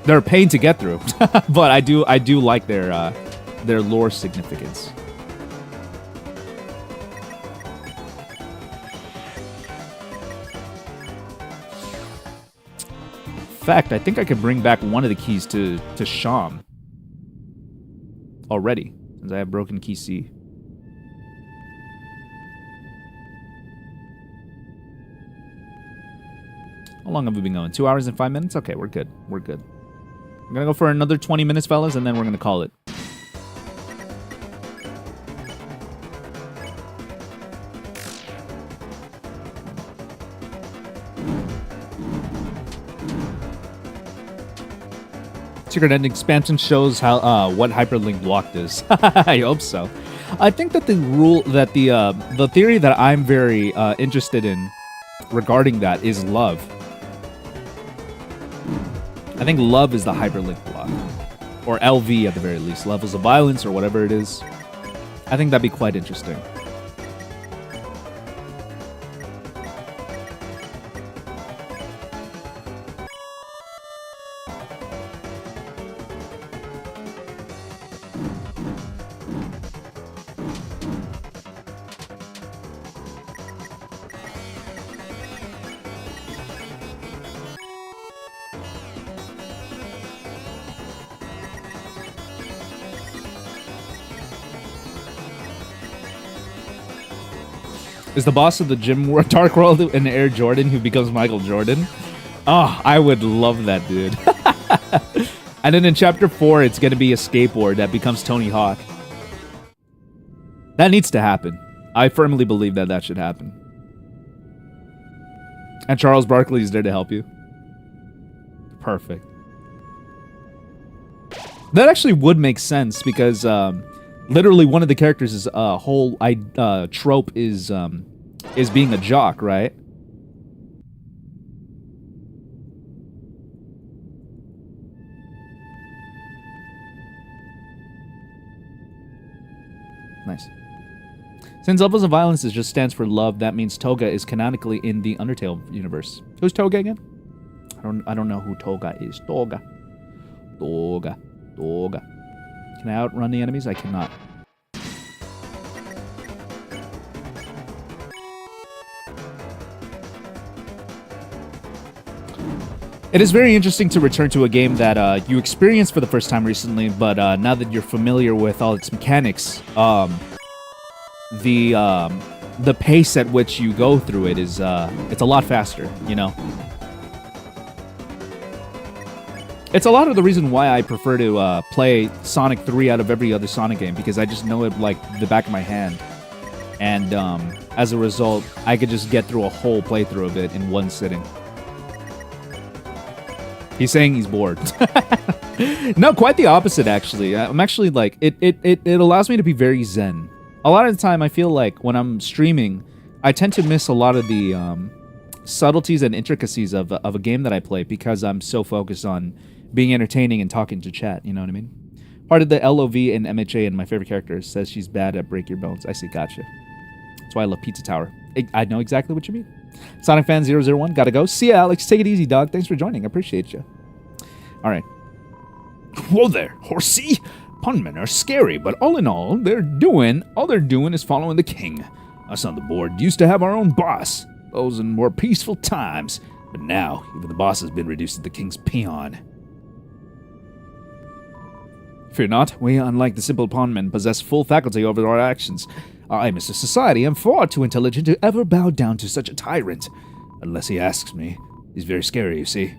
They're a pain to get through, but I do like their lore significance. In fact, I think I could bring back one of the keys to Sham already, since I have Broken Key C. How long have we been going? 2 hours and 5 minutes? Okay, we're good. We're good. I'm gonna go for another 20 minutes, fellas, and then we're gonna call it. Secret ending expansion shows how what hyperlink blocked is. I hope so. I think that the theory that I'm very interested in regarding that is love. I think love is the hyperlink block, or LV at the very least, levels of violence or whatever it is. I think that'd be quite interesting. Is the boss of the Gym Dark World an Air Jordan who becomes Michael Jordan? Oh, I would love that, dude. And then in Chapter 4, it's going to be a skateboard that becomes Tony Hawk. That needs to happen. I firmly believe that should happen. And Charles Barkley is there to help you. Perfect. That actually would make sense because... literally, one of the characters' whole trope is being a jock, right? Nice. Since levels of violence just stands for love, that means Toga is canonically in the Undertale universe. Who's Toga again? I don't know who Toga is. Toga. Can I outrun the enemies? I cannot. It is very interesting to return to a game that you experienced for the first time recently, but now that you're familiar with all its mechanics, the pace at which you go through it is it's a lot faster, you know? It's a lot of the reason why I prefer to play Sonic 3 out of every other Sonic game, because I just know it like the back of my hand. And as a result, I could just get through a whole playthrough of it in one sitting. He's saying he's bored. No, quite the opposite, actually. I'm actually like, it allows me to be very zen. A lot of the time, I feel like when I'm streaming, I tend to miss a lot of the subtleties and intricacies of a game that I play because I'm so focused on being entertaining and talking to chat, you know what I mean? Part of the LOV and MHA and my favorite character says she's bad at break your bones. I see, gotcha. That's why I love Pizza Tower. I know exactly what you mean. Sonic Fan 001, gotta go. See ya, Alex. Take it easy, dog. Thanks for joining. I appreciate you. All right. Whoa there, horsey. Punmen are scary, but all in all they're doing is following the king. Us on the board used to have our own boss. Those in more peaceful times. But now, even the boss has been reduced to the king's peon. Fear not, we, unlike the simple pawnmen, possess full faculty over our actions. I, Mr. Society, am far too intelligent to ever bow down to such a tyrant. Unless he asks me. He's very scary, you see.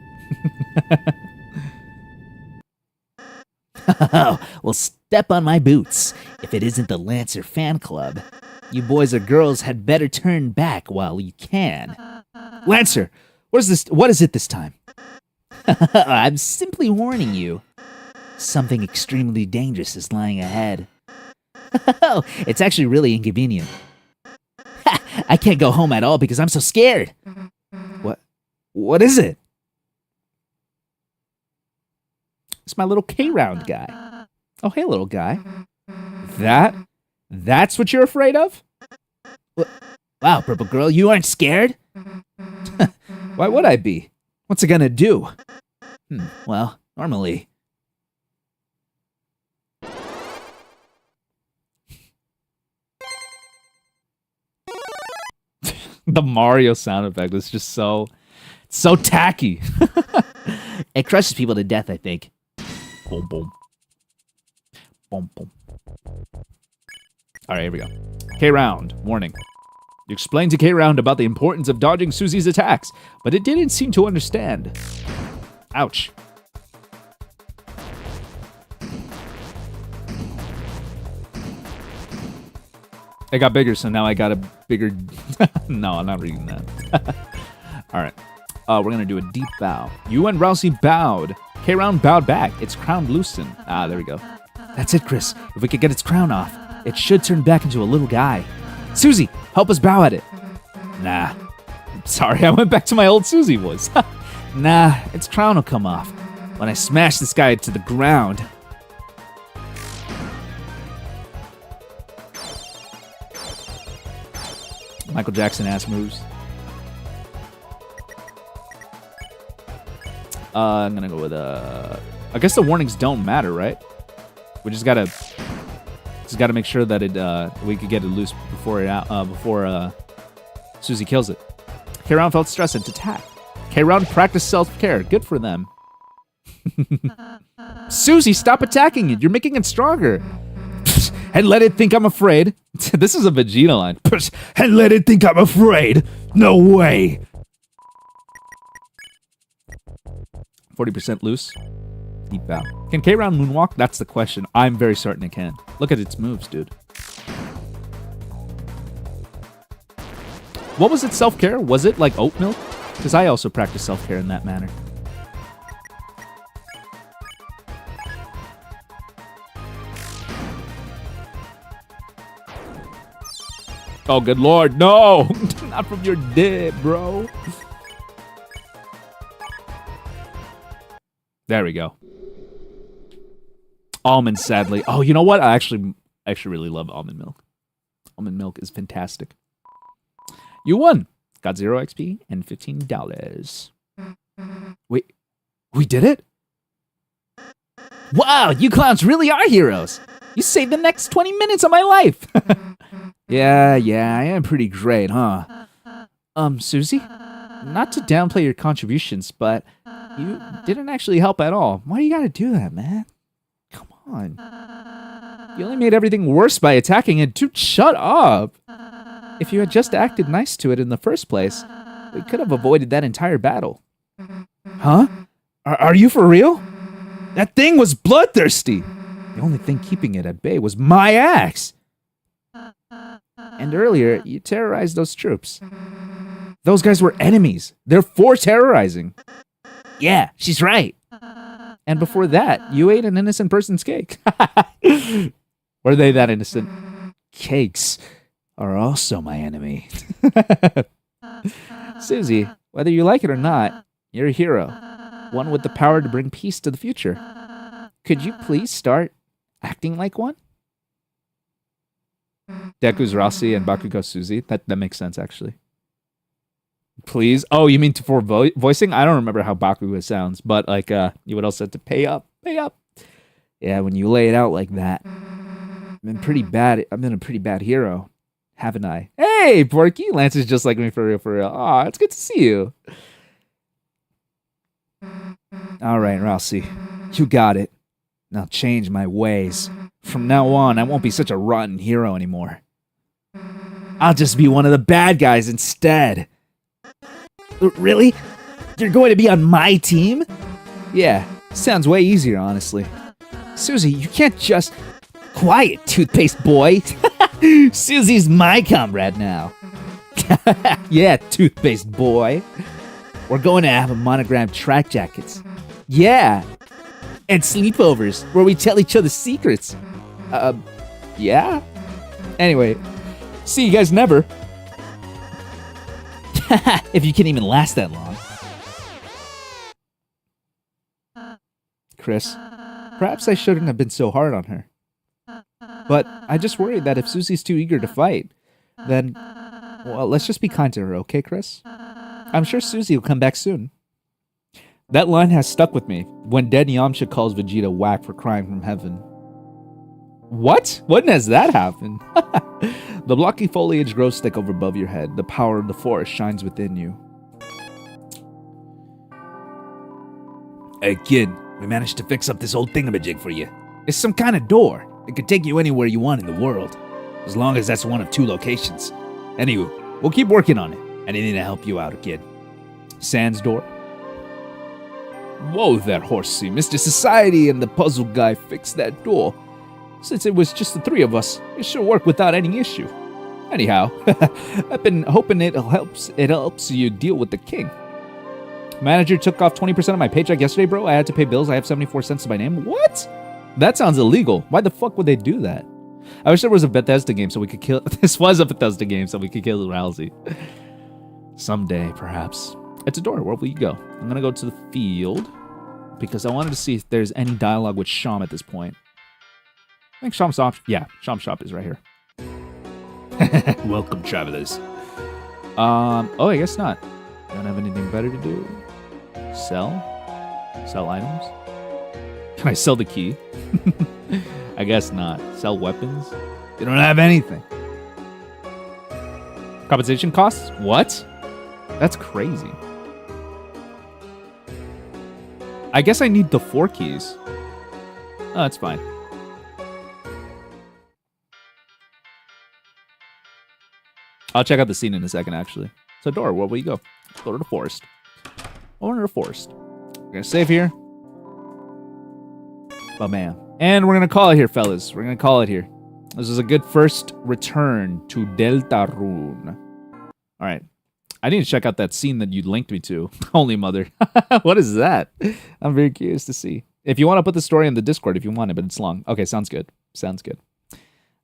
Well, step on my boots. If it isn't the Lancer fan club, you boys or girls had better turn back while you can. Lancer, what is it this time? I'm simply warning you. Something extremely dangerous is lying ahead. It's actually really inconvenient. I can't go home at all because I'm so scared. What is it? It's my little K-Round guy. Oh, hey, little guy. That's what you're afraid of? Wow, Purple Girl, you aren't scared? Why would I be? What's it gonna do? Well, normally. The Mario sound effect is just so tacky. It crushes people to death, I think. Boom, boom. Boom, boom. All right, here we go. K-Round, warning. You explained to K-Round about the importance of dodging Susie's attacks, but it didn't seem to understand. Ouch. It got bigger, so now I got a bigger... No, I'm not reading that. All right. We're going to do a deep bow. You and Rousey bowed. K-Round bowed back. Its crown loosened. Ah, there we go. That's it, Chris. If we could get its crown off, it should turn back into a little guy. Susie, help us bow at it. Nah. Sorry, I went back to my old Susie voice. Nah, its crown will come off when I smash this guy to the ground. Michael Jackson ass moves. I'm gonna go with I guess the warnings don't matter, right? We just gotta make sure that we could get it loose before Susie kills it. K-Round felt stressed and attacked. K-Round practiced self-care. Good for them. Susie, stop attacking it. You're making it stronger. And let it think I'm afraid. This is a Vegeta line. And let it think I'm afraid. No way. 40% loose. Deep bow. Can K-Round moonwalk? That's the question. I'm very certain it can. Look at its moves, dude. What was it, self-care? Was it like oat milk? Because I also practice self-care in that manner. Oh, good lord, no! Not from your dip, bro. There we go. Almond, sadly. Oh, you know what? I actually really love almond milk. Almond milk is fantastic. You won. Got 0 XP and $15. Wait, we did it? Wow, you clowns really are heroes. You saved the next 20 minutes of my life. Yeah, I am pretty great, huh? Susie? Not to downplay your contributions, but you didn't actually help at all. Why do you gotta do that, man? Come on. You only made everything worse by attacking it. Dude, shut up. If you had just acted nice to it in the first place, we could have avoided that entire battle. Huh? Are you for real? That thing was bloodthirsty. The only thing keeping it at bay was my axe. And earlier, you terrorized those troops. Those guys were enemies. They're for terrorizing. Yeah, she's right. And before that, you ate an innocent person's cake. Were they that innocent? Cakes are also my enemy. Susie, whether you like it or not, you're a hero. One with the power to bring peace to the future. Could you please start acting like one? Deku's Rossi and Bakugo's Susie. That makes sense, actually. Please? Oh, you mean for voicing? I don't remember how Bakugo sounds, but like, you would also have to pay up. Pay up. Yeah, when you lay it out like that. I've been a pretty bad hero, haven't I? Hey, Porky! Lance is just like me for real, for real. Aw, it's good to see you. All right, Rossi. You got it. Now change my ways. From now on, I won't be such a rotten hero anymore. I'll just be one of the bad guys instead. Really? You're going to be on my team? Yeah, sounds way easier, honestly. Susie, you can't just... Quiet, toothpaste boy. Susie's my comrade now. Yeah, toothpaste boy. We're going to have a monogrammed track jackets. Yeah. And sleepovers where we tell each other secrets. Yeah? Anyway, see you guys never. If you can even last that long. Chris, perhaps I shouldn't have been so hard on her. But I just worried that if Susie's too eager to fight, then, well, let's just be kind to her, okay, Chris? I'm sure Susie will come back soon. That line has stuck with me when dead Yamcha calls Vegeta whack for crying from heaven. What? When has that happened? The blocky foliage grows thick over above your head. The power of the forest shines within you. Hey, kid, we managed to fix up this old thingamajig for you. It's some kind of door. It could take you anywhere you want in the world, as long as that's one of 2 locations. Anywho, we'll keep working on it. Anything to help you out, kid. Sans door. Whoa there, horsey. Mr. Society and the puzzle guy fixed that door. Since it was just the 3 of us, it should work without any issue. Anyhow, I've been hoping it helps you deal with the king. Manager took off 20% of my paycheck yesterday, bro. I had to pay bills. I have 74 cents to my name. What? That sounds illegal. Why the fuck would they do that? I wish there was a Bethesda game so we could kill... This was a Bethesda game so we could kill Rousey. Someday, perhaps. It's a door. Where will you go? I'm going to go to the field because I wanted to see if there's any dialogue with Sham at this point. I think Sham's shop... Yeah, Sham's shop is right here. Welcome, travelers. Oh, I guess not. Don't have anything better to do. Sell items. Can I sell the key? I guess not. Sell weapons. You don't have anything. Compensation costs? What? That's crazy. I guess I need the 4 keys. Oh, that's fine. I'll check out the scene in a second, actually. So, Dora, where will you go? Go to the forest. Over to the forest. We're going to save here. Bam. And we're going to call it here, fellas. We're going to call it here. This is a good first return to Deltarune. All right. I need to check out that scene that you linked me to. Holy mother. What is that? I'm very curious to see. If you want to put the story in the Discord if you want it, but it's long. Okay, sounds good. Sounds good. All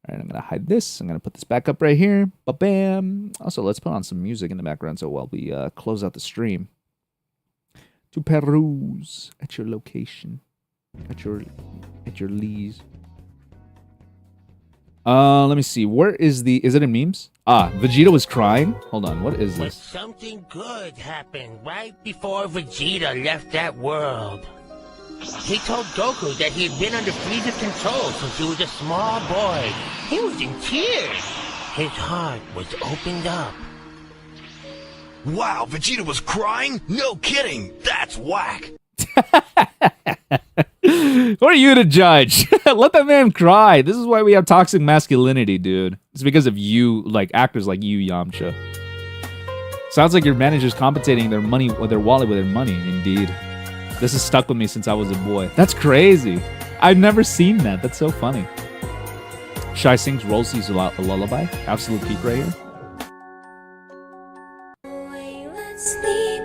right, I'm going to hide this. I'm going to put this back up right here. Ba-bam. Also, let's put on some music in the background so while we close out the stream. To peruse at your location. At your lees. Let me see. Where is is it in memes? Ah, Vegeta was crying. Hold on, what is But this? something good happened right before Vegeta left that world. He told Goku that he had been under Frieza's control since he was a small boy. He was in tears. His heart was opened up. Wow, Vegeta was crying? No kidding! That's whack! Who are you to judge? Let that man cry. This is why we have toxic masculinity, dude. It's because of you, like actors like you, Yamcha. Sounds like your manager's compensating their money or their wallet with their money. Indeed. This has stuck with me since I was a boy. That's crazy. I've never seen that. That's so funny. Shy sings Rosie's lullaby. Absolute peak right here. Sleep,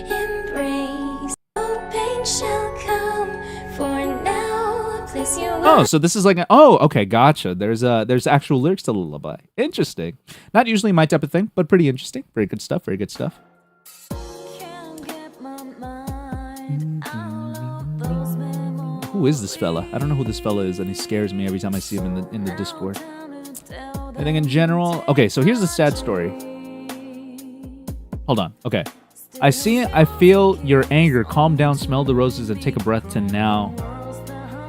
embrace, no pain shall come. For now, place your Oh, so this is like okay, gotcha. There's actual lyrics to the lullaby. Interesting. Not usually my type of thing, but pretty interesting. Very good stuff. Very good stuff. can't get my mind out those memories. Who is this fella? I don't know who this fella is, and he scares me every time I see him in the Discord. I think in general. Okay, so here's the sad story. Hold on. Okay. I see it. I feel your anger. Calm down, smell the roses, and take a breath to now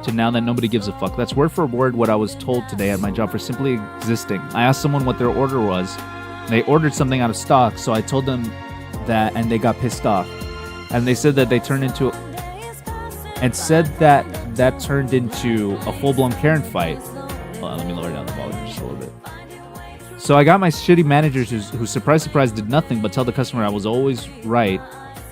that nobody gives a fuck. That's word for word what I was told today at my job for simply existing. I asked someone what their order was. They ordered something out of stock, so I told them that, and they got pissed off. And they said that they turned into... And said that turned into a full-blown Karen fight. Hold on, let me lower down the volume just a little bit. So I got my shitty managers who surprise, did nothing but tell the customer I was always right.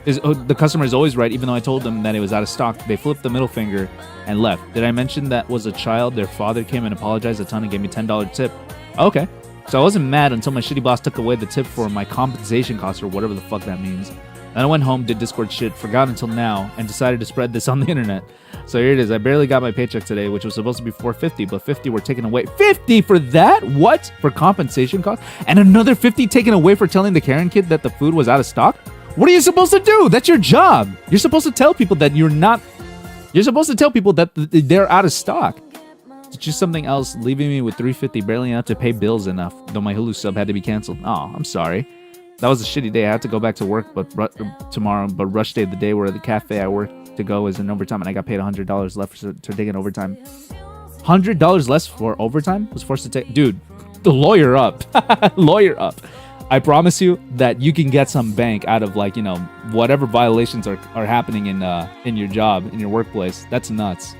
The customer is always right, even though I told them that it was out of stock. They flipped the middle finger and left. Did I mention that was a child? Their father came and apologized a ton and gave me $10 tip. Okay. So I wasn't mad until my shitty boss took away the tip for my compensation cost or whatever the fuck that means. Then I went home, did Discord shit, forgot until now, and decided to spread this on the internet. So here it is. I barely got my paycheck today, which was supposed to be $450, but $50 were taken away. $50 for that? What? For compensation cost? And another $50 taken away for telling the Karen kid that the food was out of stock? What are you supposed to do? That's your job. You're supposed to tell people that you're not... You're supposed to tell people that they're out of stock. It's just something else, leaving me with $350, barely enough to pay bills enough, though my Hulu sub had to be canceled. Oh, I'm sorry. That was a shitty day. I had to go back to work tomorrow, but rush day, the day where the cafe I worked to go is in overtime, and I got paid $100 left for taking overtime. $100 less for overtime? Was forced to take... Dude, the lawyer up. Lawyer up. I promise you that you can get some bank out of, like, you know, whatever violations are happening in your job, in your workplace. That's nuts.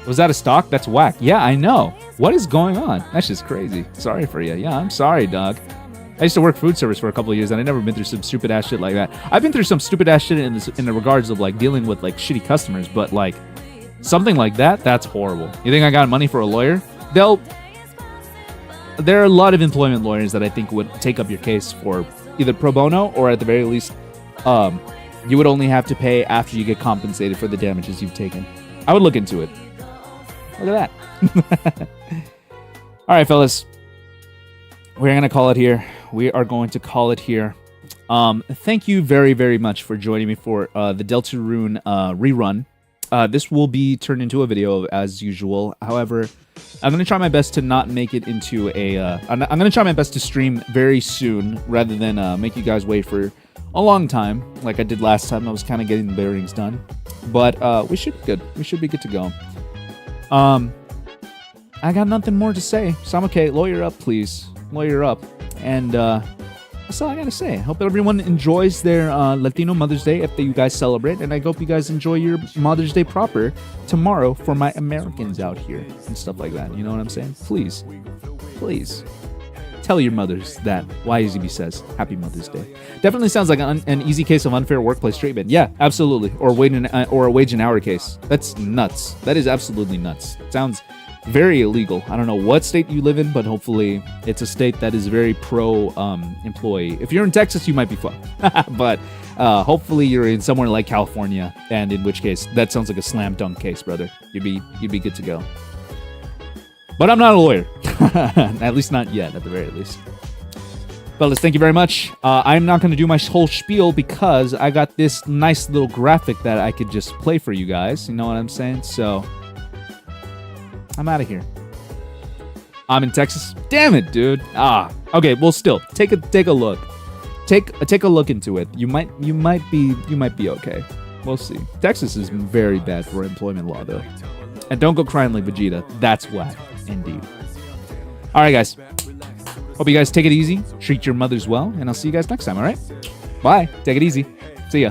Was that a stock? That's whack. Yeah, I know. What is going on? That's just crazy. Sorry for you. Yeah, I'm sorry, dog. I used to work food service for a couple of years, and I never been through some stupid ass shit like that. I've been through some stupid ass shit in the regards of, like, dealing with, like, shitty customers, but, like, something like that, that's horrible. You think I got money for a lawyer? There are a lot of employment lawyers that I think would take up your case for either pro bono, or at the very least, you would only have to pay after you get compensated for the damages you've taken. I would look into it. Look at that. All right, fellas. We're going to call it here. We are going to call it here. Thank you very, very much for joining me for the Deltarune rerun. This will be turned into a video as usual. However, I'm going to try my best to not make it into a... I'm going to try my best to stream very soon rather than make you guys wait for a long time like I did last time. I was kind of getting the bearings done. But we should be good. We should be good to go. I got nothing more to say. Samake, lawyer up, please. Lawyer up. And that's all I gotta say. I hope everyone enjoys their Latino Mother's Day if you guys celebrate, and I hope you guys enjoy your Mother's Day proper tomorrow for my Americans out here and stuff like that. You know what I'm saying? Please, please tell your mothers that YZB says Happy Mother's Day. Definitely sounds like an easy case of unfair workplace treatment. Yeah, absolutely. Or a wage and hour case. That's nuts. That is absolutely nuts. Sounds very illegal. I don't know what state you live in, but hopefully it's a state that is very pro employee. If you're in Texas, you might be fucked. But hopefully you're in somewhere like California, and in which case that sounds like a slam dunk case, brother. You'd be good to go. But I'm not a lawyer. At least not yet, at the very least. Fellas, thank you very much. I'm not going to do my whole spiel because I got this nice little graphic that I could just play for you guys. You know what I'm saying? So I'm out of here. I'm in Texas. Damn it, dude. Okay. Well, still, take a look. Take a look into it. You might be okay. We'll see. Texas is very bad for employment law, though. And don't go crying like Vegeta. That's whack, indeed. All right, guys. Hope you guys take it easy. Treat your mothers well, and I'll see you guys next time. All right. Bye. Take it easy. See ya.